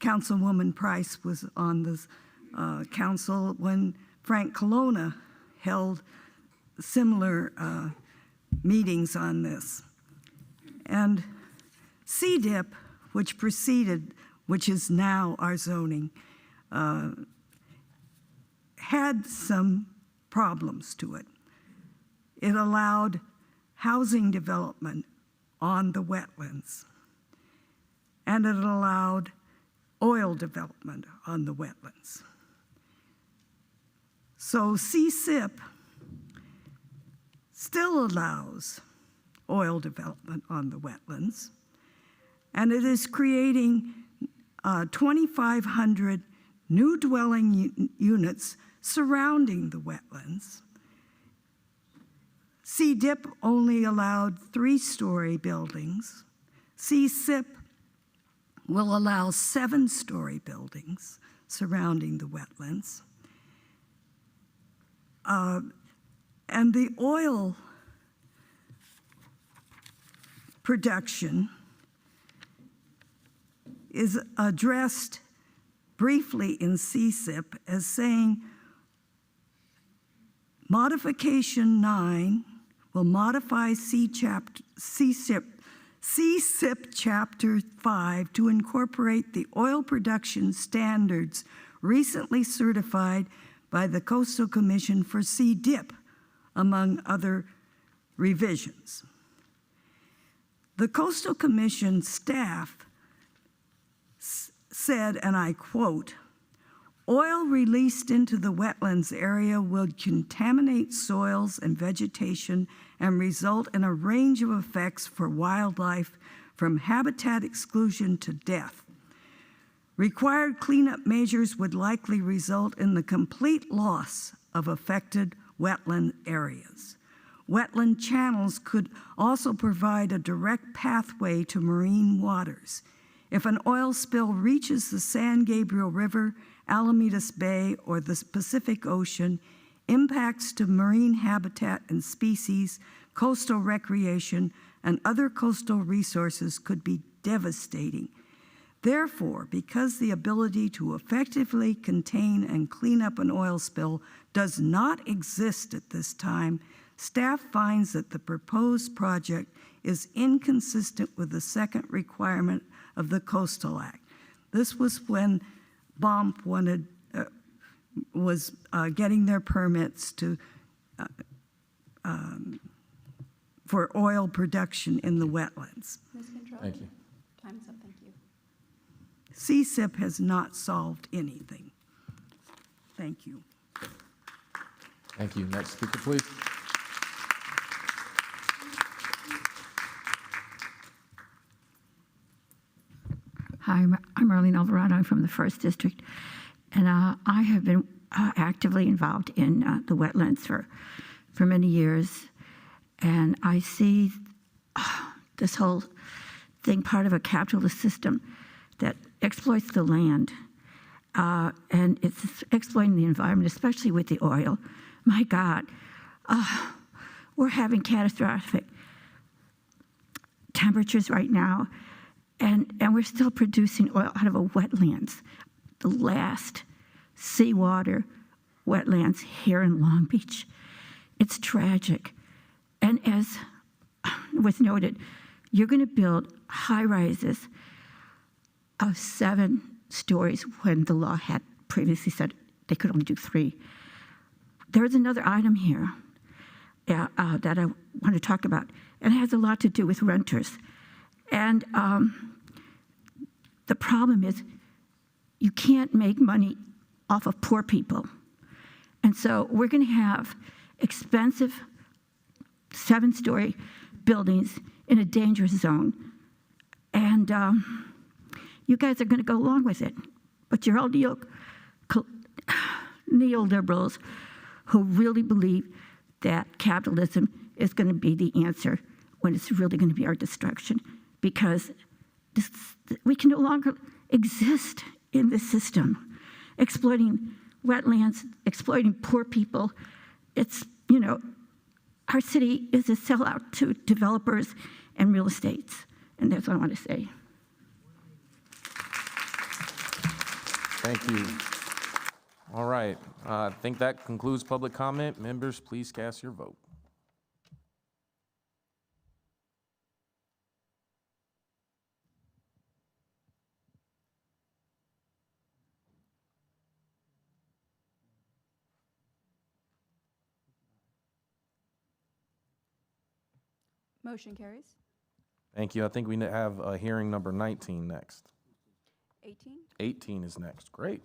Councilwoman Price was on the council, when Frank Colonna held similar meetings on this. And CDIP, which preceded, which is now our zoning, had some problems to it. It allowed housing development on the wetlands, and it allowed oil development on the wetlands. So CSIP still allows oil development on the wetlands, and it is creating 2,500 new dwelling units surrounding the wetlands. CDIP only allowed 3-story buildings. CSIP will allow 7-story buildings surrounding the wetlands. And the oil production is addressed briefly in CSIP as saying, modification 9 will modify CSIP Chapter 5 to incorporate the oil production standards recently certified by the Coastal Commission for CDIP, among other revisions. The Coastal Commission staff said, and I quote, "Oil released into the wetlands area would contaminate soils and vegetation and result in a range of effects for wildlife, from habitat exclusion to death. Required cleanup measures would likely result in the complete loss of affected wetland areas. Wetland channels could also provide a direct pathway to marine waters. If an oil spill reaches the San Gabriel River, Alamitos Bay, or the Pacific Ocean, impacts to marine habitat and species, coastal recreation, and other coastal resources could be devastating. Therefore, because the ability to effectively contain and clean up an oil spill does not exist at this time, staff finds that the proposed project is inconsistent with the second requirement of the Coastal Act." This was when BOMP was getting their permits for oil production in the wetlands. Ms. Control? Thank you. Time's up, thank you. CSIP has not solved anything. Thank you. Thank you. Next speaker, please. Hi, I'm Marlene Alvarado. I'm from the 1st District, and I have been actively involved in the wetlands for many years, and I see this whole thing part of a capitalist system that exploits the land, and it's exploiting the environment, especially with the oil. My God, we're having catastrophic temperatures right now, and we're still producing oil out of a wetlands, the last seawater wetlands here in Long Beach. It's tragic. And as was noted, you're going to build high rises of 7 stories when the law had previously said they could only do 3. There's another item here that I want to talk about, and it has a lot to do with renters. And the problem is you can't make money off of poor people. And so we're going to have expensive 7-story buildings in a dangerous zone. And you guys are going to go along with it. But you're all neoliberals who really believe that capitalism is going to be the answer when it's really going to be our destruction. Because we can no longer exist in this system, exploiting wetlands, exploiting poor people. It's, our city is a sellout to developers and real estates. And that's all I want to say. Thank you. All right, I think that concludes public comment. Members, please cast your vote. Motion carries. Thank you. I think we have hearing number 19 next. 18. 18 is next. Great.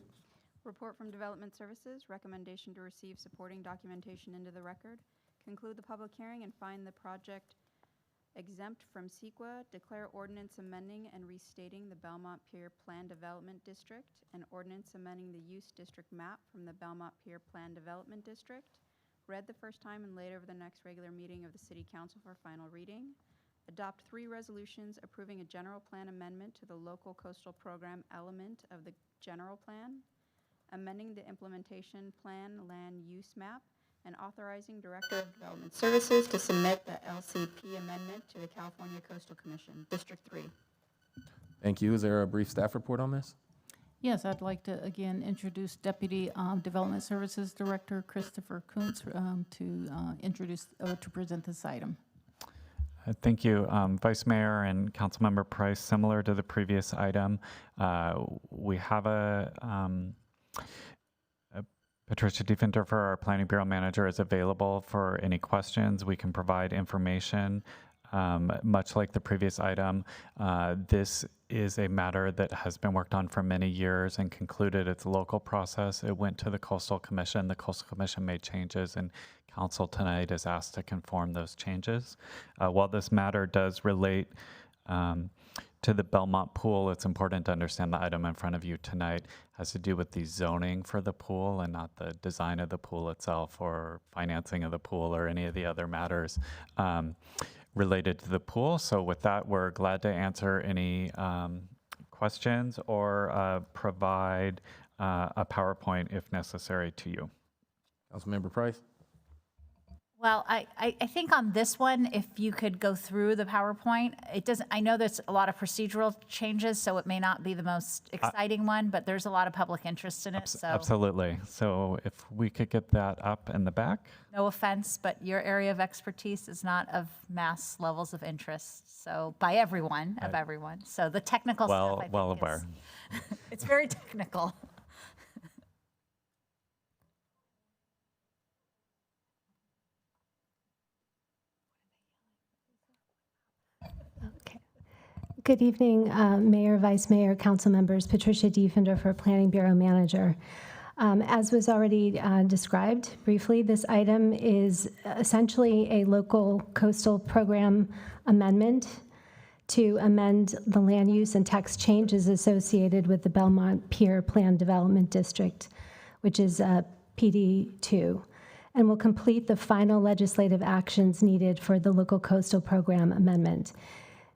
Report from Development Services, recommendation to receive supporting documentation into the record, conclude the public hearing and find the project exempt from CEQA, declare ordinance amending and restating the Belmont Pier Plan Development District, and ordinance amending the use district map from the Belmont Pier Plan Development District, read the first time and laid over the next regular meeting of the City Council for final reading, adopt 3 resolutions approving a general plan amendment to the local coastal program element of the general plan, amending the implementation plan land use map, and authorizing Director of Development Services to submit the LCP amendment to the California Coastal Commission, District 3. Thank you. Is there a brief staff report on this? Yes, I'd like to again introduce Deputy Development Services Director Christopher Kuntz to present this item. Thank you, Vice Mayor and Councilmember Price. Similar to the previous item, we have Patricia Diefenderfer, our Planning Bureau Manager, is available for any questions. We can provide information. Much like the previous item, this is a matter that has been worked on for many years and concluded its local process. It went to the Coastal Commission. The Coastal Commission made changes, and Council tonight is asked to conform those changes. While this matter does relate to the Belmont pool, it's important to understand the item in front of you tonight has to do with the zoning for the pool and not the design of the pool itself or financing of the pool or any of the other matters related to the pool. So with that, we're glad to answer any questions or provide a PowerPoint if necessary to you. Councilmember Price? Well, I think on this one, if you could go through the PowerPoint, it doesn't, I know there's a lot of procedural changes, so it may not be the most exciting one, but there's a lot of public interest in it, so. Absolutely. So if we could get that up in the back. No offense, but your area of expertise is not of mass levels of interest, so by everyone, of everyone. So the technical stuff, I think well aware. It's very technical. Good evening, Mayor, Vice Mayor, Council members. Patricia Diefenderfer, Planning Bureau Manager. As was already described briefly, this item is essentially a local coastal program amendment to amend the land use and text changes associated with the Belmont Pier Plan Development District, which is PD2, and will complete the final legislative actions needed for the local coastal program amendment.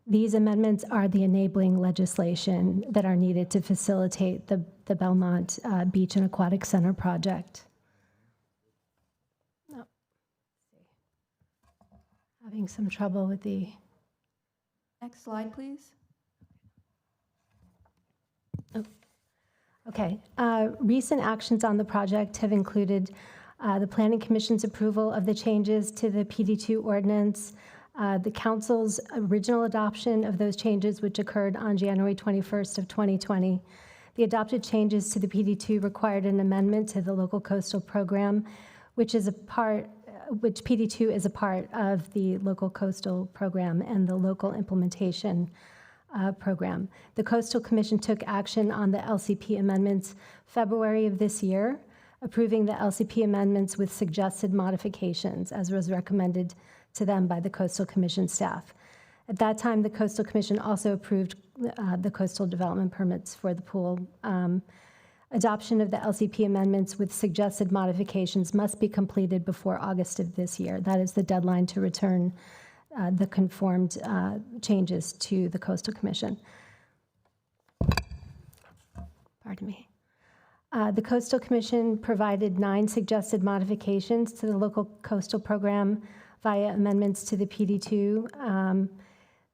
These amendments are the enabling legislation that are needed to facilitate the Belmont Beach and Aquatic Center project. Oh. Having some trouble with the... Next slide, please. Oh. Okay. Recent actions on the project have included the Planning Commission's approval of the changes to the PD2 ordinance, the Council's original adoption of those changes, which occurred on January 21st of 2020. The adopted changes to the PD2 required an amendment to the local coastal program, which PD2 is a part of the local coastal program and the local implementation program. The Coastal Commission took action on the LCP amendments February of this year, approving the LCP amendments with suggested modifications, as was recommended to them by the Coastal Commission staff. At that time, the Coastal Commission also approved the coastal development permits for the pool. Adoption of the LCP amendments with suggested modifications must be completed before August of this year. That is the deadline to return the conformed changes to the Coastal Commission. Pardon me. The Coastal Commission provided 9 suggested modifications to the local coastal program via amendments to the PD2.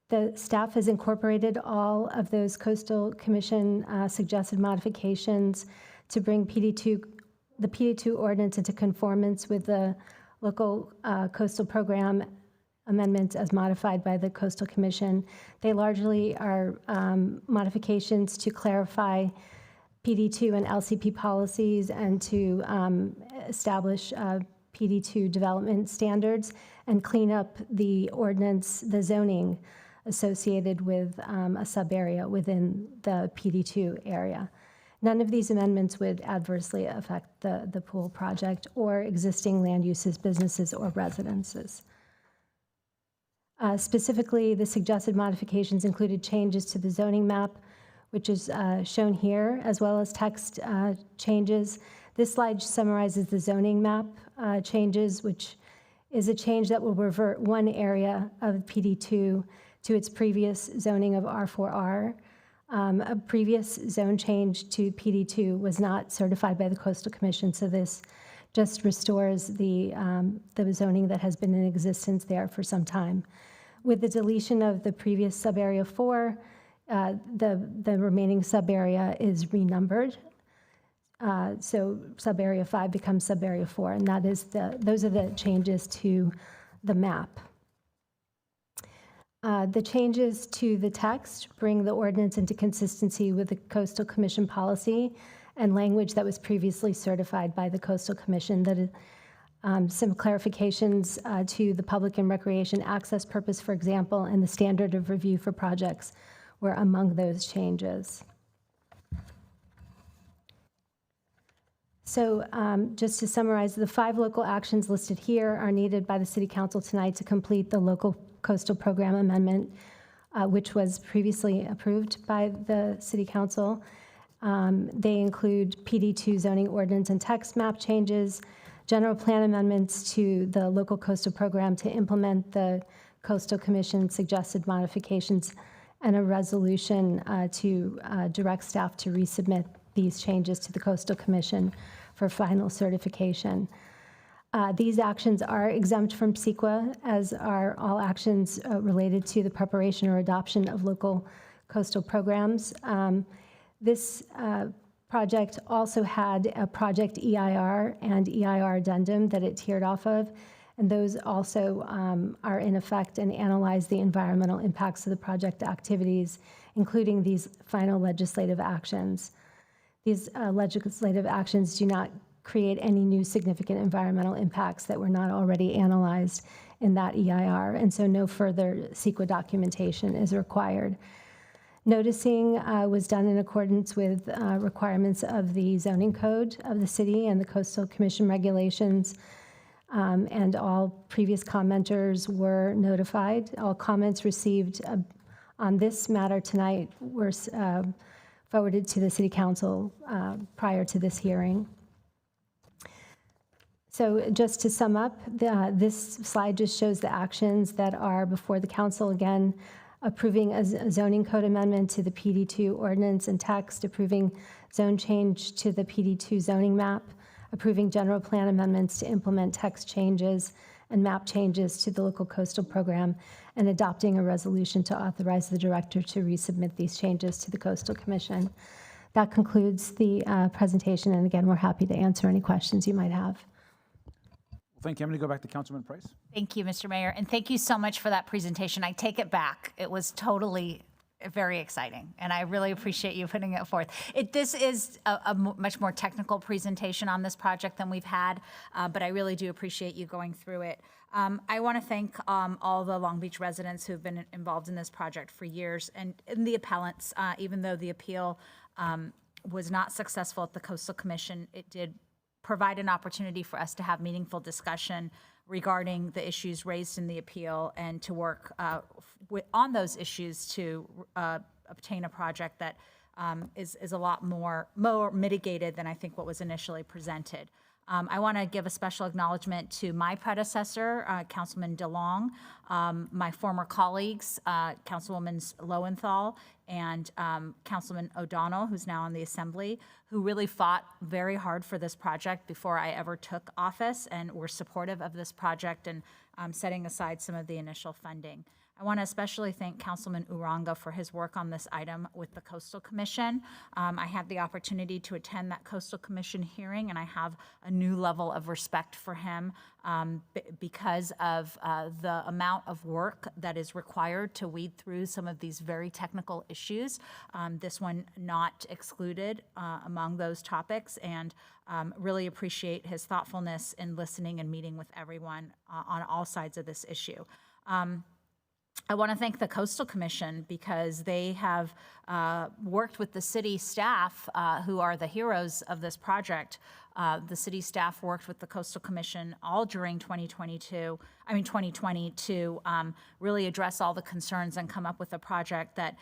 The staff has incorporated all of those Coastal Commission suggested modifications to bring the PD2 ordinance into conformance with the local coastal program amendments as modified by the Coastal Commission. They largely are modifications to clarify PD2 and LCP policies and to establish PD2 development standards and clean up the ordinance, the zoning associated with a sub-area within the PD2 area. None of these amendments would adversely affect the pool project or existing land uses, businesses, or residences. Specifically, the suggested modifications included changes to the zoning map, which is shown here, as well as text changes. This slide summarizes the zoning map changes, which is a change that will revert one area of PD2 to its previous zoning of R4R. A previous zone change to PD2 was not certified by the Coastal Commission, so this just restores the zoning that has been in existence there for some time. With the deletion of the previous sub-area 4, the remaining sub-area is renumbered. So sub-area 5 becomes sub-area 4, and those are the changes to the map. The changes to the text bring the ordinance into consistency with the Coastal Commission policy and language that was previously certified by the Coastal Commission. Some clarifications to the public and recreation access purpose, for example, and the standard of review for projects were among those changes. So just to summarize, the 5 local actions listed here are needed by the City Council tonight to complete the local coastal program amendment, which was previously approved by the City Council. They include PD2 zoning ordinance and text map changes, general plan amendments to the local coastal program to implement the Coastal Commission suggested modifications, and a resolution to direct staff to resubmit these changes to the Coastal Commission for final certification. These actions are exempt from CEQA, as are all actions related to the preparation or adoption of local coastal programs. This project also had a project EIR and EIR addendum that it tiered off of, and those also are in effect and analyze the environmental impacts of the project activities, including these final legislative actions. These legislative actions do not create any new significant environmental impacts that were not already analyzed in that EIR, and so no further CEQA documentation is required. Noticing was done in accordance with requirements of the zoning code of the city and the Coastal Commission regulations, and all previous commenters were notified. All comments received on this matter tonight were forwarded to the City Council prior to this hearing. So just to sum up, this slide just shows the actions that are before the council. Again, approving a zoning code amendment to the PD2 ordinance and text, approving zone change to the PD2 zoning map, approving general plan amendments to implement text changes and map changes to the local coastal program, and adopting a resolution to authorize the director to resubmit these changes to the Coastal Commission. That concludes the presentation, and again, we're happy to answer any questions you might have. Thank you. I'm going to go back to Councilman Price. Thank you, Mr. Mayor, and thank you so much for that presentation. I take it back. It was totally very exciting, and I really appreciate you putting it forth. This is a much more technical presentation on this project than we've had, but I really do appreciate you going through it. I want to thank all the Long Beach residents who've been involved in this project for years, and the appellants, even though the appeal was not successful at the Coastal Commission, it did provide an opportunity for us to have meaningful discussion regarding the issues raised in the appeal and to work on those issues to obtain a project that is a lot more mitigated than I think what was initially presented. I want to give a special acknowledgement to my predecessor, Councilman DeLong, my former colleagues, Councilwoman Lowenthal and Councilman O'Donnell, who's now on the Assembly, who really fought very hard for this project before I ever took office and were supportive of this project and setting aside some of the initial funding. I want to especially thank Councilman Uranga for his work on this item with the Coastal Commission. I had the opportunity to attend that Coastal Commission hearing, and I have a new level of respect for him because of the amount of work that is required to weed through some of these very technical issues. This one not excluded among those topics, and really appreciate his thoughtfulness in listening and meeting with everyone on all sides of this issue. I want to thank the Coastal Commission because they have worked with the city staff, who are the heroes of this project. The city staff worked with the Coastal Commission all during 2020 to really address all the concerns and come up with a project that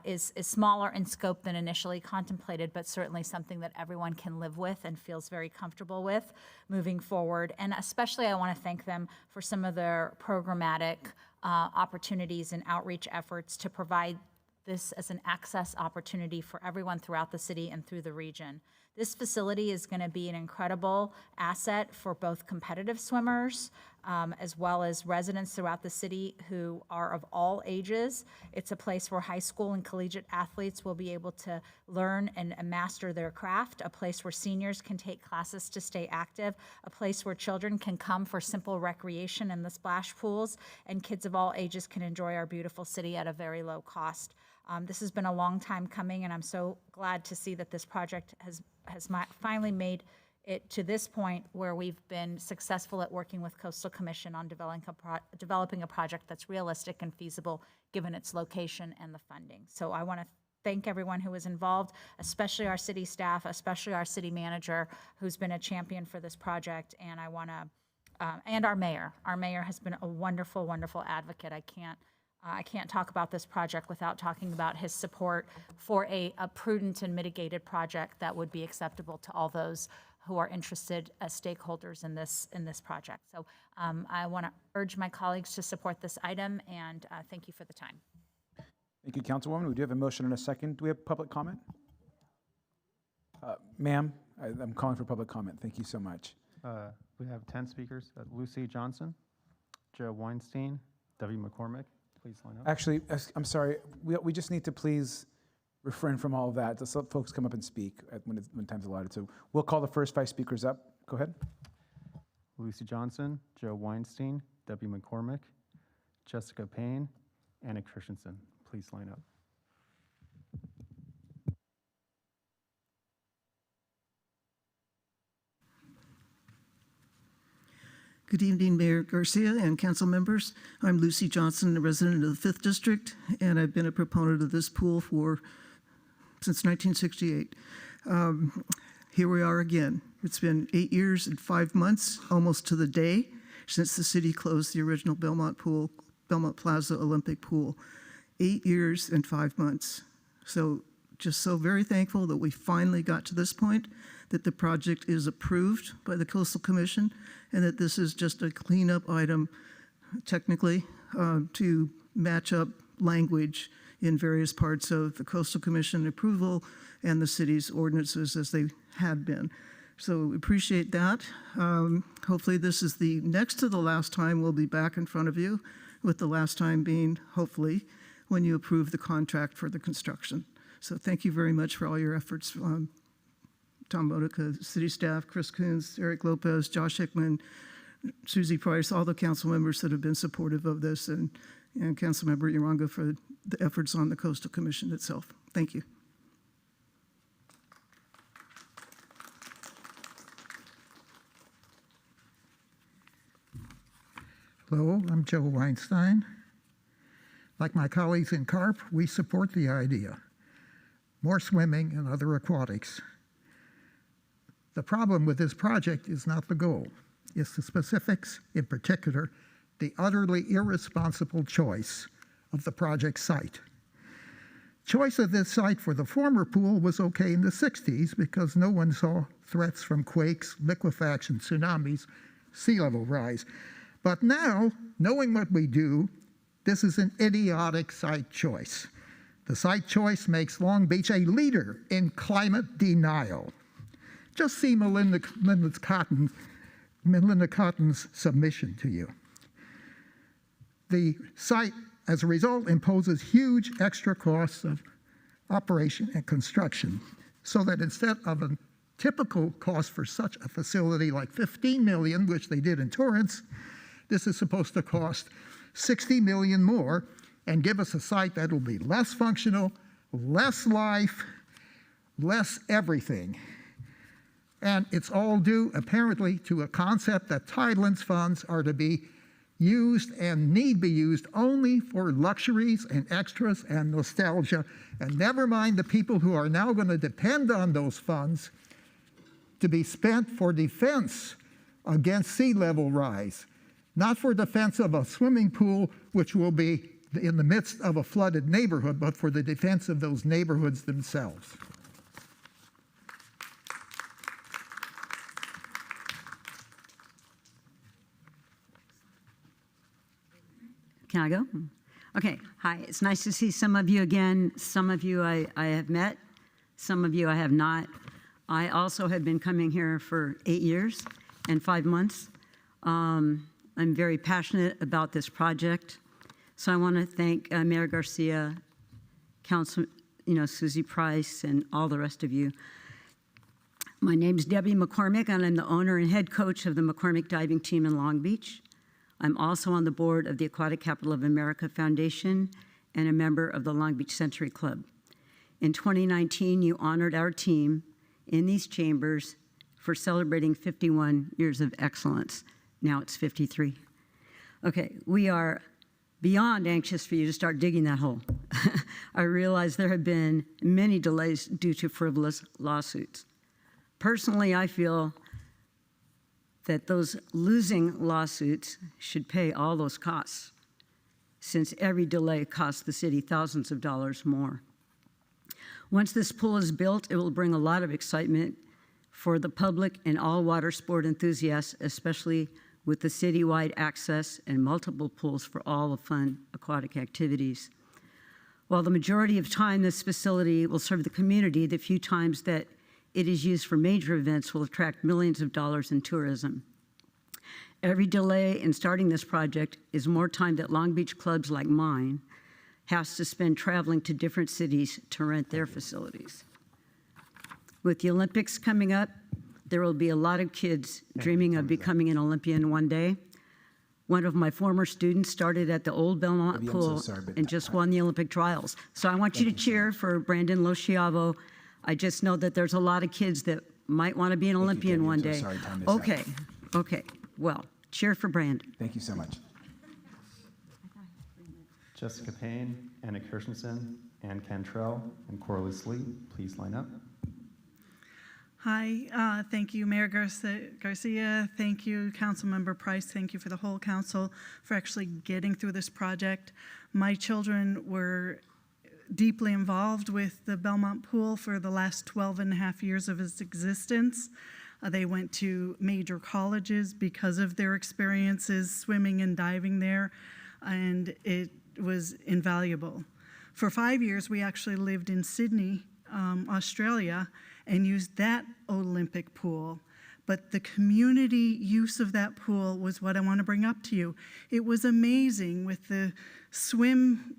is smaller in scope than initially contemplated, but certainly something that everyone can live with and feels very comfortable with moving forward. And especially I want to thank them for some of their programmatic opportunities and outreach efforts to provide this as an access opportunity for everyone throughout the city and through the region. This facility is going to be an incredible asset for both competitive swimmers as well as residents throughout the city who are of all ages. It's a place where high school and collegiate athletes will be able to learn and master their craft, a place where seniors can take classes to stay active, a place where children can come for simple recreation in the splash pools, and kids of all ages can enjoy our beautiful city at a very low cost. This has been a long time coming, and I'm so glad to see that this project has finally made it to this point where we've been successful at working with Coastal Commission on developing a project that's realistic and feasible given its location and the funding. So I want to thank everyone who was involved, especially our city staff, especially our city manager, who's been a champion for this project, and I want to, and our mayor. Our mayor has been a wonderful, wonderful advocate. I can't talk about this project without talking about his support for a prudent and mitigated project that would be acceptable to all those who are interested as stakeholders in this project. So I want to urge my colleagues to support this item, and thank you for the time. Thank you, Councilwoman. We do have a motion and a second. Do we have public comment? Ma'am, I'm calling for public comment. Thank you so much. We have 10 speakers. Lucy Johnson, Joe Weinstein, W. McCormick. Please line up. Actually, I'm sorry. We just need to please refrain from all of that. Just let folks come up and speak when time's allotted. So we'll call the first 5 speakers up. Go ahead. Lucy Johnson, Joe Weinstein, W. McCormick, Jessica Payne, Anna Christensen. Please line up. Good evening, Mayor Garcia and council members. I'm Lucy Johnson, a resident of the 5th District, and I've been a proponent of this pool since 1968. Here we are again. It's been 8 years and 5 months, almost to the day, since the city closed the original Belmont Plaza Olympic pool. 8 years and 5 months. So just so very thankful that we finally got to this point, that the project is approved by the Coastal Commission, and that this is just a cleanup item, technically, to match up language in various parts of the Coastal Commission approval and the city's ordinances as they had been. So we appreciate that. Hopefully this is the next to the last time we'll be back in front of you, with the last time being, hopefully, when you approve the contract for the construction. So thank you very much for all your efforts. Tom Modica, city staff, Chris Coons, Eric Lopez, Josh Hickman, Susie Price, all the council members that have been supportive of this, and Councilmember Uranga for the efforts on the Coastal Commission itself. Thank you. Hello, I'm Joe Weinstein. Like my colleagues in CARP, we support the idea. More swimming and other aquatics. The problem with this project is not the goal. It's the specifics, in particular, the utterly irresponsible choice of the project site. Choice of this site for the former pool was okay in the 60s because no one saw threats from quakes, liquefaction, tsunamis, sea level rise. But now, knowing what we do, this is an idiotic site choice. The site choice makes Long Beach a leader in climate denial. Just see Melinda Cotton's submission to you. The site as a result, imposes huge extra costs of operation and construction, so that instead of a typical cost for such a facility like $15 million, which they did in Torrance, this is supposed to cost $60 million more and give us a site that will be less functional, less life, less everything. And it's all due, apparently, to a concept that Tidelands funds are to be used and need be used only for luxuries and extras and nostalgia, and never mind the people who are now going to depend on those funds to be spent for defense against sea level rise, not for defense of a swimming pool, which will be in the midst of a flooded neighborhood, but for the defense of those neighborhoods themselves. Can I go? Okay. Hi. It's nice to see some of you again. Some of you I have met. Some of you I have not. I also have been coming here for 8 years and 5 months. I'm very passionate about this project. So I want to thank Mayor Garcia, Council, Susie Price, and all the rest of you. My name is Debbie McCormick, and I'm the owner and head coach of the McCormick Diving Team in Long Beach. I'm also on the board of the Aquatic Capital of America Foundation and a member of the Long Beach Century Club. In 2019, you honored our team in these chambers for celebrating 51 years of excellence. Now it's 53. Okay, we are beyond anxious for you to start digging that hole. I realize there have been many delays due to frivolous lawsuits. Personally, I feel that those losing lawsuits should pay all those costs, since every delay costs the city thousands of dollars more. Once this pool is built, it will bring a lot of excitement for the public and all water sport enthusiasts, especially with the citywide access and multiple pools for all the fun aquatic activities. While the majority of time this facility will serve the community, the few times that it is used for major events will attract millions of dollars in tourism. Every delay in starting this project is more time that Long Beach clubs like mine has to spend traveling to different cities to rent their facilities. With the Olympics coming up, there will be a lot of kids dreaming of becoming an Olympian one day. One of my former students started at the old Belmont pool and just won the Olympic trials. So I want you to cheer for Brandon Loschiavo. I just know that there's a lot of kids that might want to be an Olympian one day. Okay, okay. Well, cheer for Brandon. Thank you so much. Jessica Payne, Anna Kirshenson, Ann Cantrell, and Corliss Lee, please line up. Hi, thank you, Mayor Garcia. Thank you, Councilmember Price. Thank you for the whole council for actually getting through this project. My children were deeply involved with the Belmont Pool for the last 12 and a half years of its existence. They went to major colleges because of their experiences swimming and diving there, and it was invaluable. For 5 years, we actually lived in Sydney, Australia, and used that Olympic pool. But the community use of that pool was what I want to bring up to you. It was amazing with the swim,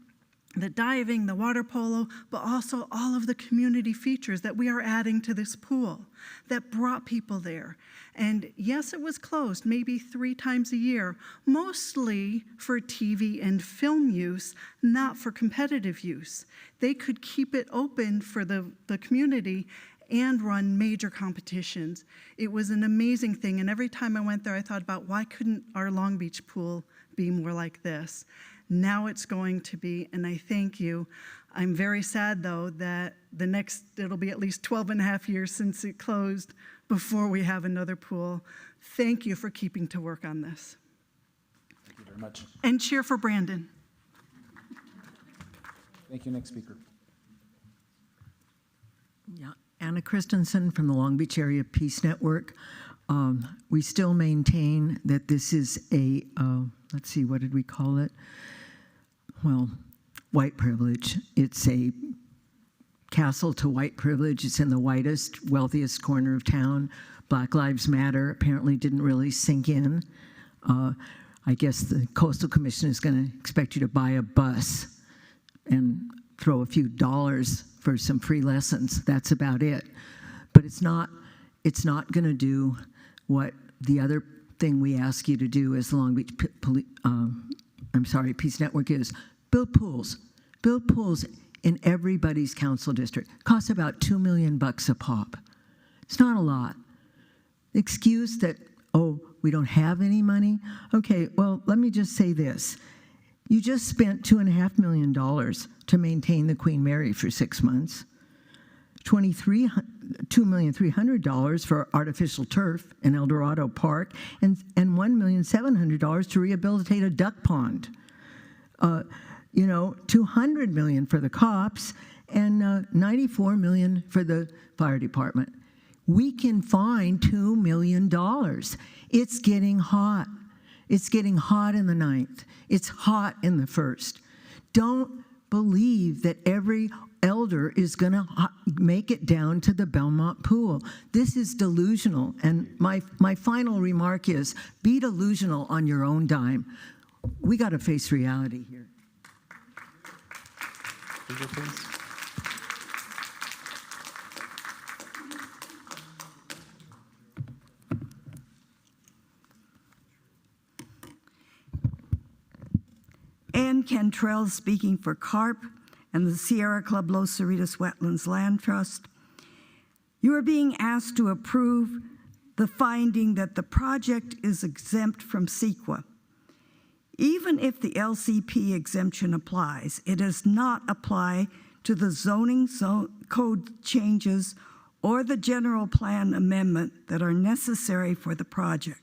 the diving, the water polo, but also all of the community features that we are adding to this pool that brought people there. And yes, it was closed maybe 3 times a year, mostly for TV and film use, not for competitive use. They could keep it open for the community and run major competitions. It was an amazing thing, and every time I went there, I thought about why couldn't our Long Beach pool be more like this? Now it's going to be, and I thank you. I'm very sad, though, that it'll be at least 12 and a half years since it closed before we have another pool. Thank you for keeping to work on this. Thank you very much. And cheer for Brandon. Thank you. Next speaker. Yeah, Anna Christensen from the Long Beach Area Peace Network. We still maintain that this is a, let's see, what did we call it? Well, white privilege. It's a castle to white privilege. It's in the whitest, wealthiest corner of town. Black Lives Matter apparently didn't really sink in. I guess the Coastal Commission is going to expect you to buy a bus and throw a few dollars for some free lessons. That's about it. But it's not going to do what the other thing we ask you to do as Long Beach Peace Network is. Build pools. Build pools in everybody's council district. Costs about $2 million a pop. It's not a lot. The excuse that, oh, we don't have any money. Okay, well, let me just say this. You just spent $2.5 million to maintain the Queen Mary for 6 months. $2,300,000 for artificial turf in El Dorado Park, and $1,700,000 to rehabilitate a duck pond. $200 million for the cops, and $94 million for the fire department. We can find $2 million. It's getting hot. It's getting hot in the 9th. It's hot in the 1st. Don't believe that every elder is going to make it down to the Belmont pool. This is delusional. And my final remark is, be delusional on your own dime. We got to face reality here. Ann Cantrell speaking for CARP and the Sierra Club Los Cerritos Wetlands Land Trust. You are being asked to approve the finding that the project is exempt from CEQA. Even if the LCP exemption applies, it does not apply to the zoning code changes or the general plan amendment that are necessary for the project.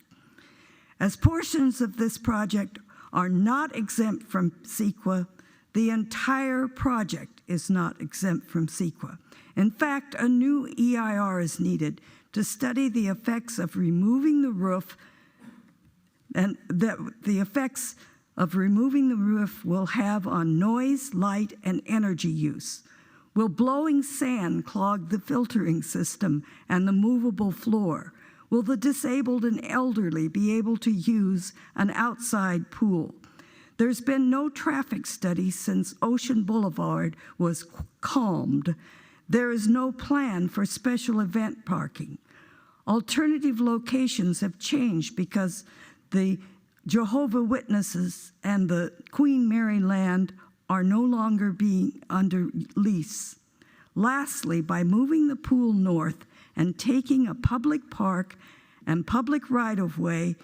As portions of this project are not exempt from CEQA, the entire project is not exempt from CEQA. In fact, a new EIR is needed to study the effects of removing the roof and the effects of removing the roof will have on noise, light, and energy use. Will blowing sand clog the filtering system and the movable floor? Will the disabled and elderly be able to use an outside pool? There's been no traffic study since Ocean Boulevard was calmed. There is no plan for special event parking. Alternative locations have changed because the Jehovah Witnesses and the Queen Mary land are no longer being under lease. Lastly, by moving the pool north and taking a public park and public right-of-way,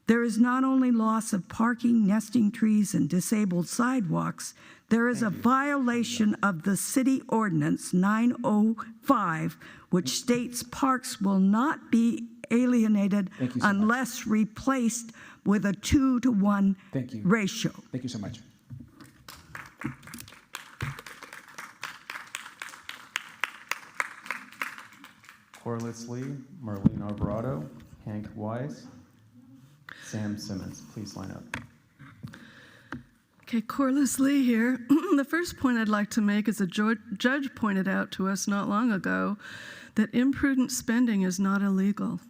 there is not only loss of parking, nesting trees, and disabled sidewalks, there is a violation of the city ordinance 905, which states parks will not be alienated unless replaced with a 2-to-1 ratio. Thank you so much. Corliss Lee, Marlene Alvarado, Hank Wise, Sam Simmons. Please line up. Okay, Corliss Lee here. The first point I'd like to make is a judge pointed out to us not long ago that imprudent spending is not illegal.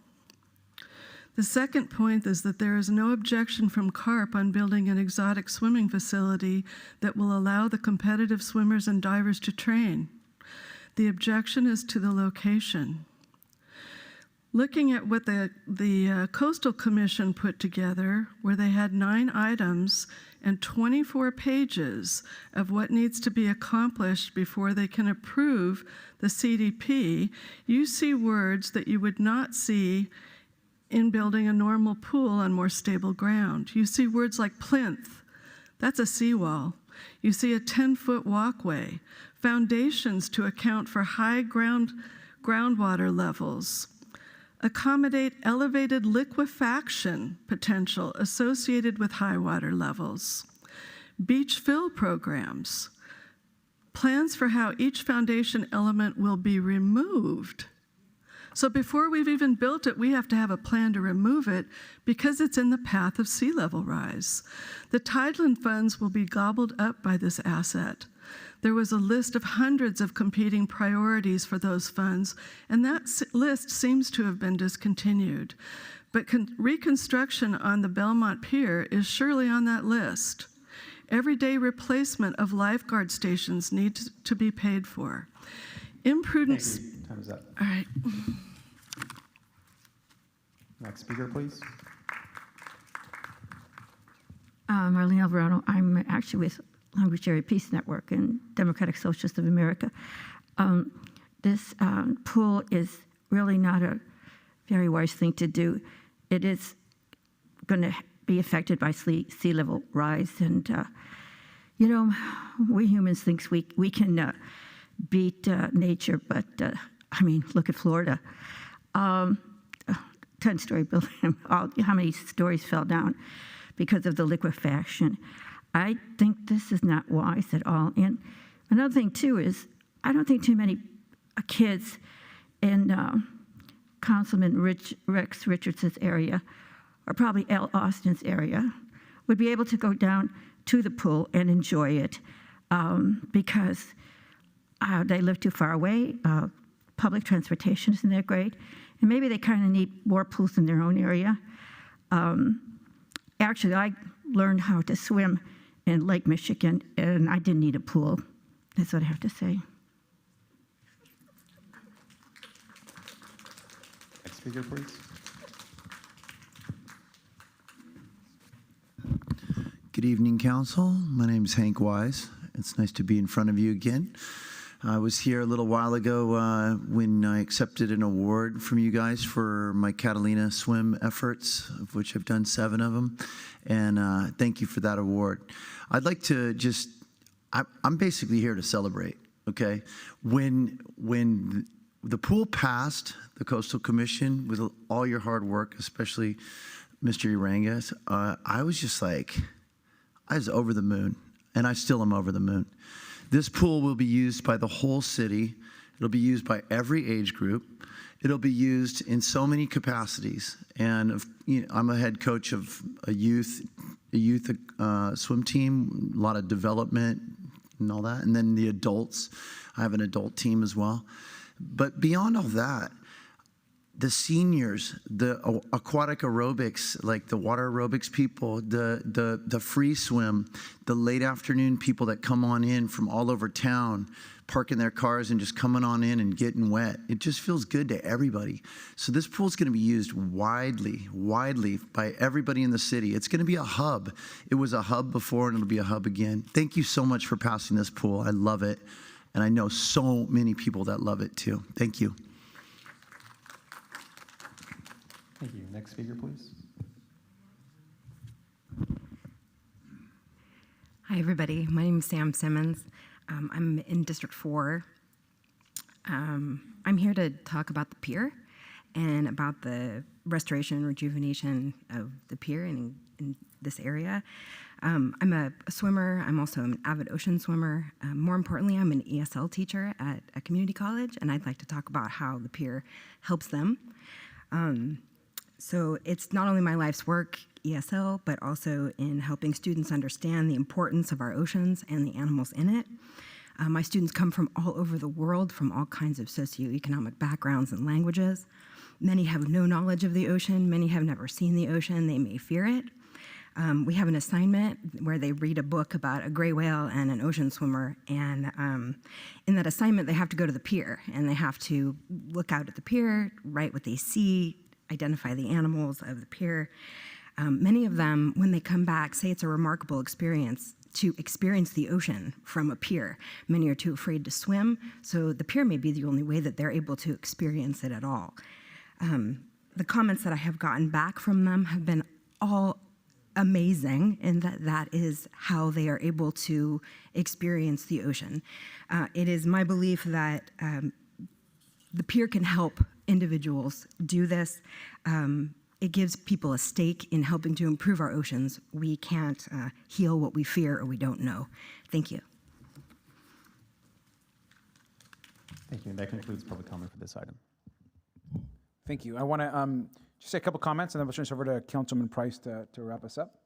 The second point is that there is no objection from CARP on building an exotic swimming facility that will allow the competitive swimmers and divers to train. The objection is to the location. Looking at what the Coastal Commission put together, where they had 9 items and 24 pages of what needs to be accomplished before they can approve the CDP, you see words that you would not see in building a normal pool on more stable ground. You see words like plinth, that's a seawall. You see a 10-foot walkway, foundations to account for high groundwater levels, accommodate elevated liquefaction potential associated with high water levels, beach fill programs, plans for how each foundation element will be removed. So before we've even built it, we have to have a plan to remove it because it's in the path of sea level rise. The tideland funds will be gobbled up by this asset. there was a list of hundreds of competing priorities for those funds, and that list seems to have been discontinued. But reconstruction on the Belmont Pier is surely on that list. Everyday replacement of lifeguard stations needs to be paid for. Imprudence. Thank you. Time's up. All right. Next speaker, please. Marlene Alvarado. I'm actually with Language Area Peace Network and Democratic Socialists of America. This pool is really not a very wise thing to do. It is going to be affected by sea level rise. And, you know, we humans think we can beat nature, but, I mean, look at Florida. 10-story building, how many stories fell down because of the liquefaction. I think this is not wise at all. And another thing, too, is I don't think too many kids in Councilman Rex Richardson's area, or probably L. Austin's area, would be able to go down to the pool and enjoy it because they live too far away. Public transportation isn't that great. And maybe they kind of need more pools in their own area. Actually, I learned how to swim in Lake Michigan, and I didn't need a pool. That's what I have to say. Next speaker, please. Good evening, Council. My name is Hank Wise. It's nice to be in front of you again. I was here a little while ago when I accepted an award from you guys for my Catalina swim efforts, of which I've done 7 of them, and thank you for that award. I'd like to just, I'm basically here to celebrate, okay? When the pool passed the Coastal Commission with all your hard work, especially Mr. Urangas, I was just like, I was over the moon, and I still am over the moon. This pool will be used by the whole city. It'll be used by every age group. It'll be used in so many capacities. And you know, I'm a head coach of a youth swim team, a lot of development and all that. And then the adults, I have an adult team as well. But beyond all that, the seniors, the aquatic aerobics, like the water aerobics people, the free swim, the late afternoon people that come on in from all over town, parking their cars and just coming on in and getting wet. It just feels good to everybody. So this pool's going to be used widely by everybody in the city. It's going to be a hub. It was a hub before and it'll be a hub again. Thank you so much for passing this pool. I love it. And I know so many people that love it too. Thank you. Thank you. Next speaker, please. Hi, everybody. My name is Sam Simmons. I'm in District 4. I'm here to talk about the pier and about the restoration and rejuvenation of the pier in this area. I'm a swimmer. I'm also an avid ocean swimmer. More importantly, I'm an ESL teacher at a community college, and I'd like to talk about how the pier helps them. So it's not only my life's work, ESL, but also in helping students understand the importance of our oceans and the animals in it. My students come from all over the world, from all kinds of socioeconomic backgrounds and languages. Many have no knowledge of the ocean. Many have never seen the ocean. They may fear it. We have an assignment where they read a book about a gray whale and an ocean swimmer, and in that assignment, they have to go to the pier, and they have to look out at the pier, write what they see, identify the animals of the pier. Many of them, when they come back, say it's a remarkable experience to experience the ocean from a pier. Many are too afraid to swim, so the pier may be the only way that they're able to experience it at all. The comments that I have gotten back from them have been all amazing, and that is how they are able to experience the ocean. It is my belief that the pier can help individuals do this. It gives people a stake in helping to improve our oceans. We can't heal what we fear or we don't know. Thank you. Thank you. And that concludes public comment for this item. Thank you. I want to just say a couple comments, and then we'll turn this over to Councilman Price to wrap us up.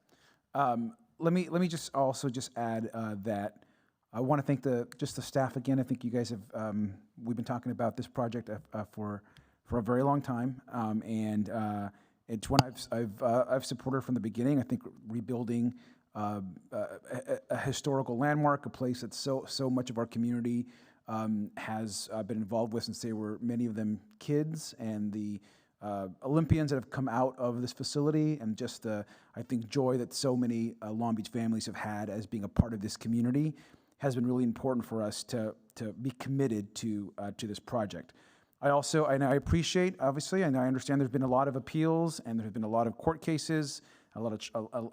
Let me just also just add that I want to thank just the staff again. I think you guys have, we've been talking about this project for a very long time, and it's one I've supported from the beginning. I think rebuilding a historical landmark, a place that so much of our community has been involved with since they were, many of them, kids, and the Olympians that have come out of this facility, and just the, I think, joy that so many Long Beach families have had as being a part of this community has been really important for us to be committed to this project. I appreciate, obviously, and I understand there's been a lot of appeals and there's been a lot of court cases,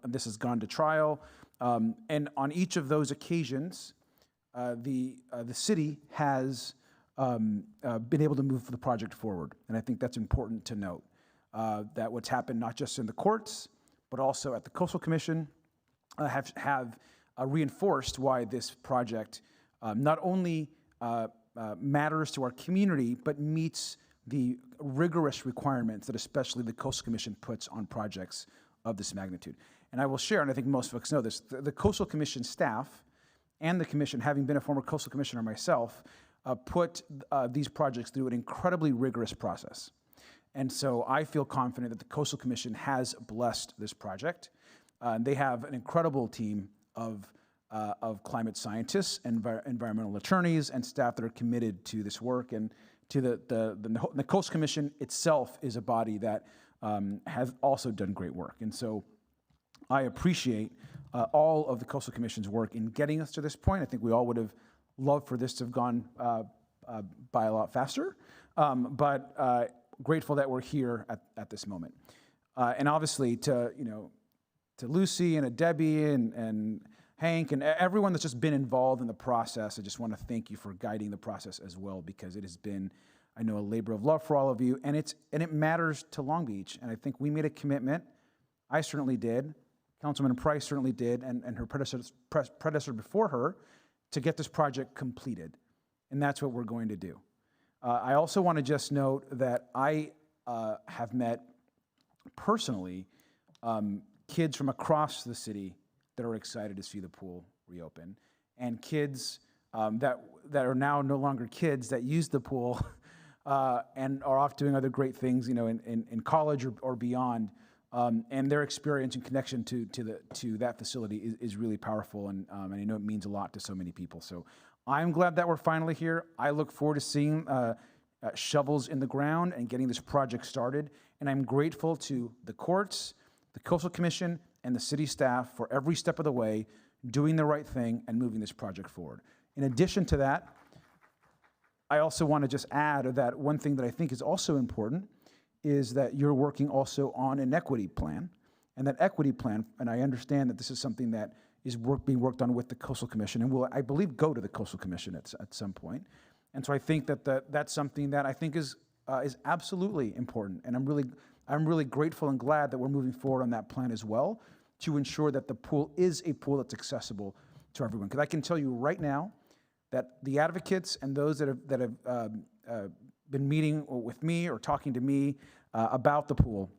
this has gone to trial, and on each of those occasions, the city has been able to move the project forward, and I think that's important to note. That what's happened not just in the courts, but also at the Coastal Commission, have reinforced why this project not only matters to our community, but meets the rigorous requirements that especially the Coastal Commission puts on projects of this magnitude. And I will share, and I think most folks know this, the Coastal Commission staff and the commission, having been a former Coastal Commissioner myself, put these projects through an incredibly rigorous process. And so I feel confident that the Coastal Commission has blessed this project. They have an incredible team of climate scientists, environmental attorneys, and staff that are committed to this work. And to the Coastal Commission itself is a body that has also done great work. And so I appreciate all of the Coastal Commission's work in getting us to this point. I think we all would have loved for this to have gone by a lot faster, but grateful that we're here at this moment. And obviously to Lucy and Debbie and Hank and everyone that's just been involved in the process, I just want to thank you for guiding the process as well, because it has been, I know, a labor of love for all of you, and it matters to Long Beach. And I think we made a commitment. I certainly did. Councilman Price certainly did, and her predecessor before her, to get this project completed. And that's what we're going to do. I also want to just note that I have met personally kids from across the city that are excited to see the pool reopen, and kids that are now no longer kids that use the pool and are off doing other great things, in college or beyond. And their experience and connection to that facility is really powerful, and I know it means a lot to so many people. So I'm glad that we're finally here. I look forward to seeing shovels in the ground and getting this project started. And I'm grateful to the courts, the Coastal Commission, and the city staff for every step of the way doing the right thing and moving this project forward. In addition to that, I also want to just add that one thing that I think is also important is that you're working also on an equity plan. And that equity plan, and I understand that this is something that is being worked on with the Coastal Commission and will, I believe, go to the Coastal Commission at some point. And so I think that that's something that I think is absolutely important. And I'm really grateful and glad that we're moving forward on that plan as well, to ensure that the pool is a pool that's accessible to everyone. Because I can tell you right now that the advocates and those that have been meeting with me or talking to me about the pool,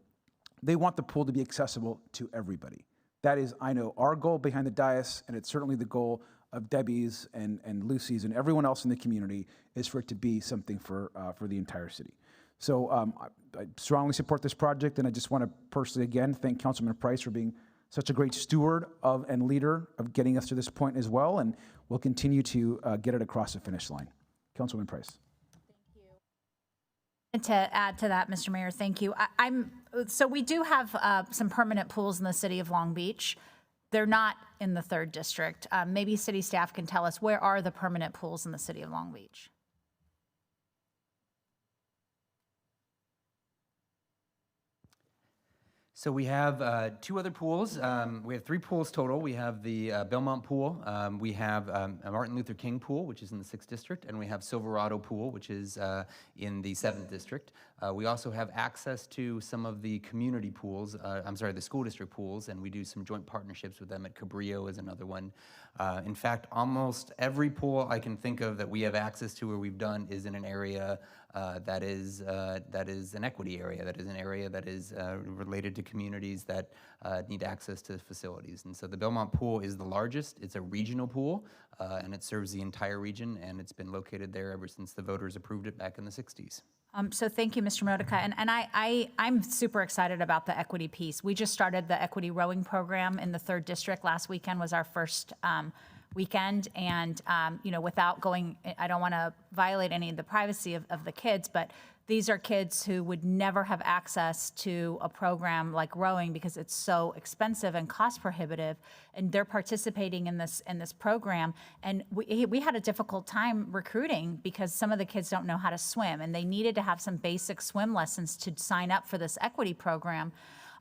they want the pool to be accessible to everybody. That is, I know, our goal behind the dais, and it's certainly the goal of Debbie's and Lucy's and everyone else in the community, is for it to be something for the entire city. So I strongly support this project, and I just want to personally, again, thank Councilman Price for being such a great steward of and leader of getting us to this point as well, and we'll continue to get it across the finish line. Councilman Price. And to add to that, Mr. Mayor, thank you. So we do have some permanent pools in the city of Long Beach. They're not in the 3rd district. Maybe city staff can tell us, where are the permanent pools in the city of Long Beach? So we have 2 other pools. We have 3 pools total. We have the Belmont Pool. We have a Martin Luther King Pool, which is in the 6th District. And we have Silverado Pool, which is in the 7th District. We also have access to some of the community pools, the school district pools, and we do some joint partnerships with them. At Cabrillo is another one. In fact, almost every pool I can think of that we have access to or we've done is in an area that is an equity area, that is an area that is related to communities that need access to facilities. And so the Belmont Pool is the largest. It's a regional pool, and it serves the entire region, and it's been located there ever since the voters approved it back in the 60s. So thank you, Mr. Modica. And I'm super excited about the equity piece. We just started the equity rowing program in the 3rd District. Last weekend was our first weekend. And, without going, I don't want to violate any of the privacy of the kids, but these are kids who would never have access to a program like rowing because it's so expensive and cost prohibitive. And they're participating in this program. And we had a difficult time recruiting because some of the kids don't know how to swim, and they needed to have some basic swim lessons to sign up for this equity program.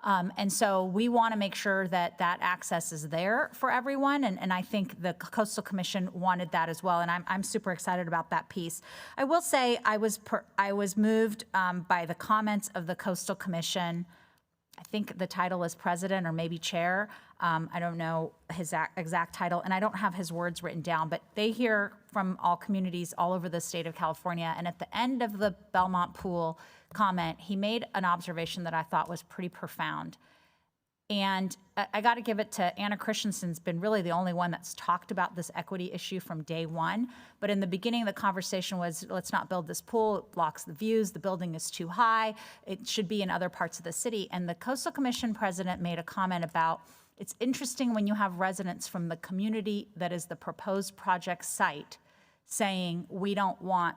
And so we want to make sure that access is there for everyone. And I think the Coastal Commission wanted that as well. And I'm super excited about that piece. I will say I was moved by the comments of the Coastal Commission. I think the title is president or maybe chair. I don't know his exact title, and I don't have his words written down, but they hear from all communities all over the state of California. And at the end of the Belmont Pool comment, he made an observation that I thought was pretty profound. And I got to give it to Anna Christensen's been really the only one that's talked about this equity issue from day one. But in the beginning, the conversation was, let's not build this pool. It blocks the views. The building is too high. It should be in other parts of the city. And the Coastal Commission president made a comment about, it's interesting when you have residents from the community that is the proposed project site saying, we don't want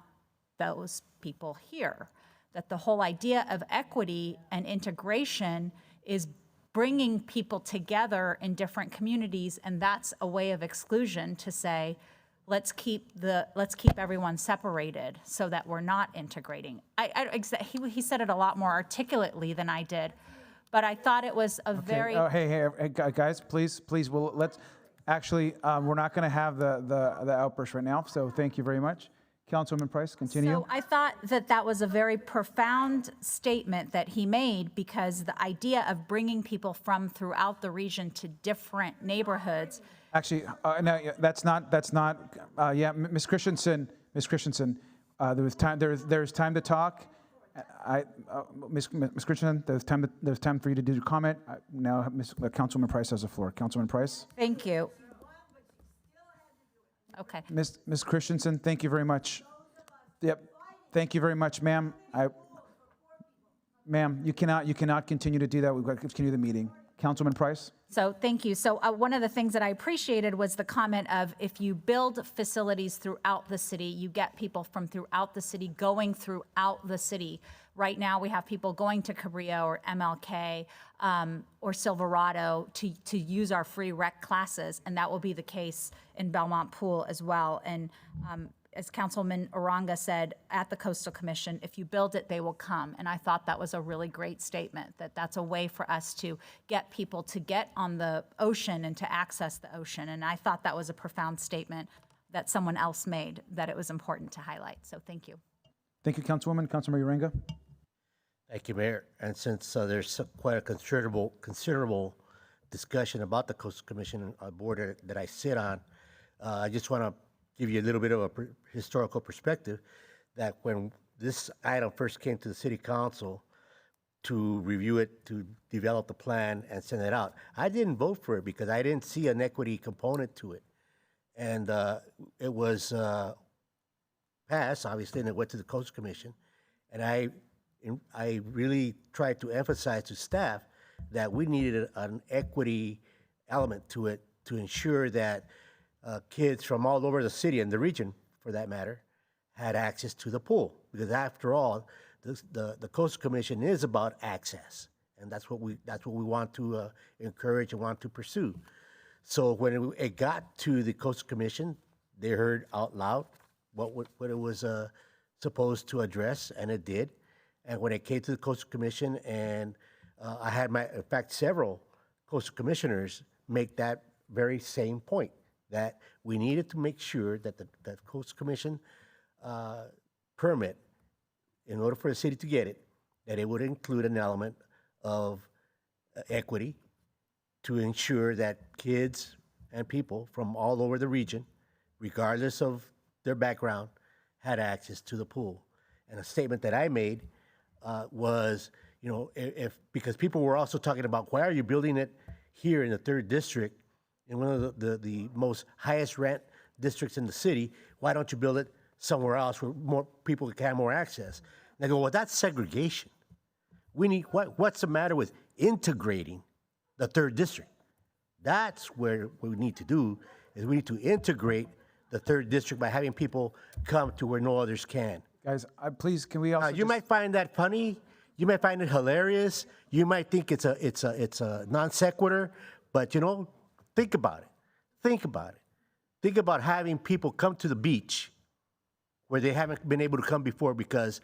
those people here. That the whole idea of equity and integration is bringing people together in different communities, and that's a way of exclusion to say, let's keep everyone separated so that we're not integrating. He said it a lot more articulately than I did, but I thought it was a very. Hey, guys, please. Well, let's actually. We're not going to have the outburst right now. So thank you very much. Councilwoman Price, continue. So I thought that was a very profound statement that he made, because the idea of bringing people from throughout the region to different neighborhoods. Actually, no, that's not. Yeah, Ms. Christensen, there's time to talk. Ms. Christensen, there's time for you to do your comment. Now, Councilwoman Price has the floor. Councilwoman Price. Thank you. Okay. Ms. Christensen, thank you very much. Yep, thank you very much, ma'am. Ma'am, you cannot continue to do that. We've got to continue the meeting. Councilwoman Price. So thank you. So one of the things that I appreciated was the comment of, if you build facilities throughout the city, you get people from throughout the city going throughout the city. Right now, we have people going to Cabrillo or MLK or Silverado to use our free rec classes, and that will be the case in Belmont Pool as well. And as Councilman Uranga said at the Coastal Commission, if you build it, they will come. And I thought that was a really great statement, that that's a way for us to get people to get on the ocean and to access the ocean. And I thought that was a profound statement that someone else made, that it was important to highlight. So thank you. Thank you, Councilwoman. Councilmember Uranga. Thank you, Mayor. And since there's quite a considerable discussion about the Coastal Commission board that I sit on, I just want to give you a little bit of a historical perspective, that when this item first came to the City Council to review it, to develop the plan and send it out, I didn't vote for it because I didn't see an equity component to it. And it was passed, obviously, and it went to the Coastal Commission. And I really tried to emphasize to staff that we needed an equity element to it to ensure that kids from all over the city and the region, for that matter, had access to the pool. Because after all, the Coastal Commission is about access, and that's what we want to encourage and want to pursue. So when it got to the Coastal Commission, they heard out loud what it was supposed to address, and it did. And when it came to the Coastal Commission, and I had in fact, several Coastal Commissioners make that very same point, that we needed to make sure that the Coastal Commission permit, in order for the city to get it, that it would include an element of equity to ensure that kids and people from all over the region, regardless of their background, had access to the pool. and a statement that I made was, you know, if because people were also talking about why are you building it here in the 3rd district, in one of the most highest rent districts in the city? Why don't you build it somewhere else where more people can have more access? And I go, well, that's segregation. We need what's the matter with integrating the 3rd district? That's where what we need to do is we need to integrate the 3rd district by having people come to where no others can. Guys, please, can we also You might find that funny. You might find it hilarious. You might think it's a non sequitur, but you know, think about it. Think about it. Think about having people come to the beach where they haven't been able to come before because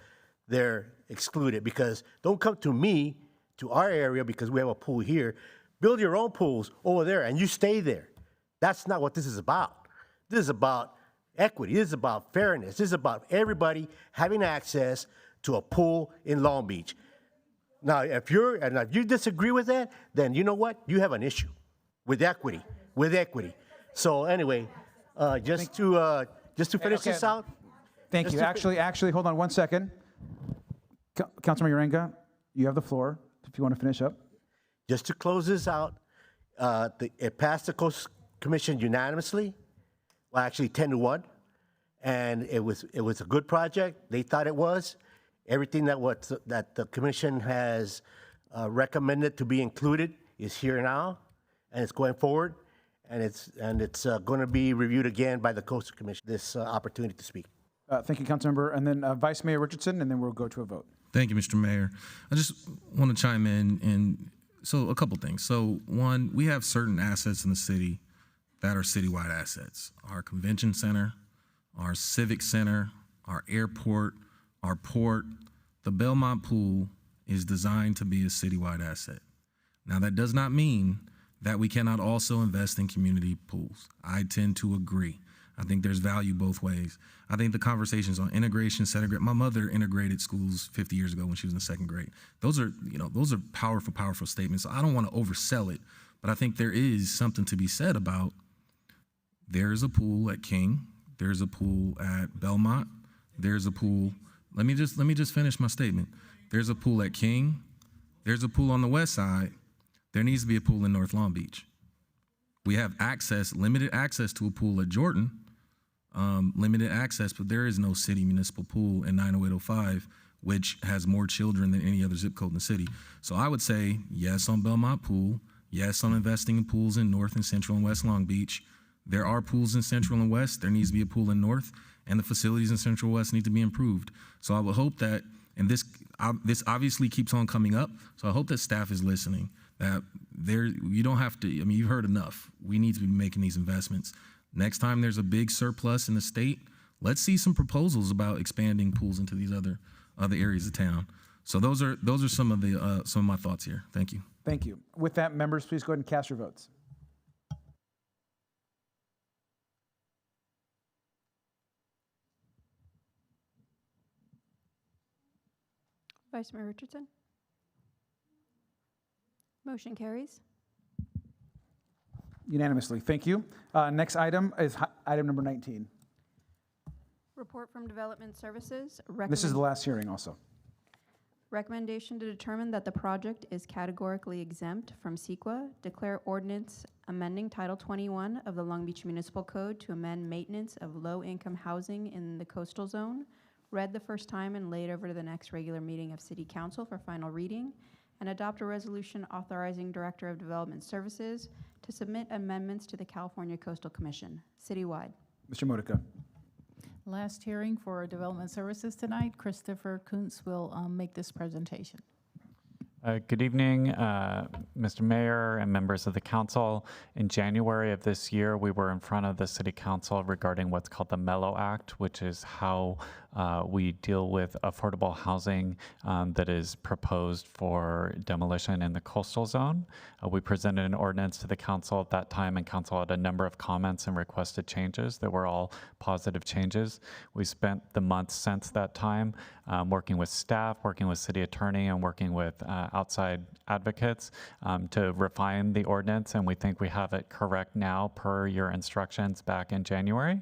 they're excluded. Because don't come to me, to our area, because we have a pool here. Build your own pools over there and you stay there. That's not what this is about. This is about equity. This is about fairness. This is about everybody having access to a pool in Long Beach. Now, if you disagree with that, then you know what? You have an issue with equity. So anyway, just to finish this out. Thank you. Actually, hold on one second. Councilman Uranga, you have the floor if you want to finish up. Just to close this out, it passed the Coastal Commission unanimously. Well, actually 10-1, and it was a good project. They thought it was. Everything that the commission has recommended to be included is here now, and it's going forward, and it's going to be reviewed again by the Coastal Commission. This opportunity to speak. Thank you, Councilmember, and then Vice Mayor Richardson, and then we'll go to a vote. Thank you, Mr. Mayor. I just want to chime in, and so a couple things. So one, we have certain assets in the city that are citywide assets. Our convention center, our civic center, our airport, our port. The Belmont Pool is designed to be a citywide asset. Now, that does not mean that we cannot also invest in community pools. I tend to agree. I think there's value both ways. I think the conversations on integration, segregation. My mother integrated schools 50 years ago when she was in the 2nd grade. Those are powerful, powerful statements. I don't want to oversell it, but I think there is something to be said about there's a pool at King, there's a pool at Belmont, there's a pool. Let me just finish my statement. There's a pool at King, there's a pool on the west side. There needs to be a pool in North Long Beach. We have limited access to a pool at Jordan, limited access, but there is no city municipal pool in 90805, which has more children than any other zip code in the city. So I would say yes on Belmont Pool, yes on investing in pools in North and Central and West Long Beach. There are pools in Central and West. There needs to be a pool in North, and the facilities in Central West need to be improved. So I would hope that, and this obviously keeps on coming up, so I hope that staff is listening, that you don't have to, you've heard enough. We need to be making these investments. Next time there's a big surplus in the state, let's see some proposals about expanding pools into these other areas of town. So those are some of my thoughts here. Thank you. Thank you. With that, members, please go ahead and cast your votes. Vice Mayor Richardson? Motion carries. Unanimously. Thank you. Next item is item number 19. Report from Development Services. This is the last hearing also. Recommendation to determine that the project is categorically exempt from CEQA, declare ordinance amending Title 21 of the Long Beach Municipal Code to amend maintenance of low-income housing in the coastal zone, read the first time and laid over to the next regular meeting of City Council for final reading, and adopt a resolution authorizing Director of Development Services to submit amendments to the California Coastal Commission, citywide. Mr. Modica. Last hearing for Development Services tonight. Christopher Kuntz will make this presentation. Good evening, Mr. Mayor and members of the council. In January of this year, we were in front of the City Council regarding what's called the Mellow Act, which is how we deal with affordable housing that is proposed for demolition in the coastal zone. We presented an ordinance to the council at that time, and council had a number of comments and requested changes that were all positive changes. We spent the months since that time working with staff, working with city attorney, and working with outside advocates to refine the ordinance, and we think we have it correct now per your instructions back in January.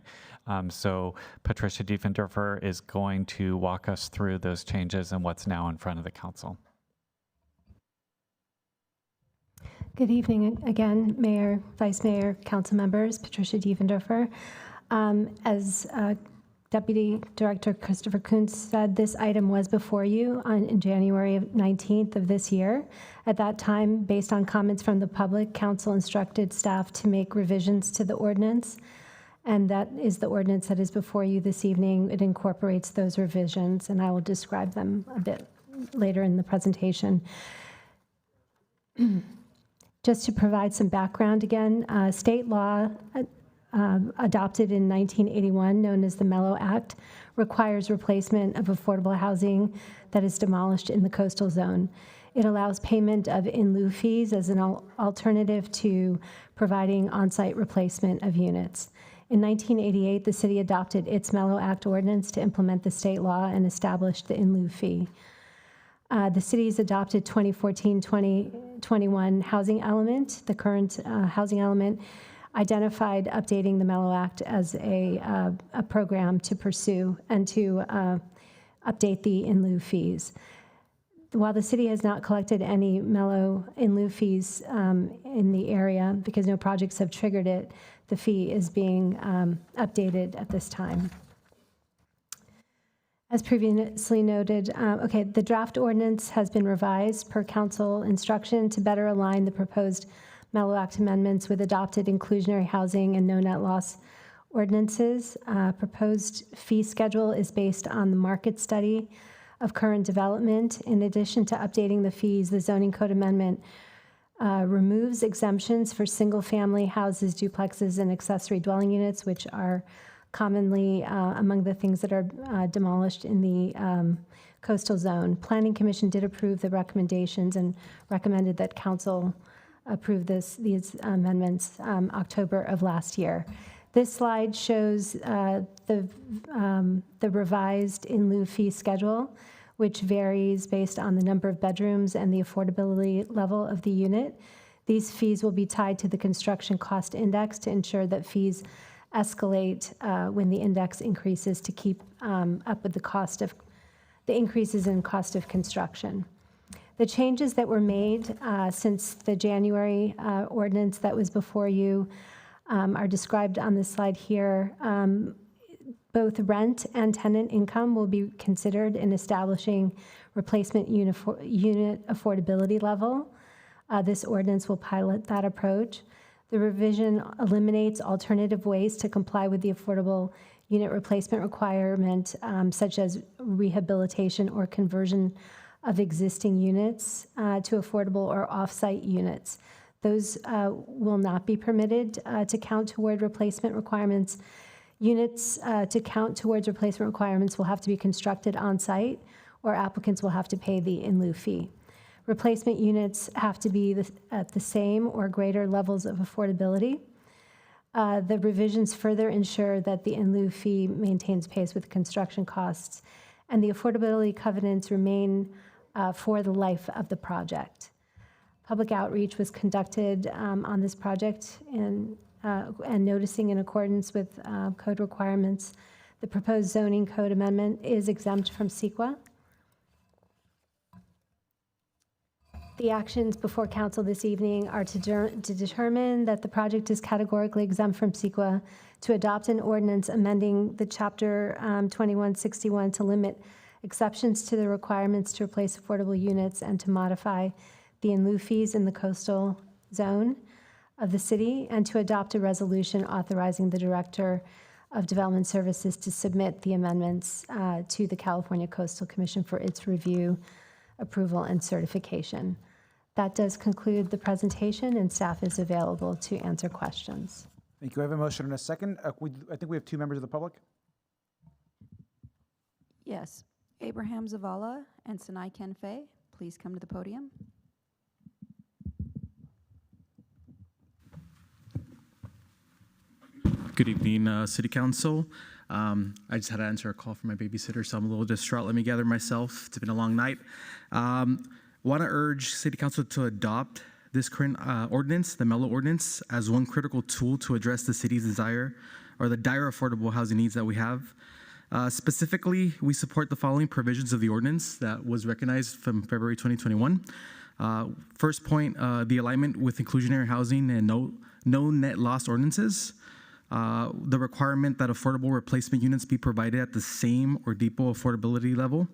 So Patricia Diefendorfer is going to walk us through those changes and what's now in front of the council. Good evening again, Mayor, Vice Mayor, council members, Patricia Diefendorfer. As Deputy Director Christopher Kuntz said, this item was before you in January 19th of this year. At that time, based on comments from the public, council instructed staff to make revisions to the ordinance, and that is the ordinance that is before you this evening. It incorporates those revisions, and I will describe them a bit later in the presentation. Just to provide some background again, state law adopted in 1981, known as the Mello Act, requires replacement of affordable housing that is demolished in the coastal zone. It allows payment of in lieu fees as an alternative to providing on-site replacement of units. In 1988, the city adopted its Mello Act ordinance to implement the state law and established the in lieu fee. The city's adopted 2014-2021 housing element, the current housing element, identified updating the Mello Act as a program to pursue and to update the in lieu fees. While the city has not collected any Mello in lieu fees in the area because no projects have triggered it, the fee is being updated at this time. As previously noted, the draft ordinance has been revised per council instruction to better align the proposed Mello Act amendments with adopted inclusionary housing and no net loss ordinances. Proposed fee schedule is based on the market study of current development. In addition to updating the fees, the zoning code amendment removes exemptions for single-family houses, duplexes, and accessory dwelling units, which are commonly among the things that are demolished in the coastal zone. Planning Commission did approve the recommendations and recommended that council approve these amendments October of last year. This slide shows the revised in lieu fee schedule, which varies based on the number of bedrooms and the affordability level of the unit. These fees will be tied to the construction cost index to ensure that fees escalate when the index increases to keep up with the increases in cost of construction. The changes that were made since the January ordinance that was before you are described on this slide here. Both rent and tenant income will be considered in establishing replacement unit affordability level. This ordinance will pilot that approach. The revision eliminates alternative ways to comply with the affordable unit replacement requirement, such as rehabilitation or conversion of existing units to affordable or off-site units. Those will not be permitted to count toward replacement requirements. Units to count towards replacement requirements will have to be constructed on-site, or applicants will have to pay the in lieu fee. Replacement units have to be at the same or greater levels of affordability. The revisions further ensure that the in lieu fee maintains pace with construction costs, and the affordability covenants remain for the life of the project. Public outreach was conducted on this project and noticing in accordance with code requirements. The proposed zoning code amendment is exempt from CEQA. The actions before council this evening are to determine that the project is categorically exempt from CEQA, to adopt an ordinance amending the Chapter 2161 to limit exceptions to the requirements to replace affordable units, and to modify the in lieu fees in the coastal zone of the city, and to adopt a resolution authorizing the Director of Development Services to submit the amendments to the California Coastal Commission for its review, approval, and certification. That does conclude the presentation, and staff is available to answer questions. Thank you. I have a motion and a second. I think we have two members of the public. Yes. Abraham Zavala and Sinai Kenfei, please come to the podium. Good evening, City Council. I just had to answer a call from my babysitter, so I'm a little distraught. Let me gather myself. It's been a long night. Want to urge City Council to adopt this current ordinance, the Mello ordinance, as one critical tool to address the city's desire or the dire affordable housing needs that we have. Specifically, we support the following provisions of the ordinance that was recognized from February 2021. First point, the alignment with inclusionary housing and no net loss ordinances. The requirement that affordable replacement units be provided at the same or deeper affordability level.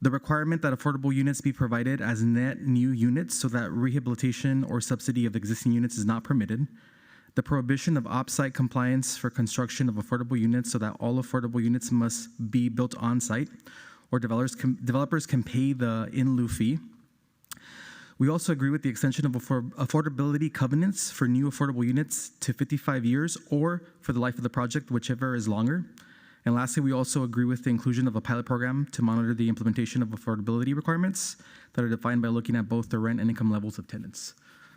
The requirement that affordable units be provided as net new units so that rehabilitation or subsidy of existing units is not permitted. The prohibition of off-site compliance for construction of affordable units so that all affordable units must be built on-site, or developers can pay the in lieu fee. We also agree with the extension of affordability covenants for new affordable units to 55 years or for the life of the project, whichever is longer. And lastly, we also agree with the inclusion of a pilot program to monitor the implementation of affordability requirements that are defined by looking at both the rent and income levels of tenants.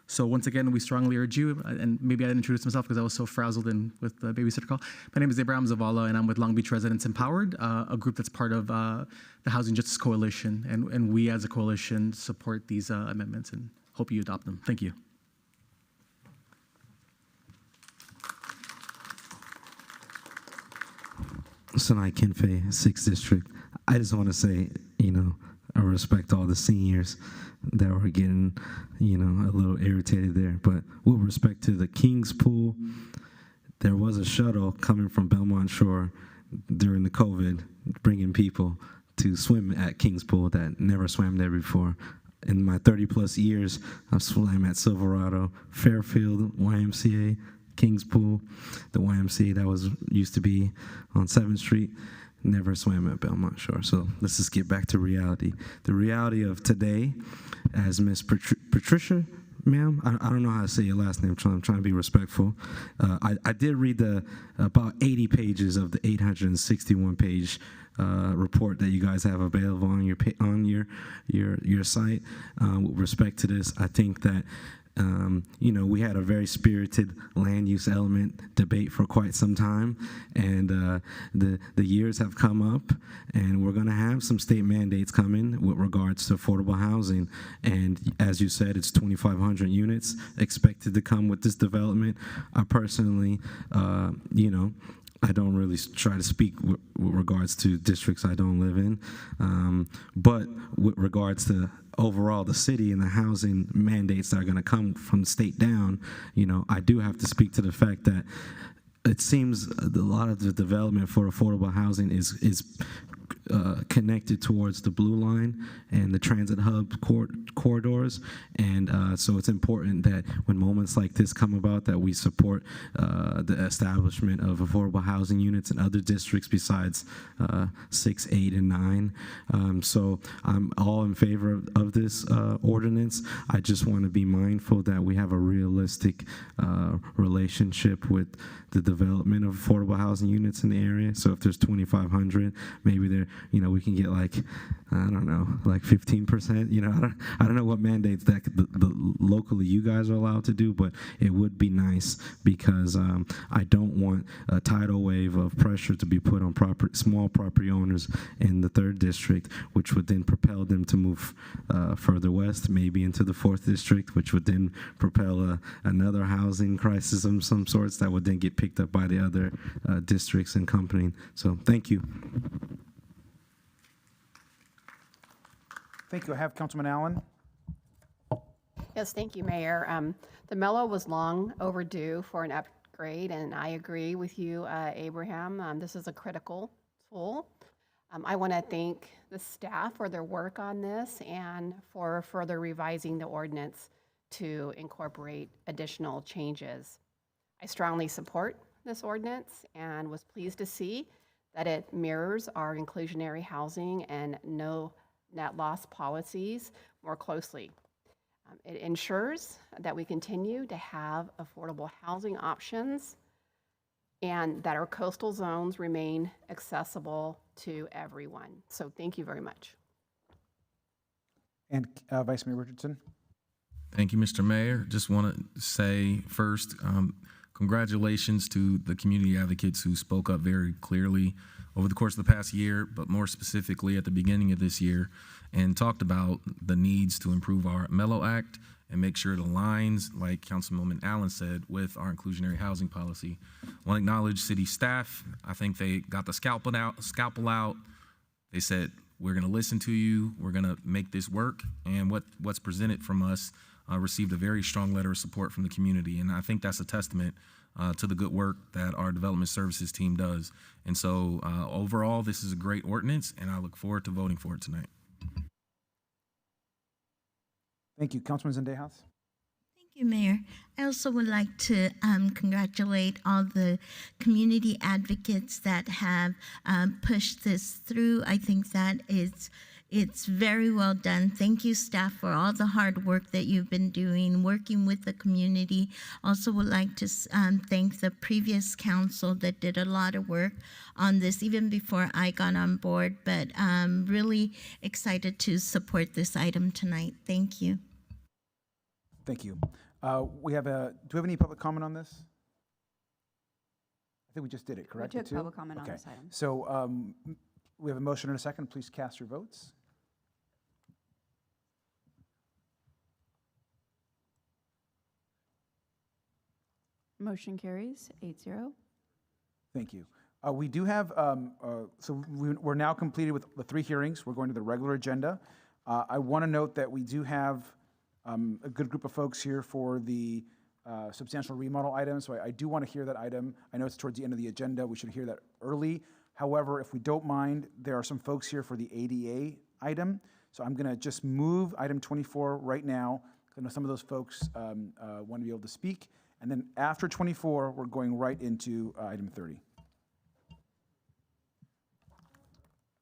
So once again, we strongly urge you, and maybe I didn't introduce myself because I was so frazzled in with the babysitter call. My name is Abraham Zavala, and I'm with Long Beach Residents Empowered, a group that's part of the Housing Justice Coalition. And we as a coalition support these amendments and hope you adopt them. Thank you. Sanai Kinfei, 6th District. I just want to say, I respect all the seniors that were getting, a little irritated there. But with respect to the Kings Pool, there was a shuttle coming from Belmont Shore during the COVID, bringing people to swim at Kings Pool that never swam there before. In my 30-plus years, I've swam at Silverado, Fairfield, YMCA, Kings Pool, the YMCA that used to be on 7th Street. Never swam at Belmont Shore. So let's just get back to reality. The reality of today, as Miss Patricia, ma'am, I don't know how to say your last name. I'm trying to be respectful. I did read the about 80 pages of the 861-page report that you guys have available on your site. With respect to this, I think that we had a very spirited land use element debate for quite some time, and the years have come up, and we're going to have some state mandates coming with regards to affordable housing. And as you said, it's 2,500 units expected to come with this development. I personally, I don't really try to speak with regards to districts I don't live in, but with regards to overall the city and the housing mandates that are going to come from the state down, I do have to speak to the fact that it seems a lot of the development for affordable housing is connected towards the Blue Line and the transit hub corridors, and so it's important that when moments like this come about, that we support the establishment of affordable housing units in other districts besides 6, 8, and 9. So I'm all in favor of this ordinance. I just want to be mindful that we have a realistic relationship with the development of affordable housing units in the area. So if there's 2,500, maybe we can get like 15%. I don't know what mandates that locally you guys are allowed to do, but it would be nice because I don't want a tidal wave of pressure to be put on small property owners in the 3rd District, which would then propel them to move further west, maybe into the 4th District, which would then propel another housing crisis of some sorts that would then get picked up by the other districts and company. So thank you. Thank you. I have Councilman Allen. Yes, thank you, Mayor. The Mellow was long overdue for an upgrade, and I agree with you, Abraham. This is a critical tool. I want to thank the staff for their work on this and for further revising the ordinance to incorporate additional changes. I strongly support this ordinance and was pleased to see that it mirrors our inclusionary housing and no net loss policies more closely. It ensures that we continue to have affordable housing options and that our coastal zones remain accessible to everyone. So thank you very much. And Vice Mayor Richardson. Thank you, Mr. Mayor. Just want to say first, congratulations to the community advocates who spoke up very clearly over the course of the past year, but more specifically at the beginning of this year, and talked about the needs to improve our Mellow Act and make sure it aligns, like Councilwoman Allen said, with our inclusionary housing policy. I want to acknowledge city staff. I think they got the scalpel out. They said, we're going to listen to you. We're going to make this work. And what's presented from us received a very strong letter of support from the community. And I think that's a testament to the good work that our development services team does. And so overall, this is a great ordinance, and I look forward to voting for it tonight. Thank you. Councilman Zendejas? Thank you, Mayor. I also would like to congratulate all the community advocates that have pushed this through. I think that it's very well done. Thank you, staff, for all the hard work that you've been doing, working with the community. Also would like to thank the previous council that did a lot of work on this, even before I got on board, but really excited to support this item tonight. Thank you. Thank you. Do we have any public comment on this? I think we just did it, correct? We took The two? public comment on this item. So we have a motion and a second. Please cast your votes. Motion carries 8-0. Thank you. We do have, we're now completed with the 3 hearings. We're going to the regular agenda. I want to note that we do have a good group of folks here for the substantial remodel item. So I do want to hear that item. I know it's towards the end of the agenda. We should hear that early. However, if we don't mind, there are some folks here for the ADA item. So I'm going to just move item 24 right now. I know some of those folks want to be able to speak. And then after 24, we're going right into item 30.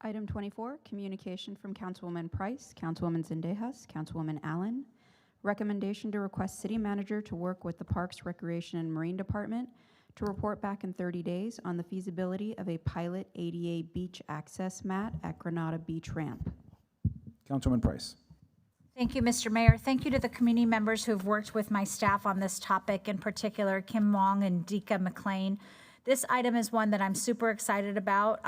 Item 24, communication from Councilwoman Price, Councilwoman Zendejas, Councilwoman Allen. Recommendation to request city manager to work with the Parks, Recreation, and Marine Department to report back in 30 days on the feasibility of a pilot ADA beach access mat at Granada Beach Ramp. Councilwoman Price. Thank you, Mr. Mayor. Thank you to the community members who have worked with my staff on this topic, in particular Kim Wong and Dika McLean. This item is one that I'm super excited about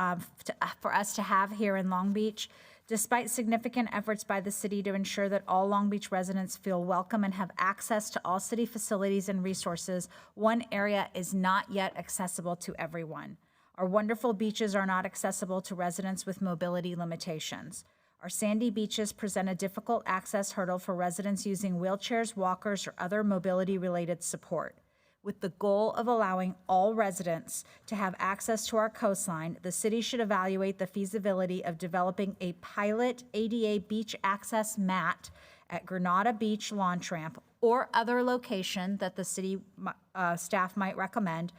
for us to have here in Long Beach. Despite significant efforts by the city to ensure that all Long Beach residents feel welcome and have access to all city facilities and resources, one area is not yet accessible to everyone. Our wonderful beaches are not accessible to residents with mobility limitations. Our sandy beaches present a difficult access hurdle for residents using wheelchairs, walkers, or other mobility-related support. With the goal of allowing all residents to have access to our coastline, the city should evaluate the feasibility of developing a pilot ADA beach access mat at Granada Beach Launch Ramp or other location that the city staff might recommend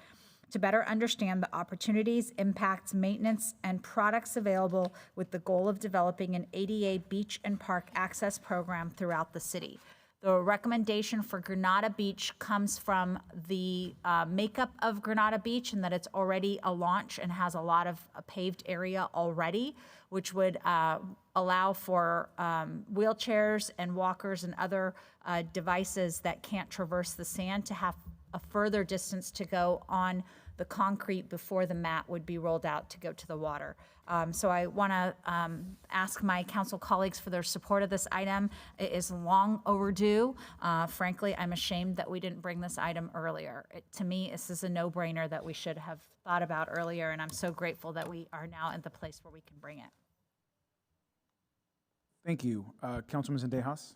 to better understand the opportunities, impacts, maintenance, and products available with the goal of developing an ADA beach and park access program throughout the city. The recommendation for Granada Beach comes from the makeup of Granada Beach and that it's already a launch and has a lot of paved area already, which would allow for wheelchairs and walkers and other devices that can't traverse the sand to have a further distance to go on the concrete before the mat would be rolled out to go to the water. So I want to ask my council colleagues for their support of this item. It is long overdue. Frankly, I'm ashamed that we didn't bring this item earlier. To me, this is a no-brainer that we should have thought about earlier, and I'm so grateful that we are now at the place where we can bring it. Thank you. Councilman Zendejas.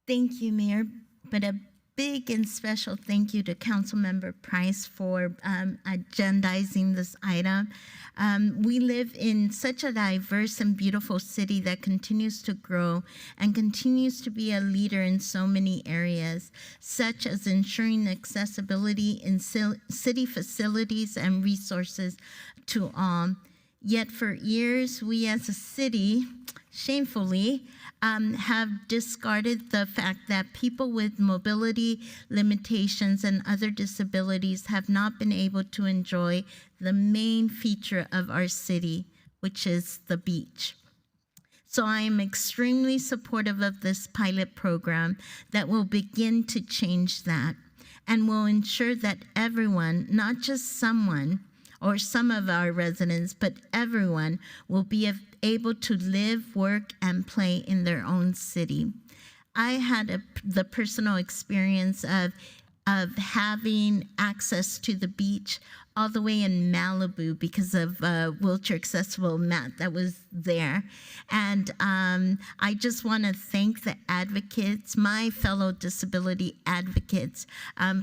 Thank you, Mayor. But a big and special thank you to Councilmember Price for agendizing this item. We live in such a diverse and beautiful city that continues to grow and continues to be a leader in so many areas, such as ensuring accessibility in city facilities and resources to all. Yet for years, we as a city, shamefully, have discarded the fact that people with mobility limitations and other disabilities have not been able to enjoy the main feature of our city, which is the beach. So I am extremely supportive of this pilot program that will begin to change that and will ensure that everyone, not just someone, or some of our residents, but everyone will be able to live, work, and play in their own city. I had the personal experience of having access to the beach all the way in Malibu because of wheelchair accessible mat that was there. And I just want to thank the advocates, my fellow disability advocates,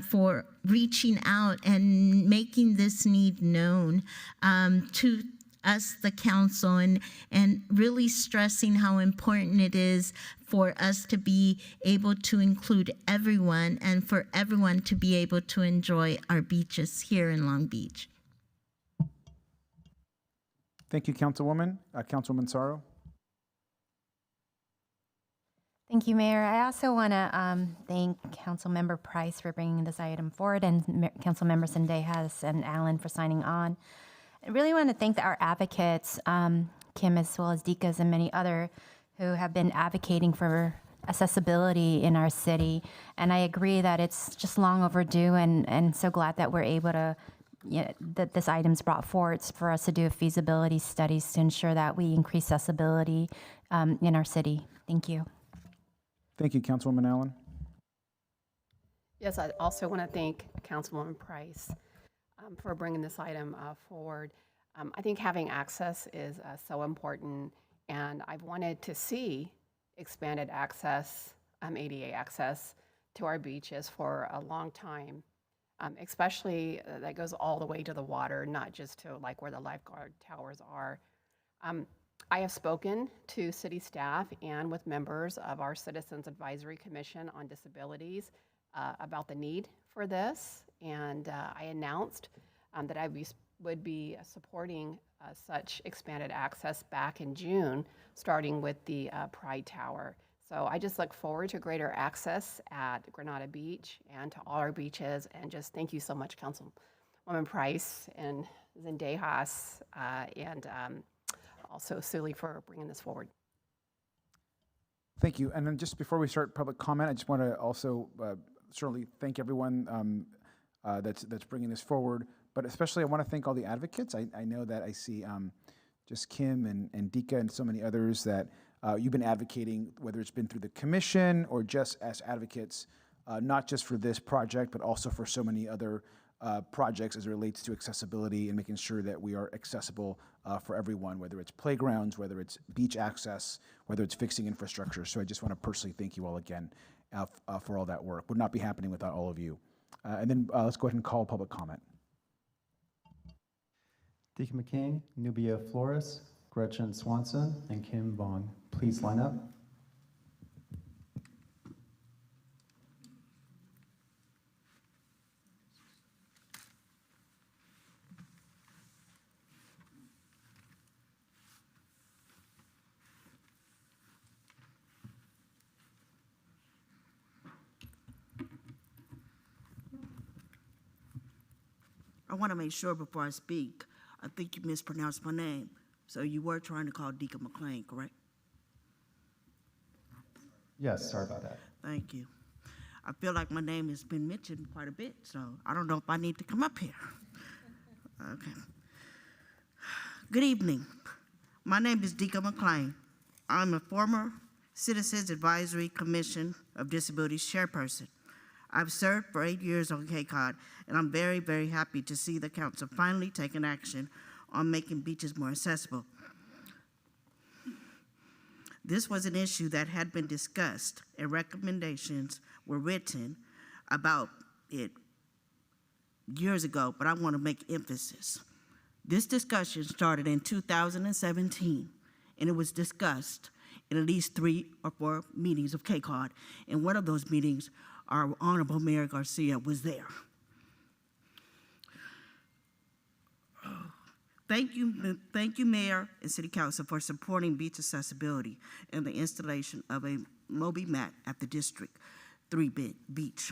for reaching out and making this need known to us, the council, and really stressing how important it is for us to be able to include everyone and for everyone to be able to enjoy our beaches here in Long Beach. Thank you, Councilwoman. Councilwoman Sorrow. Thank you, Mayor. I also want to thank Councilmember Price for bringing this item forward and Councilmember Sendejas and Allen for signing on. I really want to thank our advocates, Kim as well as Dika's and many other who have been advocating for accessibility in our city. And I agree that it's just long overdue and so glad that we're able to, that this item's brought forward for us to do feasibility studies to ensure that we increase accessibility in our city. Thank you. Thank you, Councilwoman Allen. Yes, I also want to thank Councilwoman Price for bringing this item forward. I think having access is so important, and I've wanted to see expanded access, ADA access to our beaches for a long time, especially that goes all the way to the water, not just to like where the lifeguard towers are. I have spoken to city staff and with members of our Citizens Advisory Commission on Disabilities about the need for this, and I announced that I would be supporting such expanded access back in June, starting with the Pride Tower. So I just look forward to greater access at Granada Beach and to all our beaches, and just thank you so much, Councilwoman Price and Zendejas, and also Sully for bringing this forward. Thank you. And then just before we start public comment, I just want to also certainly thank everyone that's bringing this forward, but especially I want to thank all the advocates. I know that I see just Kim and Dika and so many others that you've been advocating, whether it's been through the commission or just as advocates, not just for this project, but also for so many other projects as it relates to accessibility and making sure that we are accessible for everyone, whether it's playgrounds, whether it's beach access, whether it's fixing infrastructure. So I just want to personally thank you all again for all that work. Would not be happening without all of you. And then let's go ahead and call public comment. Dika McCain, Nubia Flores, Gretchen Swanson, and Kim Vaughn. Please line up. I want to make sure before I speak, I think you mispronounced my name. So you were trying to call Dika McClain, correct? Yes, sorry about that. Thank you. I feel like my name has been mentioned quite a bit, so I don't know if I need to come up here. Okay. Good evening. My name is Dika McClain. I'm a former Citizens Advisory Commission of Disabilities chairperson. I've served for 8 years on CACOD, and I'm very, very happy to see the council finally taking action on making beaches more accessible. This was an issue that had been discussed, and recommendations were written about it years ago, but I want to make emphasis. This discussion started in 2017, and it was discussed in at least 3 or 4 meetings of CACOD. In one of those meetings, our Honorable Mayor Garcia was there. Thank you, Mayor and City Council, for supporting beach accessibility and the installation of a Moby mat at the District 3 beach.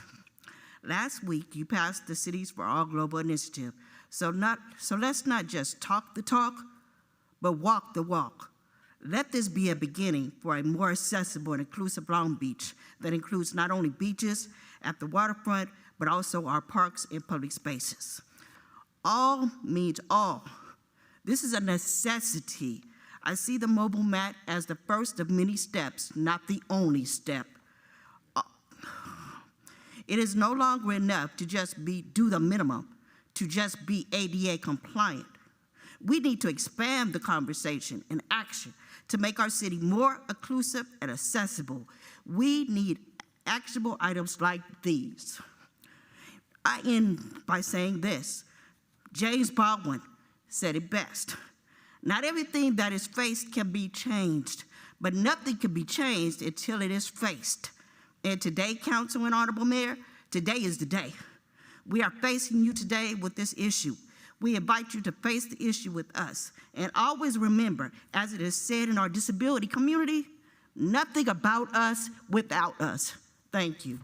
Last week, you passed the Cities for All Global Initiative. So let's not just talk the talk, but walk the walk. Let this be a beginning for a more accessible and inclusive Long Beach that includes not only beaches at the waterfront, but also our parks and public spaces. All means all. This is a necessity. I see the mobile mat as the first of many steps, not the only step. It is no longer enough to just do the minimum, to just be ADA compliant. We need to expand the conversation and action to make our city more inclusive and accessible. We need actionable items like these. I end by saying this. James Baldwin said it best. Not everything that is faced can be changed, but nothing can be changed until it is faced. And today, Council and Honorable Mayor, today is the day. We are facing you today with this issue. We invite you to face the issue with us. And always remember, as it is said in our disability community, nothing about us without us. Thank you.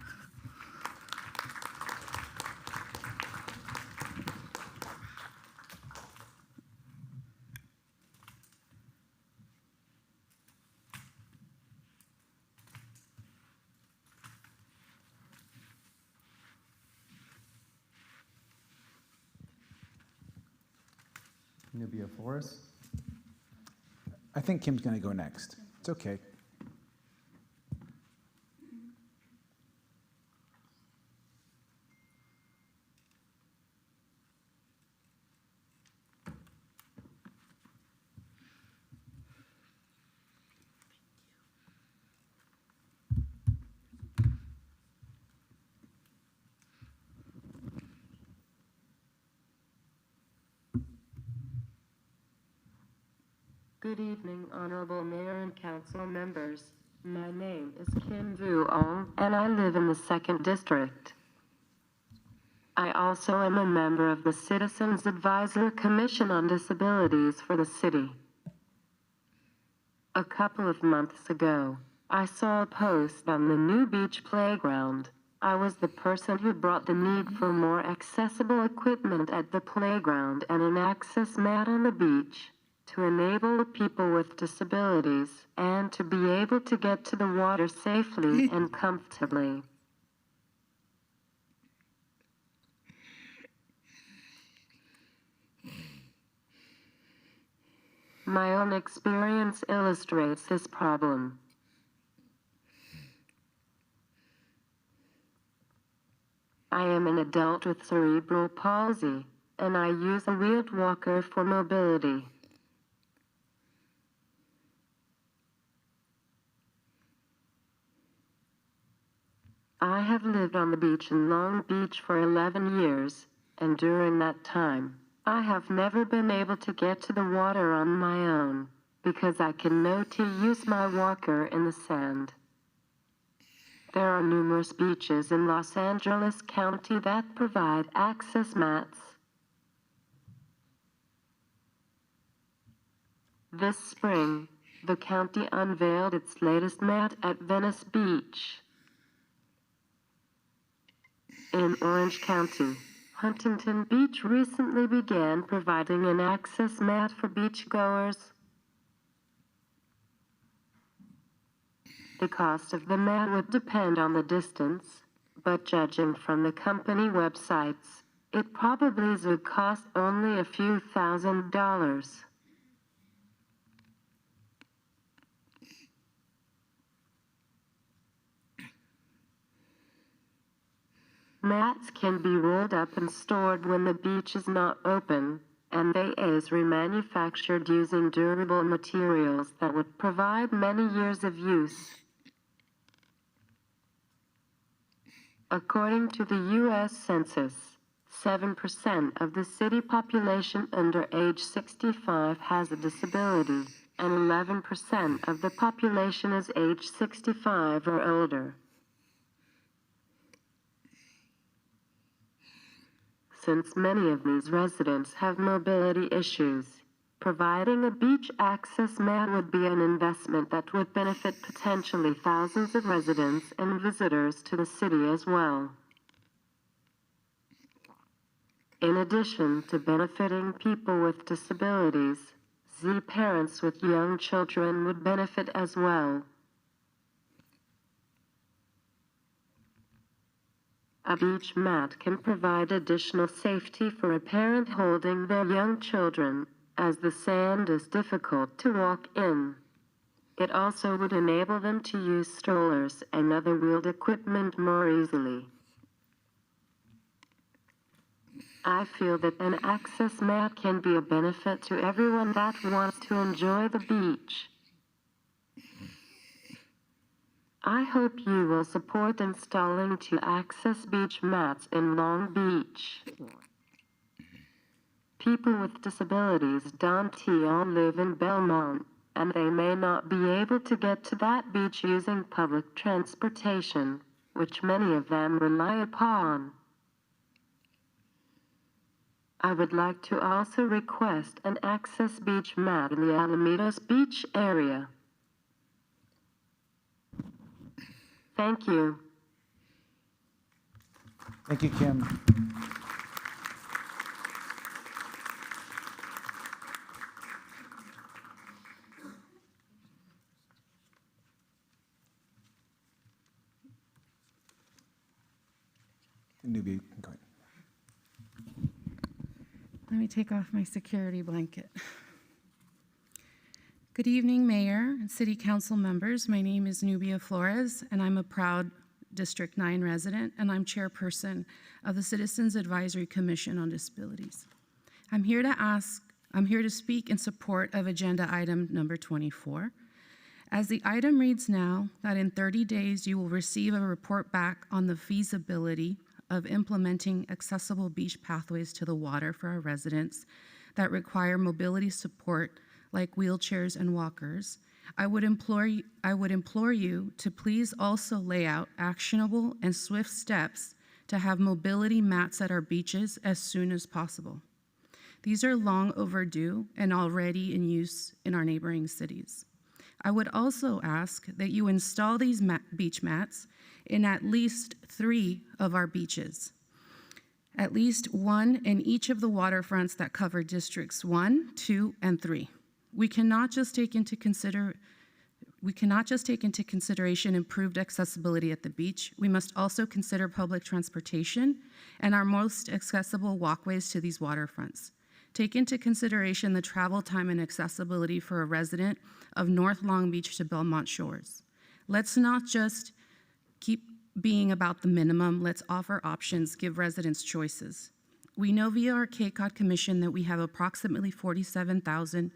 Nubia Forrest. I think Kim's going to go next. It's okay. Good evening, Honorable Mayor and Council members. My name is Kim Vu Ong, and I live in the 2nd District. I also am a member of the Citizens Advisory Commission on Disabilities for the city. A couple of months ago, I saw a post on the new beach playground. I was the person who brought the need for more accessible equipment at the playground and an access mat on the beach, to enable people with disabilities and to be able to get to the water safely and comfortably. My own experience illustrates this problem. I am an adult with cerebral palsy, and I use a wheeled walker for mobility. I have lived on the beach in Long Beach for 11 years, and during that time, I have never been able to get to the water on my own, because I can not use my walker in the sand. There are numerous beaches in Los Angeles County that provide access mats. This spring, the county unveiled its latest mat at Venice Beach. In Orange County, Huntington Beach recently began providing an access mat for beachgoers. The cost of the mat would depend on the distance, but judging from the company websites, it probably would cost only a few $1,000s. Mats can be rolled up and stored when the beach is not open, and they is remanufactured using durable materials that would provide many years of use. According to the U.S. Census, 7% of the city population under age 65 has a disability, and 11% of the population is age 65 or older. Since many of these residents have mobility issues, providing a beach access mat would be an investment that would benefit potentially thousands of residents and visitors to the city as well. In addition to benefiting people with disabilities, parents with young children would benefit as well. A beach mat can provide additional safety for a parent holding their young children, as the sand is difficult to walk in. It also would enable them to use strollers and other wheeled equipment more easily. I feel that an access mat can be a benefit to everyone that wants to enjoy the beach. I hope you will support installing 2 access beach mats in Long Beach. People with disabilities don't all live in Belmont, and they may not be able to get to that beach using public transportation, which many of them rely upon. I would like to also request an access beach mat in the Alamitos Beach area. Thank you. Thank you, Kim. Newbie, go ahead. Let me take off my security blanket. Good evening, Mayor and City Council members. My name is Nubia Flores, and I'm a proud District 9 resident, and I'm chairperson of the Citizens Advisory Commission on Disabilities. I'm here to speak in support of agenda item number 24. As the item reads now, that in 30 days you will receive a report back on the feasibility of implementing accessible beach pathways to the water for our residents that require mobility support like wheelchairs and walkers. I would implore you to please also lay out actionable and swift steps to have mobility mats at our beaches as soon as possible. These are long overdue and already in use in our neighboring cities. I would also ask that you install these beach mats in at least 3 of our beaches, at least 1 in each of the waterfronts that cover districts 1, 2, and 3. We cannot just take into consideration improved accessibility at the beach. We must also consider public transportation and our most accessible walkways to these waterfronts. Take into consideration the travel time and accessibility for a resident of North Long Beach to Belmont Shores. Let's not just keep being about the minimum. Let's offer options, give residents choices. We know via our KCOD Commission that we have approximately 47,000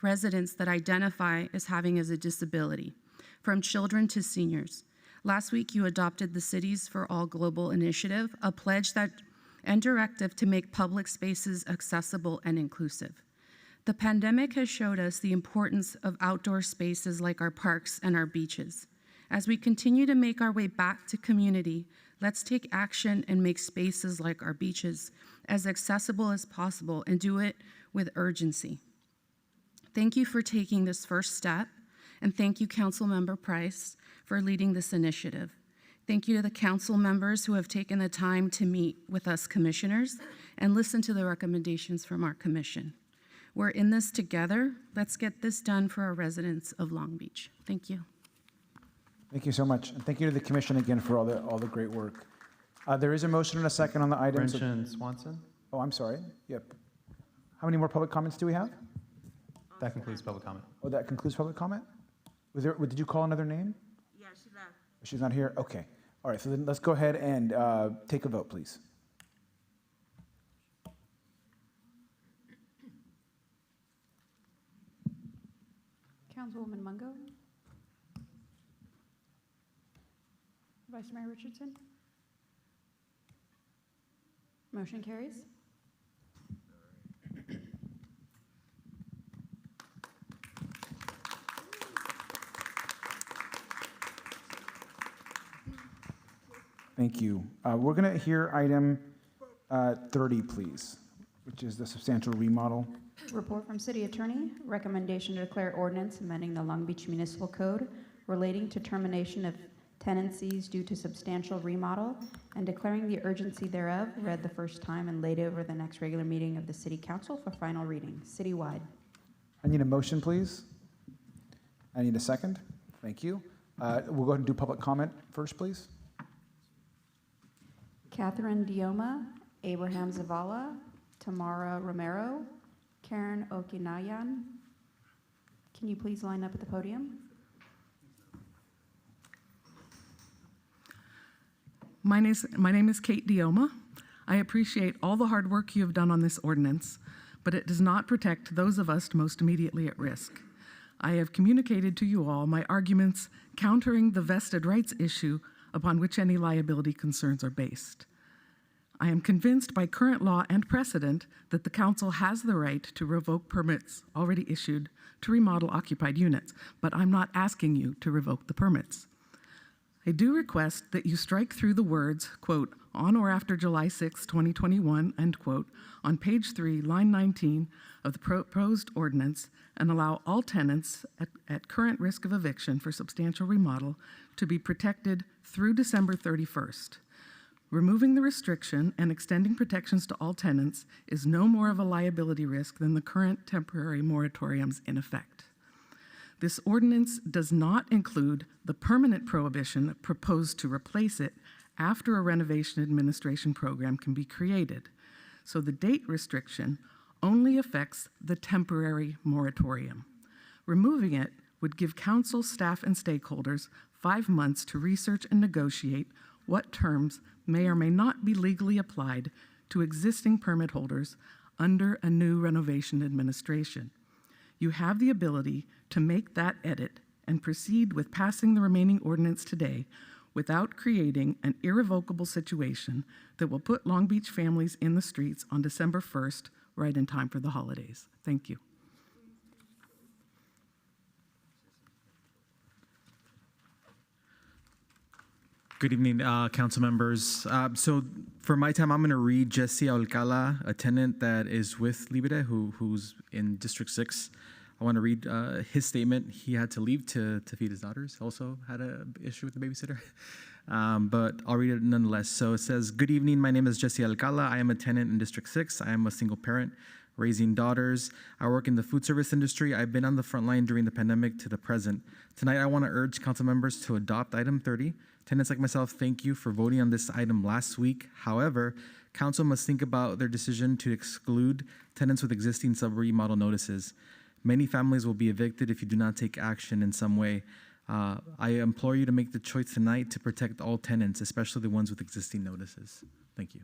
residents that identify as having a disability, from children to seniors. Last week, you adopted the Cities for All Global Initiative, a pledge and directive to make public spaces accessible and inclusive. The pandemic has showed us the importance of outdoor spaces like our parks and our beaches. As we continue to make our way back to community, let's take action and make spaces like our beaches as accessible as possible and do it with urgency. Thank you for taking this first step, and thank you, Councilmember Price, for leading this initiative. Thank you to the council members who have taken the time to meet with us commissioners and listen to the recommendations from our commission. We're in this together. Let's get this done for our residents of Long Beach. Thank you. Thank you so much. And thank you to the commission again for all the great work. There is a motion and a second on the items. Brenton Swanson. Oh, I'm sorry. Yep. How many more public comments do we have? That concludes public comment. Oh, that concludes public comment? Did you call another name? Yeah, she left. She's not here? Okay. All right, so then let's go ahead and take a vote, please. Councilwoman Mungo. Vice Mayor Richardson. Motion carries. Thank you. We're going to hear item 30, please, which is the substantial remodel. Report from City Attorney, recommendation to declare ordinance amending the Long Beach Municipal Code relating to termination of tenancies due to substantial remodel and declaring the urgency thereof, read the first time and laid over the next regular meeting of the City Council for final reading, citywide. I need a motion, please. I need a second. Thank you. We'll go ahead and do public comment first, please. Catherine Dioma, Abraham Zavala, Tamara Romero, Karen Okinayan. Can you please line up at the podium? My name is Kate Dioma. I appreciate all the hard work you have done on this ordinance, but it does not protect those of us most immediately at risk. I have communicated to you all my arguments countering the vested rights issue upon which any liability concerns are based. I am convinced by current law and precedent that the council has the right to revoke permits already issued to remodel occupied units, but I'm not asking you to revoke the permits. I do request that you strike through the words, quote, on or after July 6, 2021, end quote, on page 3, line 19 of the proposed ordinance, and allow all tenants at current risk of eviction for substantial remodel to be protected through December 31st. Removing the restriction and extending protections to all tenants is no more of a liability risk than the current temporary moratoriums in effect. This ordinance does not include the permanent prohibition proposed to replace it after a renovation administration program can be created. So the date restriction only affects the temporary moratorium. Removing it would give council, staff, and stakeholders 5 months to research and negotiate what terms may or may not be legally applied to existing permit holders under a new renovation administration. You have the ability to make that edit and proceed with passing the remaining ordinance today without creating an irrevocable situation that will put Long Beach families in the streets on December 1st, right in time for the holidays. Thank you. Good evening, council members. So for my time, I'm going to read Jesse Alcala, a tenant that is with Libre, who's in District 6. I want to read his statement. He had to leave to feed his daughters. Also had an issue with the babysitter. But I'll read it nonetheless. So it says, good evening, my name is Jesse Alcala. I am a tenant in District 6. I am a single parent raising daughters. I work in the food service industry. I've been on the front line during the pandemic to the present. Tonight, I want to urge council members to adopt item 30. Tenants like myself, thank you for voting on this item last week. However, council must think about their decision to exclude tenants with existing sub-remodel notices. Many families will be evicted if you do not take action in some way. I implore you to make the choice tonight to protect all tenants, especially the ones with existing notices. Thank you.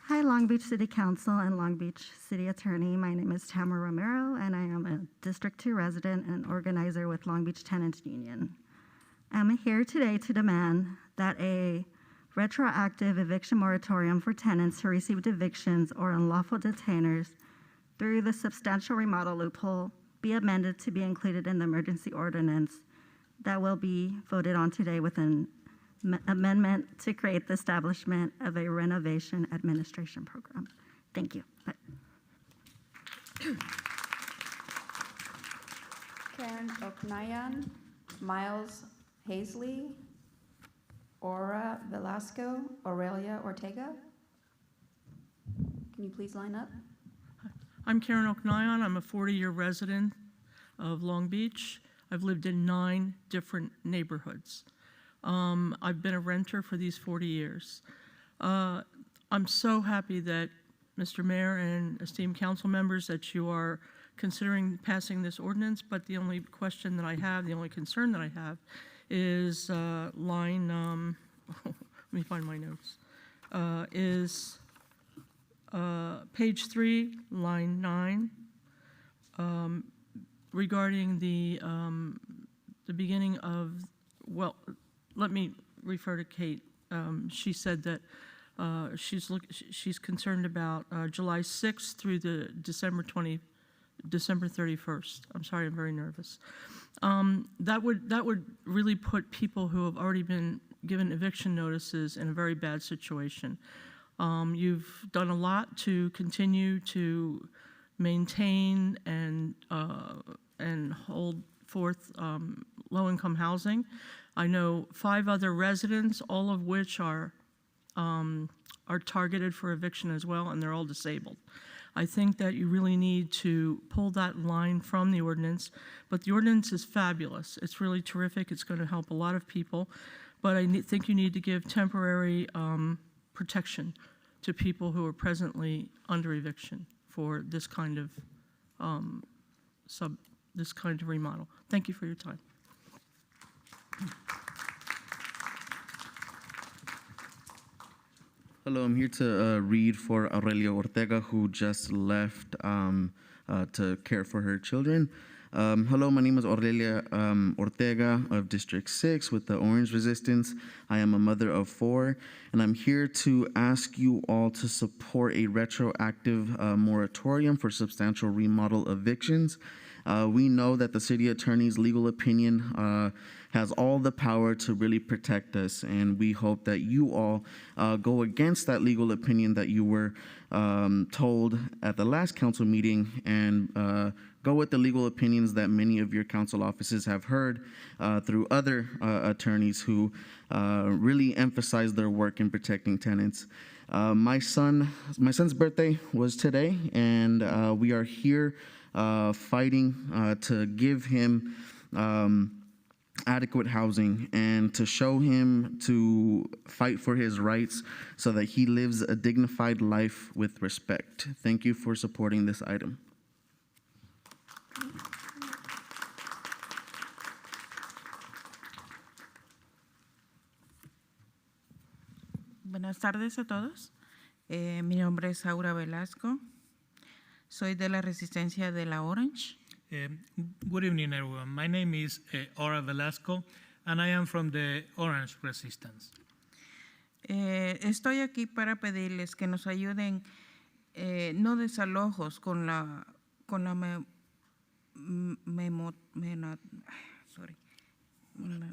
Hi, Long Beach City Council and Long Beach City Attorney. My name is Tamara Romero, and I am a District 2 resident and organizer with Long Beach Tenants Union. I'm here today to demand that a retroactive eviction moratorium for tenants who received evictions or unlawful detainers through the substantial remodel loophole be amended to be included in the emergency ordinance that will be voted on today with an amendment to create the establishment of a renovation administration program. Thank you. Bye. Karen Oknayan, Miles Hazley, Aura Velasco, Aurelia Ortega. Can you please line up? I'm Karen Oknayan. I'm a 40-year resident of Long Beach. I've lived in 9 different neighborhoods. I've been a renter for these 40 years. I'm so happy that Mr. Mayor and esteemed council members that you are considering passing this ordinance, but the only question that I have, the only concern that I have is line, let me find my notes, is page 3, line 9, regarding the beginning of, well, let me refer to Kate. She said that she's concerned about July 6th through the December 31st. I'm sorry, I'm very nervous. That would really put people who have already been given eviction notices in a very bad situation. You've done a lot to continue to maintain and hold forth low-income housing. I know 5 other residents, all of which are targeted for eviction as well, and they're all disabled. I think that you really need to pull that line from the ordinance, but the ordinance is fabulous. It's really terrific. It's going to help a lot of people, but I think you need to give temporary protection to people who are presently under eviction for this kind of remodel. Thank you for your time. Hello, I'm here to read for Aurelia Ortega, who just left to care for her children. Hello, my name is Aurelia Ortega of District 6 with the Orange Resistance. I am a mother of 4, and I'm here to ask you all to support a retroactive moratorium for substantial remodel evictions. We know that the city attorney's legal opinion has all the power to really protect us, and we hope that you all go against that legal opinion that you were told at the last council meeting and go with the legal opinions that many of your council offices have heard through other attorneys who really emphasize their work in protecting tenants. My son's birthday was today, and we are here fighting to give him adequate housing and to show him to fight for his rights so that he lives a dignified life with respect. Thank you for supporting this item. Buenas tardes a todos. Mi nombre es Aura Velasco. Soy de la Resistencia de la Orange. Good evening, everyone. My name is Aura Velasco, and I am from the Orange Resistance. Estoy aquí para pedirles que nos ayuden, no desalojos, con la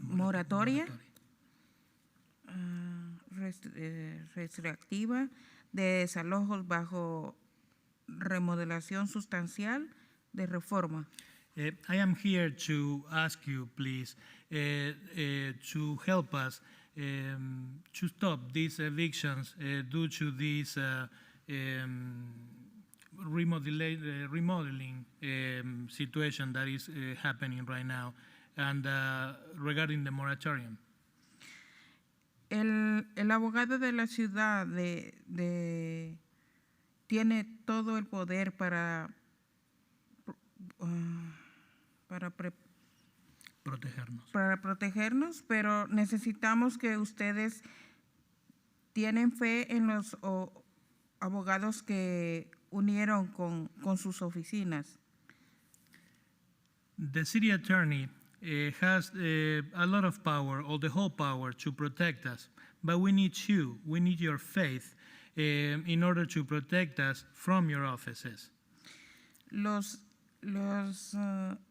moratoria restrictiva de desalojos bajo remodelación sustancial de reforma. I am here to ask you, please, to help us to stop these evictions due to this remodeling situation that is happening right now, and regarding the moratorium. El abogado de la ciudad tiene todo el poder para protegernos, pero necesitamos que ustedes tienen fe en los abogados que unieron con sus oficinas. The city attorney has a lot of power, or the whole power, to protect us, but we need you, we need your faith in order to protect us from your offices. Las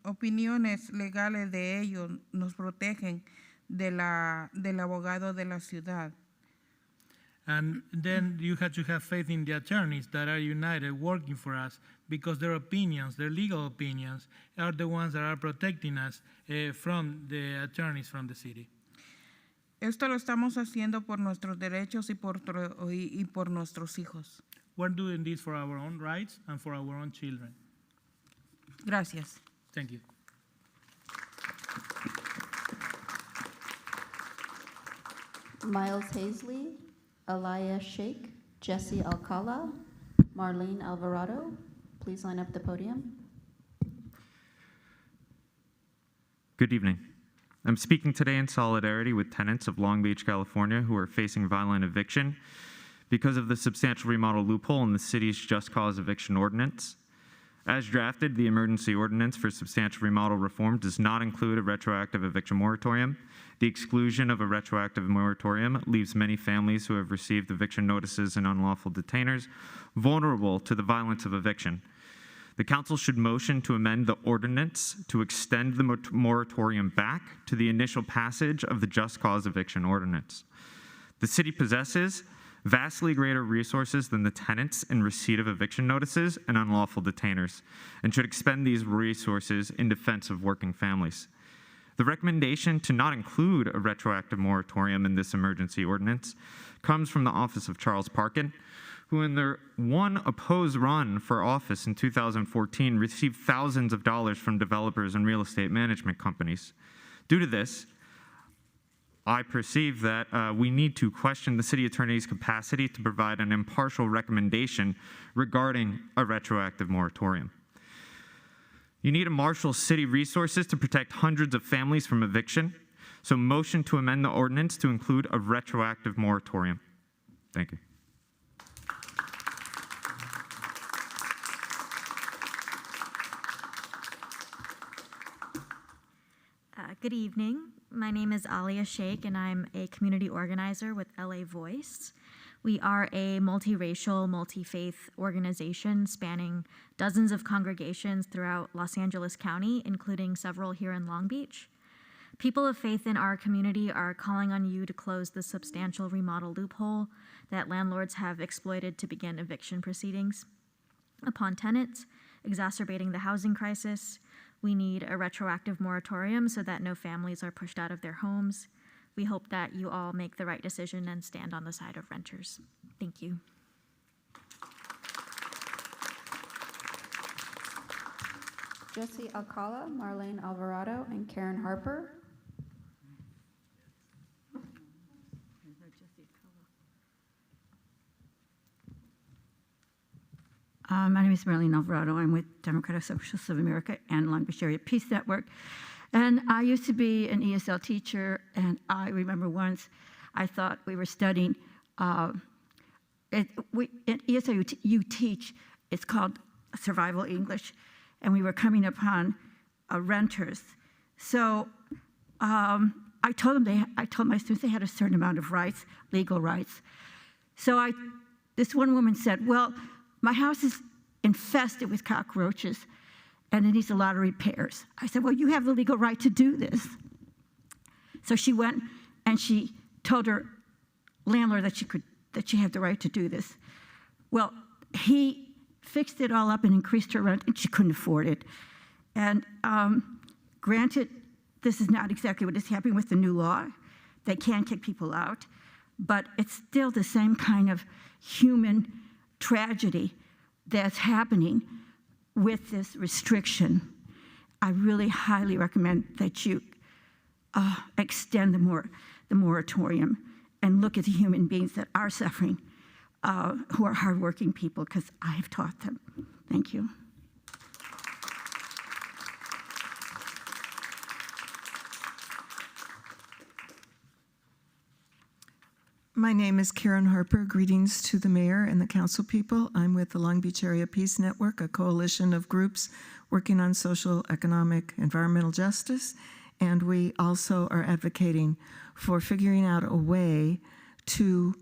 opiniones legales de ellos nos protegen del abogado de la ciudad. And then you have to have faith in the attorneys that are united working for us, because their opinions, their legal opinions, are the ones that are protecting us from the attorneys from the city. Esto lo estamos haciendo por nuestros derechos y por nuestros hijos. We're doing this for our own rights and for our own children. Gracias. Thank you. Miles Hazley, Alaya Sheikh, Jesse Alcala, Marlene Alvarado. Please line up at the podium. Good evening. I'm speaking today in solidarity with tenants of Long Beach, California, who are facing violent eviction because of the substantial remodel loophole in the city's just cause eviction ordinance. As drafted, the emergency ordinance for substantial remodel reform does not include a retroactive eviction moratorium. The exclusion of a retroactive moratorium leaves many families who have received eviction notices and unlawful detainers vulnerable to the violence of eviction. The council should motion to amend the ordinance to extend the moratorium back to the initial passage of the just cause eviction ordinance. The city possesses vastly greater resources than the tenants in receipt of eviction notices and unlawful detainers, and should expend these resources in defense of working families. The recommendation to not include a retroactive moratorium in this emergency ordinance comes from the office of Charles Parkin, who in their one opposed run for office in 2014 received thousands of dollars from developers and real estate management companies. Due to this, I perceive that we need to question the city attorney's capacity to provide an impartial recommendation regarding a retroactive moratorium. You need to marshal city resources to protect hundreds of families from eviction, so motion to amend the ordinance to include a retroactive moratorium. Thank you. Good evening. My name is Alia Sheikh, and I'm a community organizer with LA Voice. We are a multiracial, multi-faith organization spanning dozens of congregations throughout Los Angeles County, including several here in Long Beach. People of faith in our community are calling on you to close the substantial remodel loophole that landlords have exploited to begin eviction proceedings upon tenants, exacerbating the housing crisis. We need a retroactive moratorium so that no families are pushed out of their homes. We hope that you all make the right decision and stand on the side of renters. Thank you. Jesse Alcala, Marlene Alvarado, and Karen Harper. My name is Marlene Alvarado. I'm with Democratic Socialists of America and Long Beach Area Peace Network. And I used to be an ESL teacher, and I remember once I thought we were studying, in ESL you teach, it's called survival English, and we were coming upon renters. So I told my students they had a certain amount of rights, legal rights. So this one woman said, well, my house is infested with cockroaches and it needs a lot of repairs. I said, well, you have the legal right to do this. So she went and she told her landlord that she had the right to do this. Well, he fixed it all up and increased her rent, and she couldn't afford it. And granted, this is not exactly what is happening with the new law. They can kick people out, but it's still the same kind of human tragedy that's happening with this restriction. I really highly recommend that you extend the moratorium and look at the human beings that are suffering, who are hardworking people, because I have taught them. Thank you. My name is Karen Harper. Greetings to the mayor and the council people. I'm with the Long Beach Area Peace Network, a coalition of groups working on social, economic, environmental justice. And we also are advocating for figuring out a way to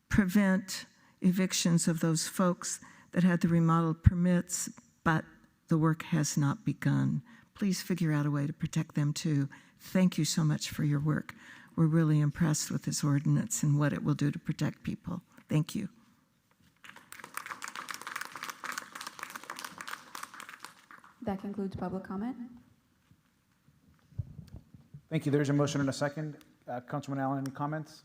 prevent evictions of those folks that had the remodeled permits, but the work has not begun. Please figure out a way to protect them too. Thank you so much for your work. We're really impressed with this ordinance and what it will do to protect people. Thank you. That concludes public comment. Thank you. There's a motion and a second. Councilman Allen, any comments?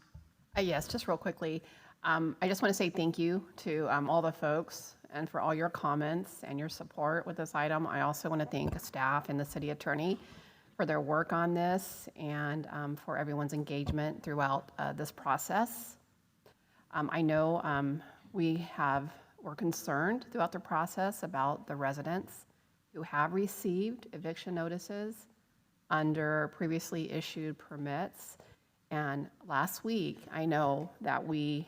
Yes, just real quickly. I just want to say thank you to all the folks and for all your comments and your support with this item. I also want to thank staff and the city attorney for their work on this and for everyone's engagement throughout this process. I know we're concerned throughout the process about the residents who have received eviction notices under previously issued permits. And last week, I know that we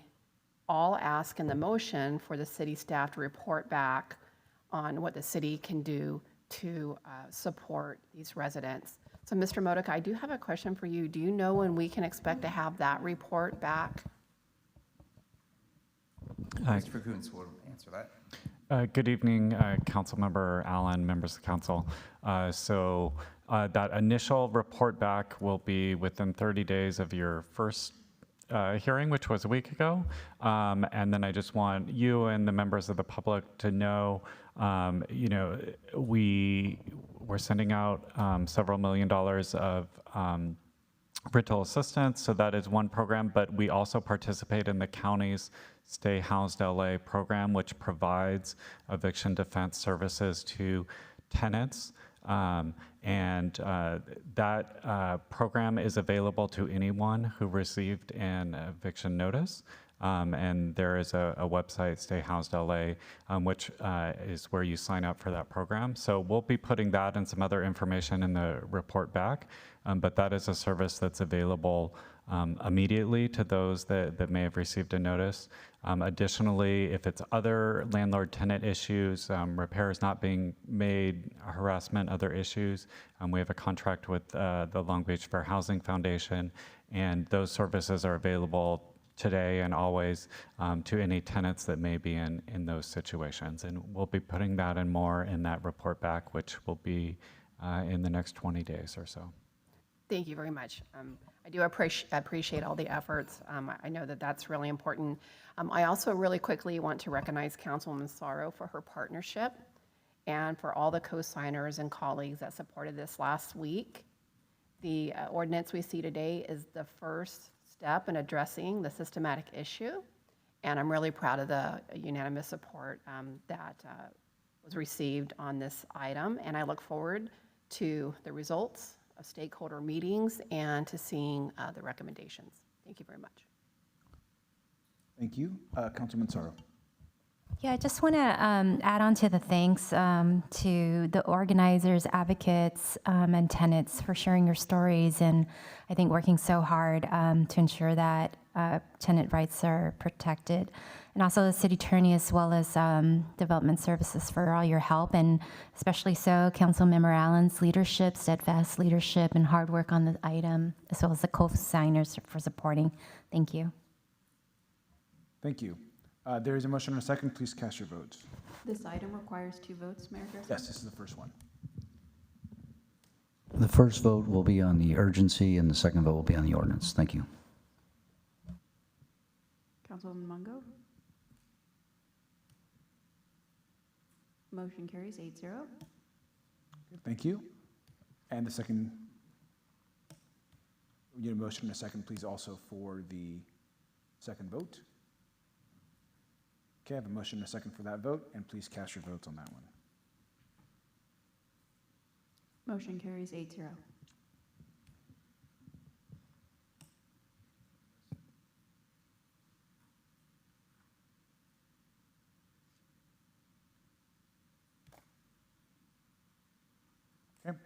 all asked in the motion for the city staff to report back on what the city can do to support these residents. So Mr. Modica, I do have a question for you. Do you know when we can expect to have that report back? Mr. Coons will answer that. Good evening, Councilmember Allen, members of the council. That initial report back will be within 30 days of your first hearing, which was a week ago. And then I just want you and the members of the public to know, we're sending out several $1 million of rental assistance. So that is one program, but we also participate in the county's Stay Housed LA program, which provides eviction defense services to tenants. That program is available to anyone who received an eviction notice. And there is a website, Stay Housed LA, which is where you sign up for that program. So we'll be putting that and some other information in the report back. But that is a service that's available immediately to those that may have received a notice. Additionally, if it's other landlord-tenant issues, repairs not being made, harassment, other issues, we have a contract with the Long Beach Fair Housing Foundation, and those services are available today and always to any tenants that may be in those situations. And we'll be putting that and more in that report back, which will be in the next 20 days or so. Thank you very much. I do appreciate all the efforts. I know that that's really important. I also really quickly want to recognize Councilwoman Sorrow for her partnership and for all the co-signers and colleagues that supported this last week. The ordinance we see today is the first step in addressing the systematic issue, and I'm really proud of the unanimous support that was received on this item, and I look forward to the results of stakeholder meetings and to seeing the recommendations. Thank you very much. Thank you. Councilman Sorrow. Yeah, I just want to add on to the thanks to the organizers, advocates, and tenants for sharing your stories, and I think working so hard to ensure that tenant rights are protected. And also the city attorney as well as development services for all your help, and especially so Councilmember Allen's leadership, steadfast leadership, and hard work on the item, as well as the co-signers for supporting. Thank you. Thank you. There is a motion and a second. Please cast your votes. This item requires 2 votes, Mayor Garcia. Yes, this is the first one. The first vote will be on the urgency, and the second vote will be on the ordinance. Thank you. Councilwoman Mungo. Motion carries 8-0. Thank you. And the second, we need a motion and a second, please, also for the second vote. Okay, I have a motion and a second for that vote, and please cast your votes on that one. Motion carries 8-0. Okay.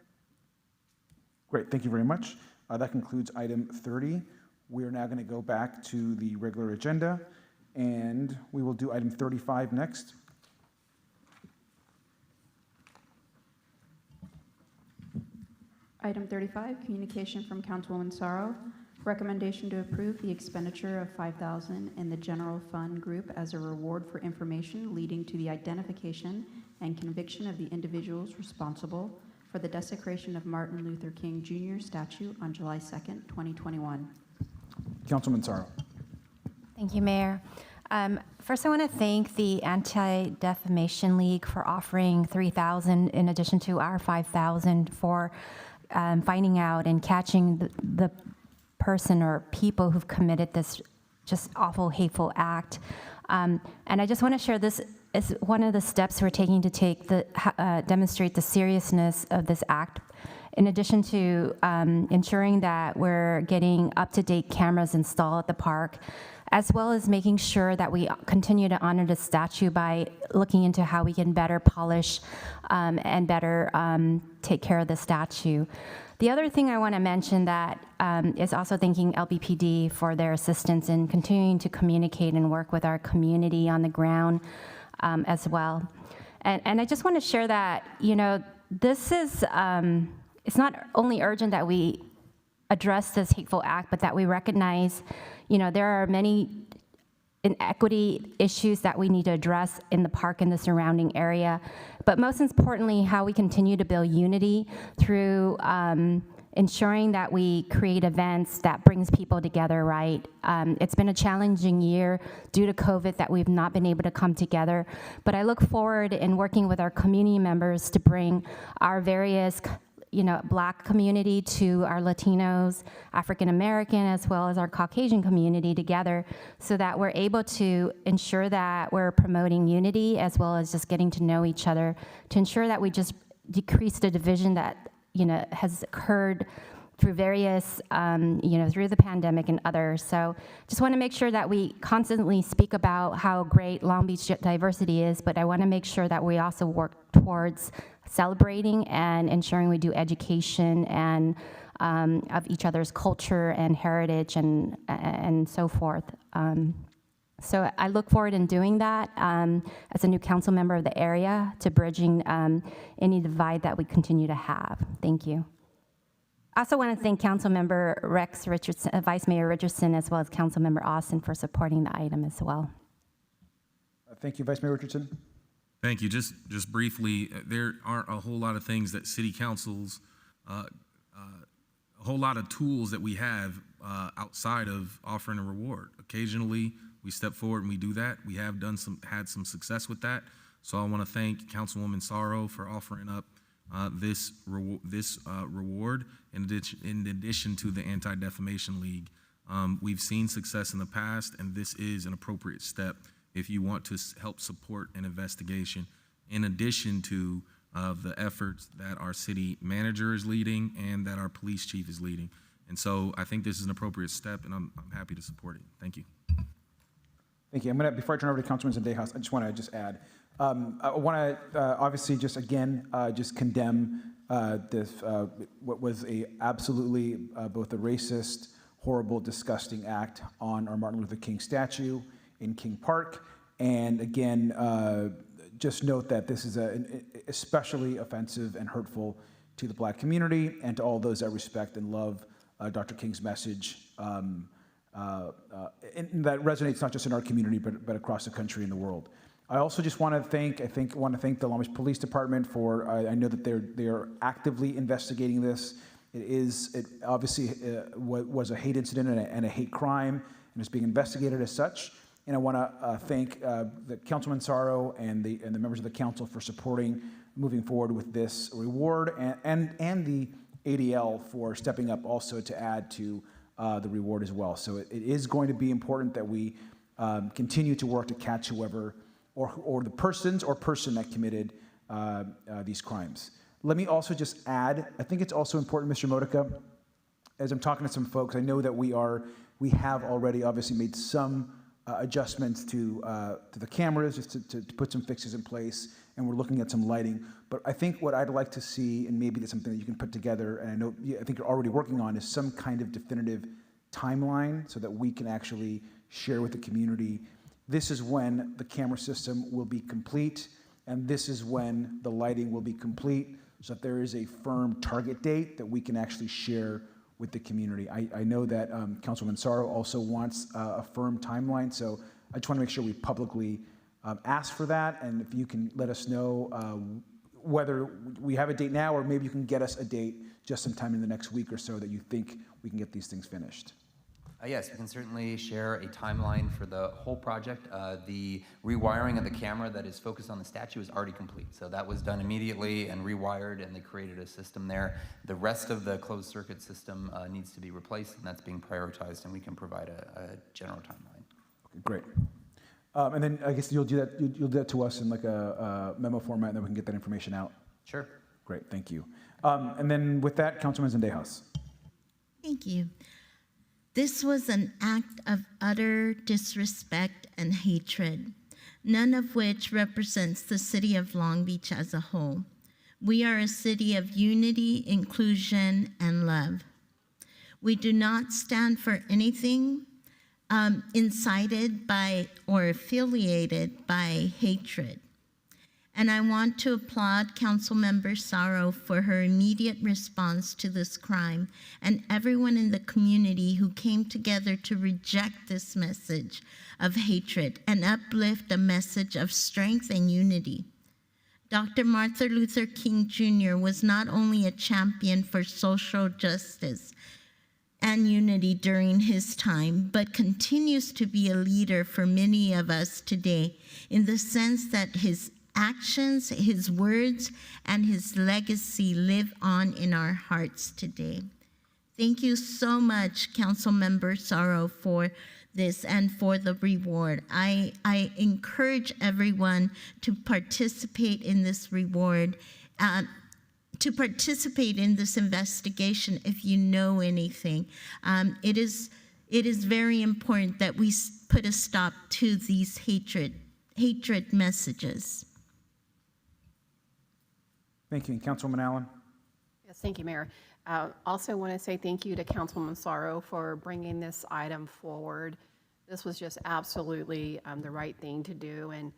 Great, thank you very much. That concludes item 30. We are now going to go back to the regular agenda, and we will do item 35 next. Item 35, communication from Councilwoman Sorrow. Recommendation to approve the expenditure of $5,000 in the general fund group as a reward for information leading to the identification and conviction of the individuals responsible for the desecration of Martin Luther King Jr. statue on July 2nd, 2021. Councilman Sorrow. Thank you, Mayor. First, I want to thank the Anti-Defamation League for offering $3,000 in addition to our $5,000 for finding out and catching the person or people who've committed this just awful, hateful act. And I just want to share this is one of the steps we're taking to demonstrate the seriousness of this act. In addition to ensuring that we're getting up-to-date cameras installed at the park, as well as making sure that we continue to honor the statue by looking into how we can better polish and better take care of the statue. The other thing I want to mention that is also thanking LBPD for their assistance in continuing to communicate and work with our community on the ground as well. And I just want to share that, you know, this is, it's not only urgent that we address this hateful act, but that we recognize, you know, there are many inequity issues that we need to address in the park and the surrounding area. But most importantly, how we continue to build unity through ensuring that we create events that brings people together, right? It's been a challenging year due to COVID that we've not been able to come together. But I look forward in working with our community members to bring our various Black community to our Latinos, African American, as well as our Caucasian community together so that we're able to ensure that we're promoting unity as well as just getting to know each other to ensure that we just decrease the division that, has occurred through various, through the pandemic and others. So just want to make sure that we constantly speak about how great Long Beach diversity is, but I want to make sure that we also work towards celebrating and ensuring we do education and of each other's culture and heritage and so forth. So I look forward in doing that as a new council member of the area to bridging any divide that we continue to have. Thank you. I also want to thank Councilmember Rex Richardson, Vice Mayor Richardson, as well as Councilmember Austin for supporting the item as well. Thank you, Vice Mayor Richardson. Thank you. Just briefly, there aren't a whole lot of things that city councils, a whole lot of tools that we have outside of offering a reward. Occasionally, we step forward and we do that. We have had some success with that. So I want to thank Councilwoman Sorrow for offering up this reward in addition to the Anti-Defamation League. We've seen success in the past, and this is an appropriate step if you want to help support an investigation, in addition to the efforts that our city manager is leading and that our police chief is leading. And so I think this is an appropriate step, and I'm happy to support it. Thank you. Thank you. Before I turn over to Councilman Zendejas, I just want to add, I want to obviously just again just condemn this what was a absolutely both a racist, horrible, disgusting act on our Martin Luther King statue in King Park, and again just note that this is especially offensive and hurtful to the Black community and to all those that respect and love Dr. King's message. And that resonates not just in our community, but across the country and the world. I also just want to thank the Long Beach Police Department for, I know that they are actively investigating this. It obviously was a hate incident and a hate crime, and is being investigated as such. And I want to thank the Councilman Sorrow and the members of the council for supporting moving forward with this reward, and the ADL for stepping up also to add to the reward as well. So it is going to be important that we continue to work to catch whoever or the persons or person that committed these crimes. Let me also just add, I think it's also important, Mr. Modica, as I'm talking to some folks, I know that we have already obviously made some adjustments to the cameras just to put some fixes in place, and we're looking at some lighting. But I think what I'd like to see, and maybe that's something that you can put together, and I think you're already working on, is some kind of definitive timeline so that we can actually share with the community, this is when the camera system will be complete, and this is when the lighting will be complete, so that there is a firm target date that we can actually share with the community. I know that Councilwoman Sorrow also wants a firm timeline, so I just want to make sure we publicly ask for that, and if you can let us know whether we have a date now, or maybe you can get us a date just sometime in the next week or so that you think we can get these things finished. Yes, we can certainly share a timeline for the whole project. The rewiring of the camera that is focused on the statue is already complete. So that was done immediately and rewired, and they created a system there. The rest of the closed circuit system needs to be replaced, and that's being prioritized, and we can provide a general timeline. Okay, great. And then I guess you'll do that to us in like a memo format, and then we can get that information out. Sure. Great, thank you. And then with that, Councilman Zendejas. Thank you. This was an act of utter disrespect and hatred, none of which represents the city of Long Beach as a whole. We are a city of unity, inclusion, and love. We do not stand for anything incited by or affiliated by hatred. And I want to applaud Councilmember Sorrow for her immediate response to this crime, and everyone in the community who came together to reject this message of hatred and uplift a message of strength and unity. Dr. Martin Luther King Jr. was not only a champion for social justice and unity during his time, but continues to be a leader for many of us today, in the sense that his actions, his words, and his legacy live on in our hearts today. Thank you so much, Councilmember Sorrow, for this and for the reward. I encourage everyone to participate in this reward, to participate in this investigation if you know anything. It is very important that we put a stop to these hatred messages. Thank you. And Councilwoman Allen. Yes, thank you, Mayor. Also want to say thank you to Councilwoman Sorrow for bringing this item forward. This was just absolutely the right thing to do, and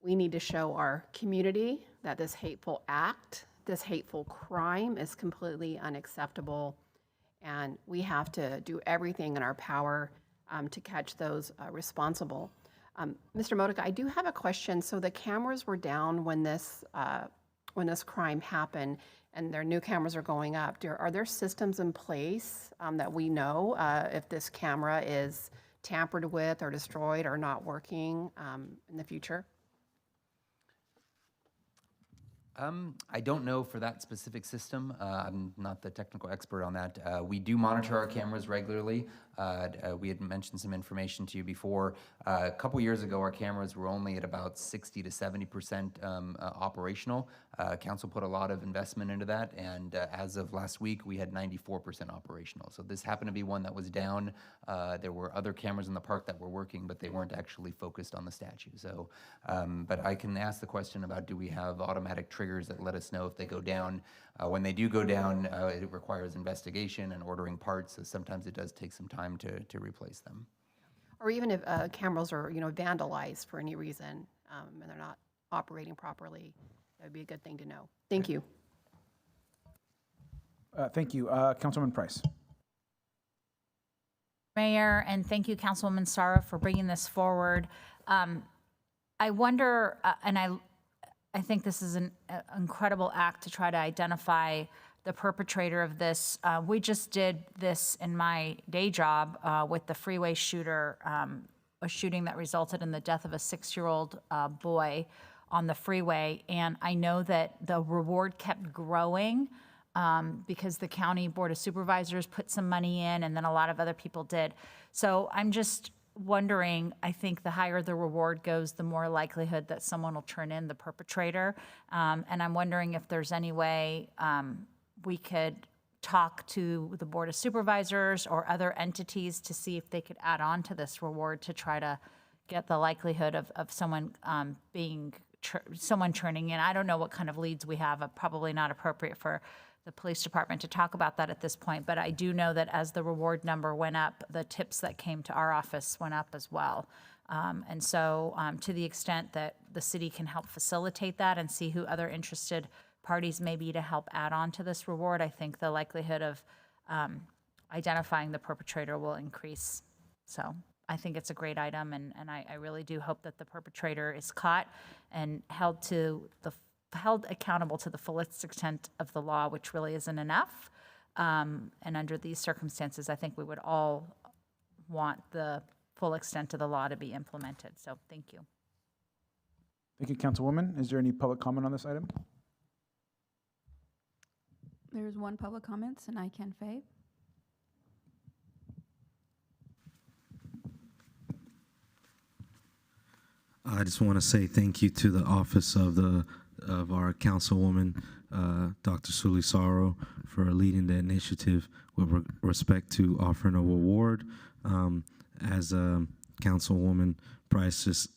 we need to show our community that this hateful act, this hateful crime is completely unacceptable, and we have to do everything in our power to catch those responsible. Mr. Modica, I do have a question. So the cameras were down when this crime happened, and their new cameras are going up. Are there systems in place that we know if this camera is tampered with or destroyed or not working in the future? I don't know for that specific system. I'm not the technical expert on that. We do monitor our cameras regularly. We had mentioned some information to you before. A couple years ago, our cameras were only at about 60 to 70% operational. Council put a lot of investment into that, and as of last week, we had 94% operational. So this happened to be one that was down. There were other cameras in the park that were working, but they weren't actually focused on the statue. So, but I can ask the question about, do we have automatic triggers that let us know if they go down? When they do go down, it requires investigation and ordering parts, so sometimes it does take some time to replace them. Or even if cameras are, vandalized for any reason and they're not operating properly, that would be a good thing to know. Thank you. Thank you. Councilwoman Price. Mayor, and thank you, Councilwoman Sarah, for bringing this forward. I wonder, and I think this is an incredible act to try to identify the perpetrator of this. We just did this in my day job with the freeway shooter, a shooting that resulted in the death of a 6-year-old boy on the freeway. And I know that the reward kept growing because the county board of supervisors put some money in, and then a lot of other people did. So I'm just wondering, I think the higher the reward goes, the more likelihood that someone will turn in the perpetrator. And I'm wondering if there's any way we could talk to the Board of Supervisors or other entities to see if they could add on to this reward to try to get the likelihood of someone someone turning in. I don't know what kind of leads we have. Probably not appropriate for the police department to talk about that at this point, but I do know that as the reward number went up, the tips that came to our office went up as well. And so to the extent that the city can help facilitate that and see who other interested parties may be to help add on to this reward, I think the likelihood of identifying the perpetrator will increase. So I think it's a great item, and I really do hope that the perpetrator is caught and held accountable to the fullest extent of the law, which really isn't enough. And under these circumstances, I think we would all want the full extent of the law to be implemented. So thank you. Thank you, Councilwoman. Is there any public comment on this item? There's one public comment, Sanai Kenfei. I just want to say thank you to the office of our councilwoman, Dr. Sully Sorrow, for leading the initiative with respect to offering a reward. As Councilwoman Price just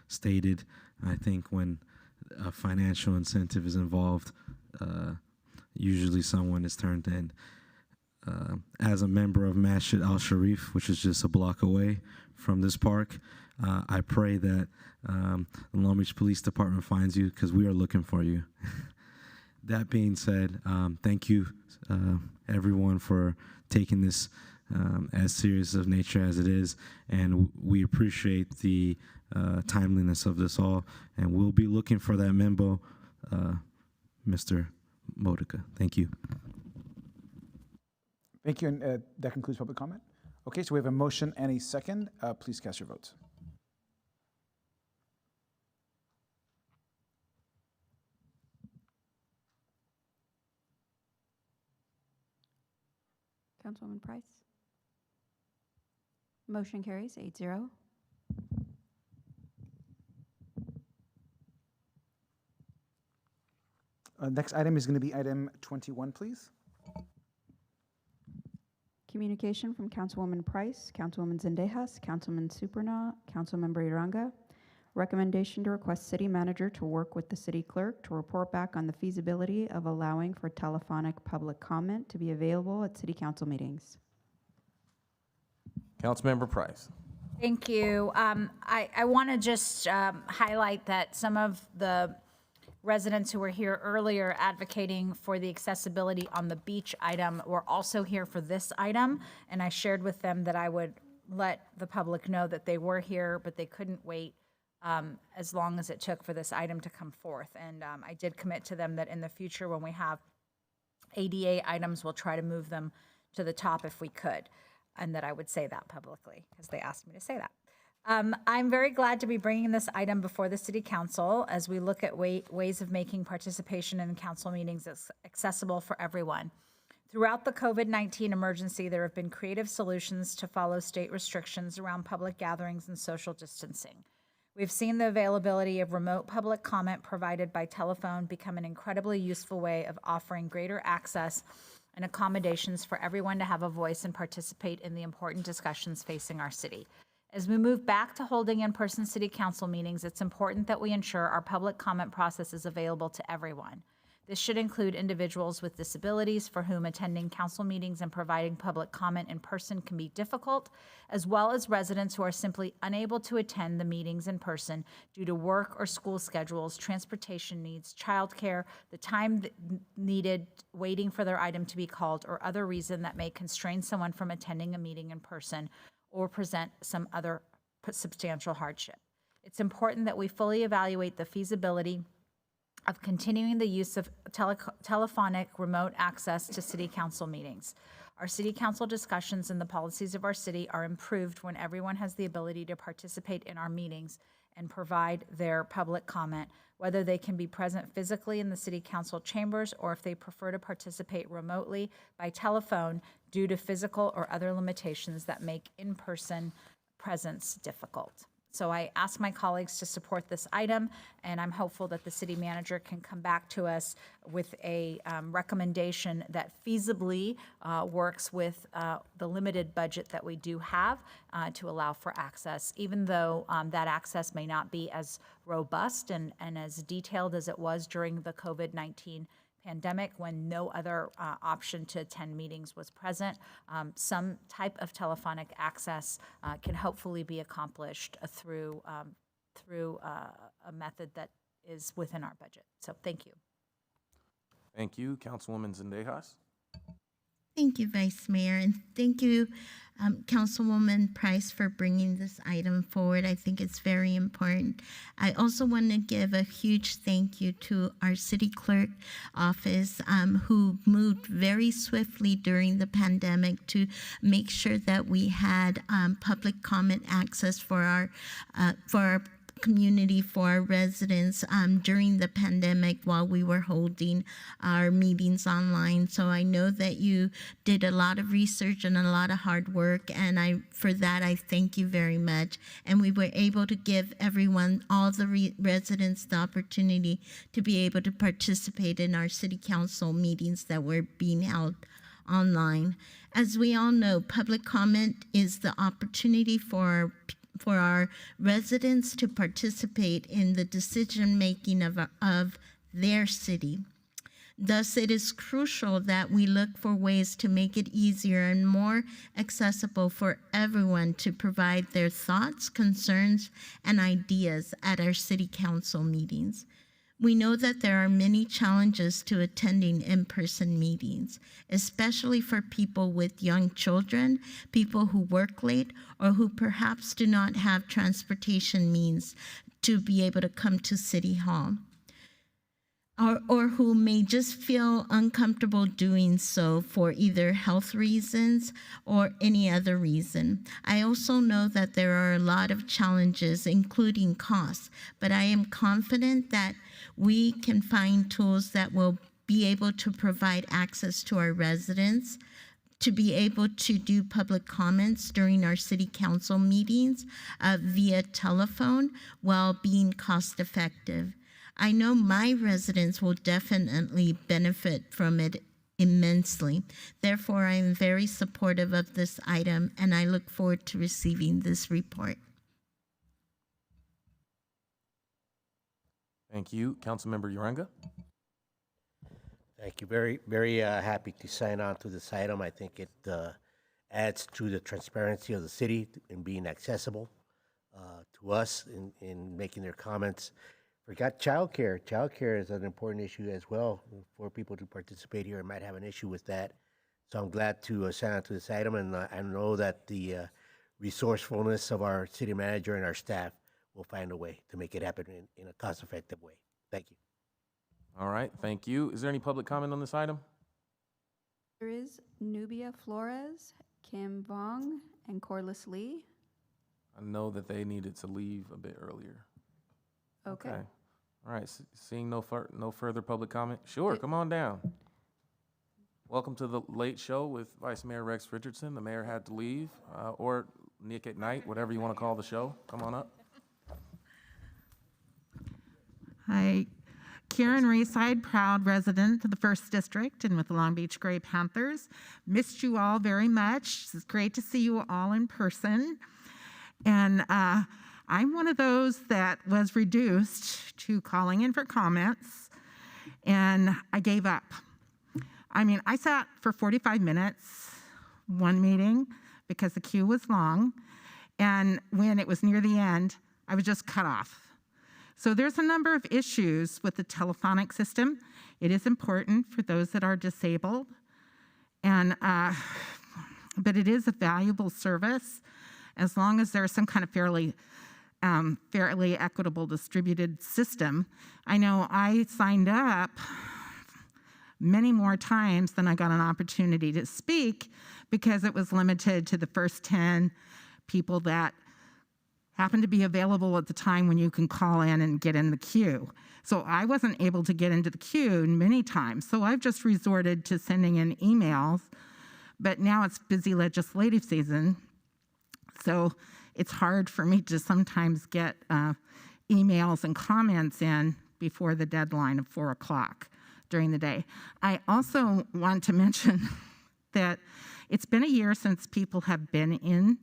stated, I think when a financial incentive is involved, usually someone is turned in. As a member of Masjid Al Sharif, which is just a block away from this park, I pray that the Long Beach Police Department finds you, because we are looking for you. That being said, thank you, everyone, for taking this as serious of nature as it is, and we appreciate the timeliness of this all, and we'll be looking for that memo, Mr. Modica. Thank you. Thank you, and that concludes public comment. Okay, so we have a motion and a second. Please cast your votes. Councilwoman Price. Motion carries 8-0. Next item is going to be item 21, please. Communication from Councilwoman Price, Councilwoman Zendejas, Councilman Supernaw, Councilmember Uranga, Recommendation to request city manager to work with the city clerk to report back on the feasibility of allowing for telephonic public comment to be available at city council meetings. Councilmember Price. Thank you. I want to just highlight that some of the residents who were here earlier advocating for the accessibility on the beach item were also here for this item, and I shared with them that I would let the public know that they were here, but they couldn't wait as long as it took for this item to come forth. And I did commit to them that in the future, when we have ADA items, we'll try to move them to the top if we could, and that I would say that publicly because they asked me to say that. I'm very glad to be bringing this item before the City Council as we look at ways of making participation in council meetings accessible for everyone. Throughout the COVID-19 emergency, there have been creative solutions to follow state restrictions around public gatherings and social distancing. We've seen the availability of remote public comment provided by telephone become an incredibly useful way of offering greater access and accommodations for everyone to have a voice and participate in the important discussions facing our city. As we move back to holding in-person city council meetings, it's important that we ensure our public comment process is available to everyone. This should include individuals with disabilities for whom attending council meetings and providing public comment in person can be difficult, as well as residents who are simply unable to attend the meetings in person due to work or school schedules, transportation needs, childcare, the time needed waiting for their item to be called, or other reason that may constrain someone from attending a meeting in person or present some other substantial hardship. It's important that we fully evaluate the feasibility of continuing the use of telephonic remote access to city council meetings. Our city council discussions and the policies of our city are improved when everyone has the ability to participate in our meetings and provide their public comment, whether they can be present physically in the city council chambers or if they prefer to participate remotely by telephone due to physical or other limitations that make in-person presence difficult. So I ask my colleagues to support this item, and I'm hopeful that the city manager can come back to us with a recommendation that feasibly works with the limited budget that we do have to allow for access, even though that access may not be as robust and as detailed as it was during the COVID-19 pandemic when no other option to attend meetings was present. Some type of telephonic access can hopefully be accomplished through a method that is within our budget. So thank you. Thank you, Councilwoman Zendejas. Thank you, Vice Mayor, and thank you, Councilwoman Price, for bringing this item forward. I think it's very important. I also want to give a huge thank you to our city clerk office who moved very swiftly during the pandemic to make sure that we had public comment access for our community, for our residents during the pandemic while we were holding our meetings online. So I know that you did a lot of research and a lot of hard work, and for that I thank you very much. And we were able to give everyone, all the residents, the opportunity to be able to participate in our city council meetings that were being held online. As we all know, public comment is the opportunity for our residents to participate in the decision-making of their city. Thus, it is crucial that we look for ways to make it easier and more accessible for everyone to provide their thoughts, concerns, and ideas at our city council meetings. We know that there are many challenges to attending in-person meetings, especially for people with young children, people who work late, or who perhaps do not have transportation means to be able to come to City Hall, or who may just feel uncomfortable doing so for either health reasons or any other reason. I also know that there are a lot of challenges, including costs, but I am confident that we can find tools that will be able to provide access to our residents, to be able to do public comments during our city council meetings via telephone while being cost effective. I know my residents will definitely benefit from it immensely. Therefore, I am very supportive of this item, and I look forward to receiving this report. Thank you. Councilmember Uranga. Thank you. Very happy to sign on to this item. I think it adds to the transparency of the city in being accessible to us in making their comments. Forgot childcare. Childcare is an important issue as well for people to participate here and might have an issue with that. So I'm glad to sign on to this item, and I know that the resourcefulness of our city manager and our staff will find a way to make it happen in a cost-effective way. Thank you. All right, thank you. Is there any public comment on this item? There is Nubia Flores, Kim Vong, and Corliss Lee. I know that they needed to leave a bit earlier. Okay. All right, seeing no further public comment. Sure, come on down. Welcome to the Late Show with Vice Mayor Rex Richardson. The mayor had to leave, or Nick at Night, whatever you want to call the show. Come on up. Hi, Karen Rayside, proud resident of the 1st District and with the Long Beach Gray Panthers. Missed you all very much. It's great to see you all in person. And I'm one of those that was reduced to calling in for comments, and I gave up. I mean, I sat for 45 minutes, one meeting, because the queue was long, and when it was near the end, I was just cut off. So there's a number of issues with the telephonic system. It is important for those that are disabled, and but it is a valuable service as long as there's some kind of fairly equitable distributed system. I know I signed up many more times than I got an opportunity to speak because it was limited to the first 10 people that happened to be available at the time when you can call in and get in the queue. So I wasn't able to get into the queue many times. So I've just resorted to sending in emails, but now it's busy legislative season. So it's hard for me to sometimes get emails and comments in before the deadline of 4 o'clock during the day. I also want to mention that it's been a year since people have been in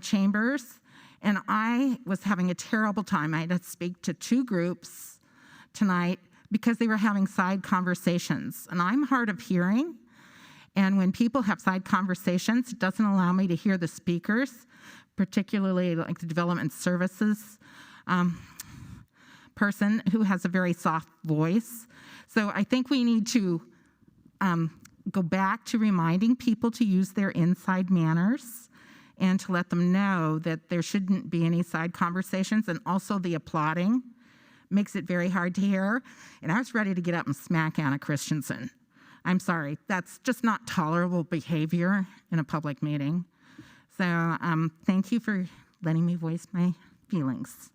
chambers, and I was having a terrible time. I had to speak to 2 groups tonight because they were having side conversations, and I'm hard of hearing. And when people have side conversations, it doesn't allow me to hear the speakers, particularly like the development services person who has a very soft voice. So I think we need to go back to reminding people to use their inside manners and to let them know that there shouldn't be any side conversations, and also the applauding makes it very hard to hear. And I was ready to get up and smack Anna Christensen. I'm sorry, that's just not tolerable behavior in a public meeting. So thank you for letting me voice my feelings.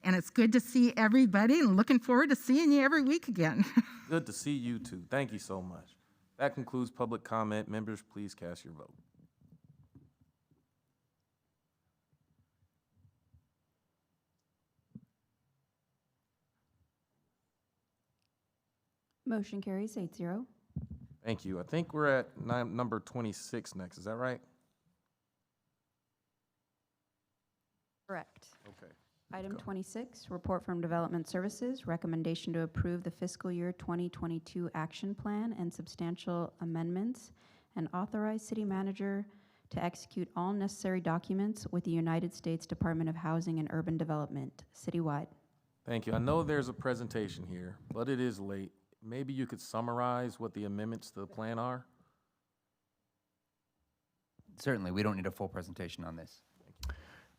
And it's good to see everybody, and looking forward to seeing you every week again. Good to see you too. Thank you so much. That concludes public comment. Members, please cast your vote. Motion carries 8-0. Thank you. I think we're at number 26 next. Is that right? Correct. Okay. Item 26, report from Development Services, recommendation to approve the fiscal year 2022 action plan and substantial amendments, and authorize city manager to execute all necessary documents with the United States Department of Housing and Urban Development, citywide. Thank you. I know there's a presentation here, but it is late. Maybe you could summarize what the amendments to the plan are? Certainly, we don't need a full presentation on this.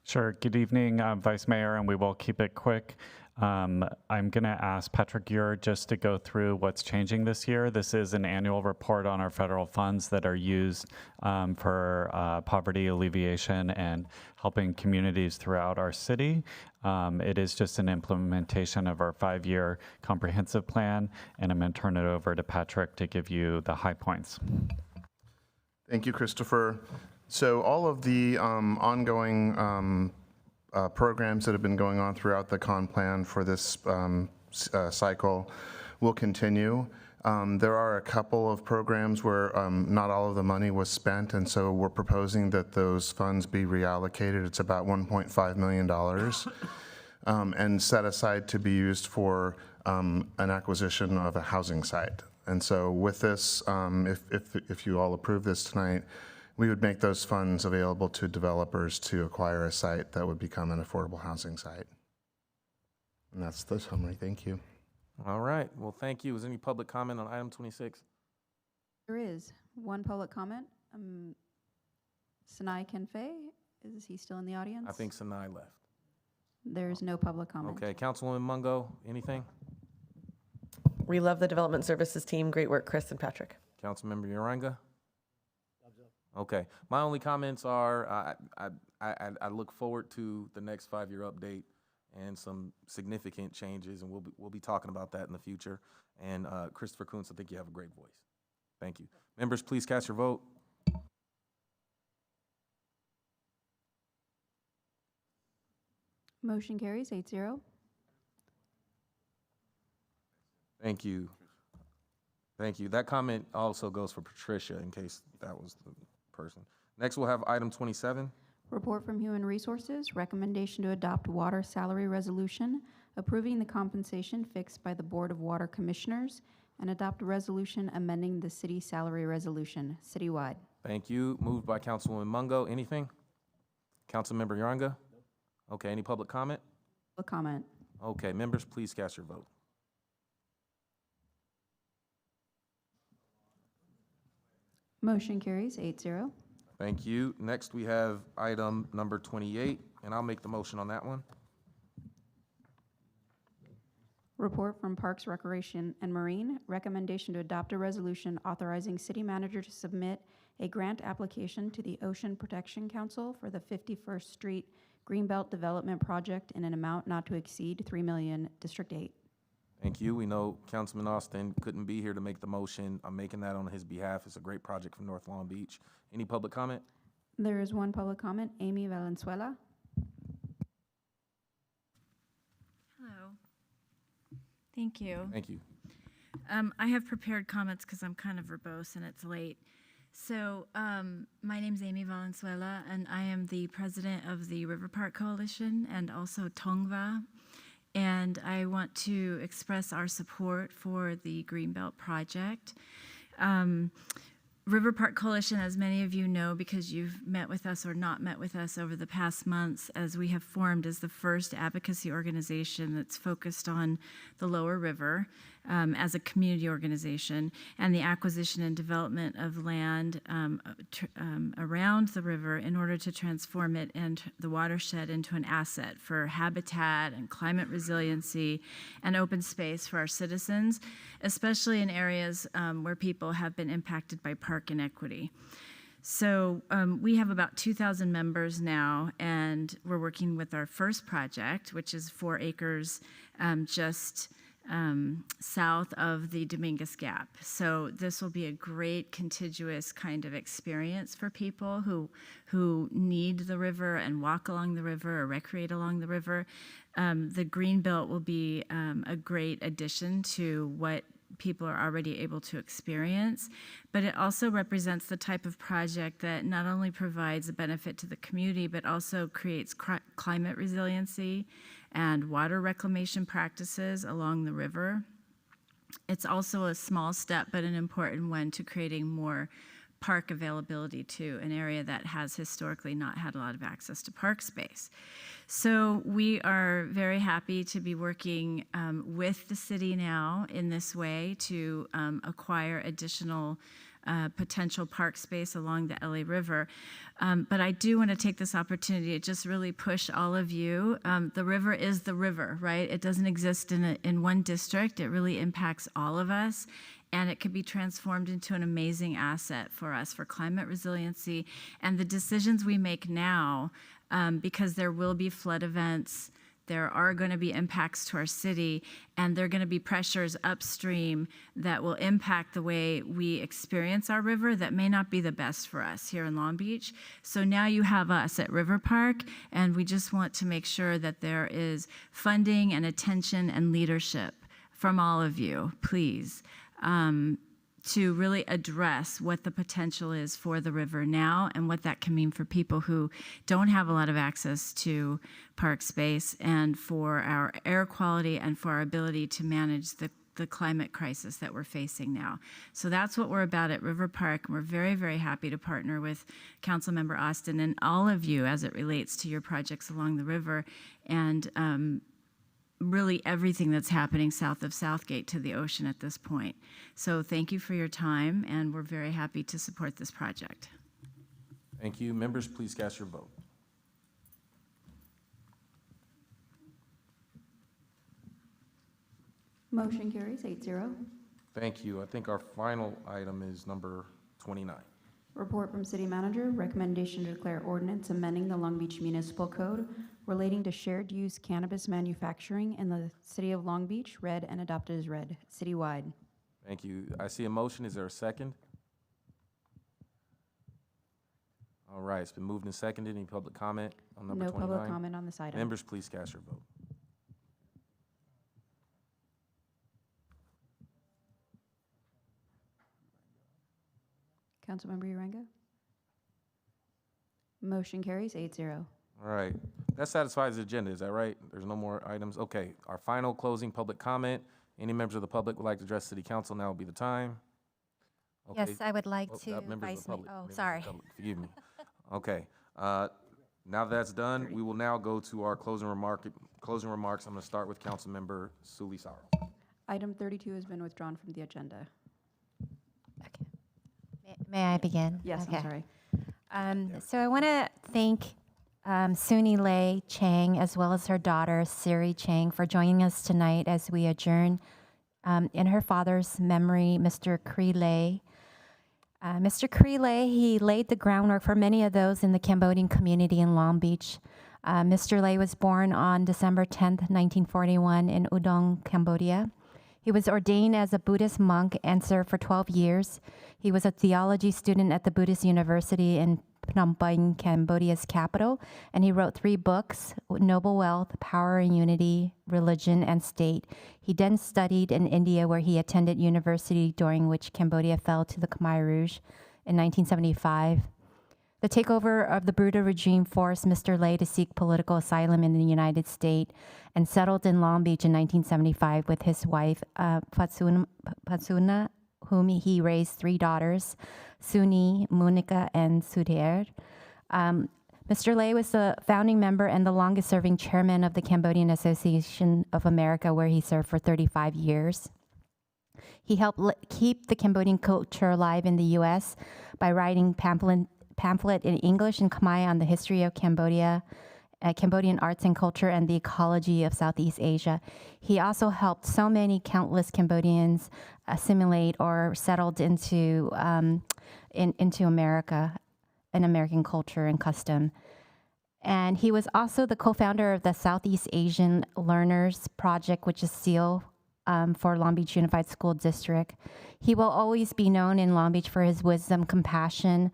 Sure. Good evening, Vice Mayor, and we will keep it quick. I'm going to ask Patrick Ure just to go through what's changing this year. This is an annual report on our federal funds that are used for poverty alleviation and helping communities throughout our city. It is just an implementation of our 5-year comprehensive plan, and I'm going to turn it over to Patrick to give you the high points. Thank you, Christopher. So all of the ongoing programs that have been going on throughout the con plan for this cycle will continue. There are a couple of programs where not all of the money was spent, and so we're proposing that those funds be reallocated. It's about $1.5 million. and set aside to be used for an acquisition of a housing site. And so with this, if you all approve this tonight, we would make those funds available to developers to acquire a site that would become an affordable housing site. And that's the summary. Thank you. All right, well, thank you. Is there any public comment on item 26? There is one public comment. Sinai Kenfei, is he still in the audience? I think Sinai left. There's no public comment. Okay, Councilwoman Mungo, anything? We love the development services team. Great work, Chris and Patrick. Councilmember Uranga? Okay, my only comments are I look forward to the next 5-year update and some significant changes, and we'll be talking about that in the future. And Christopher Kuntz, I think you have a great voice. Thank you. Members, please cast your vote. Motion carries 8-0. Thank you. Thank you. That comment also goes for Patricia, in case that was the person. Next, we'll have item 27. Report from Human Resources, recommendation to adopt water salary resolution, approving the compensation fixed by the Board of Water Commissioners, and adopt a resolution amending the city salary resolution citywide. Thank you. Moved by Councilwoman Mungo. Anything? Councilmember Uranga? Okay, any public comment? Public comment. Okay, members, please cast your vote. Motion carries 8-0. Thank you. Next, we have item number 28, and I'll make the motion on that one. Report from Parks, Recreation, and Marine, recommendation to adopt a resolution authorizing city manager to submit a grant application to the Ocean Protection Council for the 51st Street Greenbelt Development Project in an amount not to exceed $3 million, District 8. Thank you. We know Councilman Austin couldn't be here to make the motion. I'm making that on his behalf. It's a great project from North Long Beach. Any public comment? There is one public comment, Amy Valenzuela. Hello. Thank you. Thank you. I have prepared comments because I'm kind of verbose and it's late. So my name is Amy Valenzuela, and I am the president of the River Park Coalition and also Tongva. And I want to express our support for the Greenbelt project. River Park Coalition, as many of you know, because you've met with us or not met with us over the past months, as we have formed as the first advocacy organization that's focused on the lower river as a community organization, and the acquisition and development of land around the river in order to transform it and the watershed into an asset for habitat and climate resiliency and open space for our citizens, especially in areas where people have been impacted by park inequity. So we have about 2,000 members now, and we're working with our first project, which is 4 acres just south of the Dominguez Gap. So this will be a great contiguous kind of experience for people who need the river and walk along the river or recreate along the river. The Greenbelt will be a great addition to what people are already able to experience, but it also represents the type of project that not only provides a benefit to the community, but also creates climate resiliency and water reclamation practices along the river. It's also a small step, but an important one to creating more park availability to an area that has historically not had a lot of access to park space. So we are very happy to be working with the city now in this way to acquire additional potential park space along the LA River. But I do want to take this opportunity to just really push all of you. The river is the river, right? It doesn't exist in one district. It really impacts all of us. And it could be transformed into an amazing asset for us for climate resiliency. And the decisions we make now, because there will be flood events, there are going to be impacts to our city, and there are going to be pressures upstream that will impact the way we experience our river that may not be the best for us here in Long Beach. So now you have us at River Park, and we just want to make sure that there is funding and attention and leadership from all of you, please. to really address what the potential is for the river now and what that can mean for people who don't have a lot of access to park space, and for our air quality and for our ability to manage the climate crisis that we're facing now. So that's what we're about at River Park. We're very, very happy to partner with Councilmember Austin and all of you as it relates to your projects along the river, and really everything that's happening south of Southgate to the ocean at this point. So thank you for your time, and we're very happy to support this project. Thank you. Members, please cast your vote. Motion carries 8-0. Thank you. I think our final item is number 29. Report from City Manager, recommendation to declare ordinance amending the Long Beach Municipal Code relating to shared use cannabis manufacturing in the City of Long Beach, read and adopted as read, citywide. Thank you. I see a motion. Is there a second? All right, it's been moved and seconded. Any public comment on number 29? No public comment on this item. Members, please cast your vote. Councilmember Uranga? Motion carries 8-0. All right, that satisfies the agenda, is that right? There's no more items? Okay, our final closing public comment. Any members of the public would like to address City Council, now would be the time. Okay. Yes, I would like Oh, to, members of the Vice Mayor. public, Oh, members of the sorry. public, forgive me. Okay, now that that's done, we will now go to our closing remarks. I'm gonna start with Councilmember Sully Sorrow. Item 32 has been withdrawn from the agenda. May I begin? Yes, Okay. I'm sorry. So I want to thank Suni Lei Chang, as well as her daughter, Siri Chang, for joining us tonight as we adjourn in her father's memory, Mr. Cree Lei. Mr. Cree Lei, he laid the groundwork for many of those in the Cambodian community in Long Beach. Mr. Lei was born on December 10th, 1941 in Udon, Cambodia. He was ordained as a Buddhist monk and served for 12 years. He was a theology student at the Buddhist University in Phnom Penh, Cambodia's capital, and he wrote 3 books, Noble Wealth, Power and Unity, Religion and State. He then studied in India, where he attended university, during which Cambodia fell to the Khmer Rouge in 1975. The takeover of the Buddha regime forced Mr. Lei to seek political asylum in the United States and settled in Long Beach in 1975 with his wife, Patsuna, whom he raised 3 daughters, Suni, Monica, and Sudhir. Mr. Lei was the founding member and the longest-serving chairman of the Cambodian Association of America, where he served for 35 years. He helped keep the Cambodian culture alive in the U.S. by writing pamphlet in English and Khmer on the history of Cambodia, Cambodian arts and culture, and the ecology of Southeast Asia. He also helped so many countless Cambodians assimilate or settled into America and American culture and custom. And he was also the co-founder of the Southeast Asian Learners Project, which is SEAL for Long Beach Unified School District. He will always be known in Long Beach for his wisdom, compassion,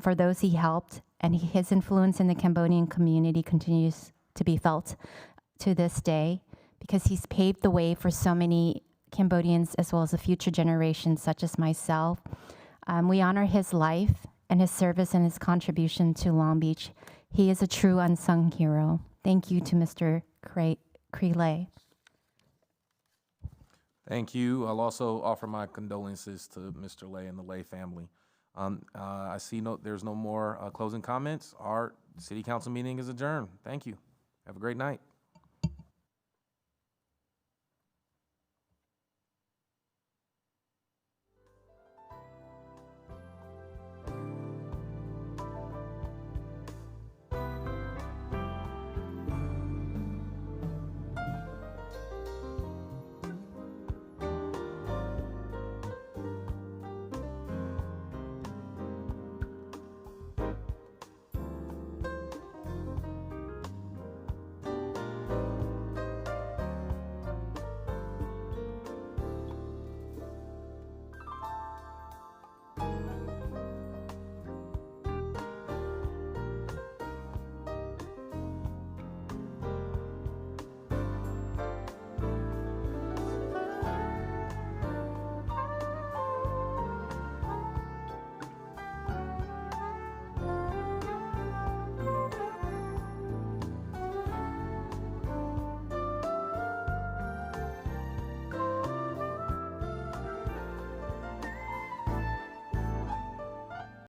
for those he helped, and his influence in the Cambodian community continues to be felt to this day, because he's paved the way for so many Cambodians as well as the future generations such as myself. We honor his life and his service and his contribution to Long Beach. He is a true unsung hero. Thank you to Mr. Cree Lei. Thank you. I'll also offer my condolences to Mr. Lei and the Lei family. I see there's no more closing comments. Our city council meeting is adjourned. Thank you. Have a great night.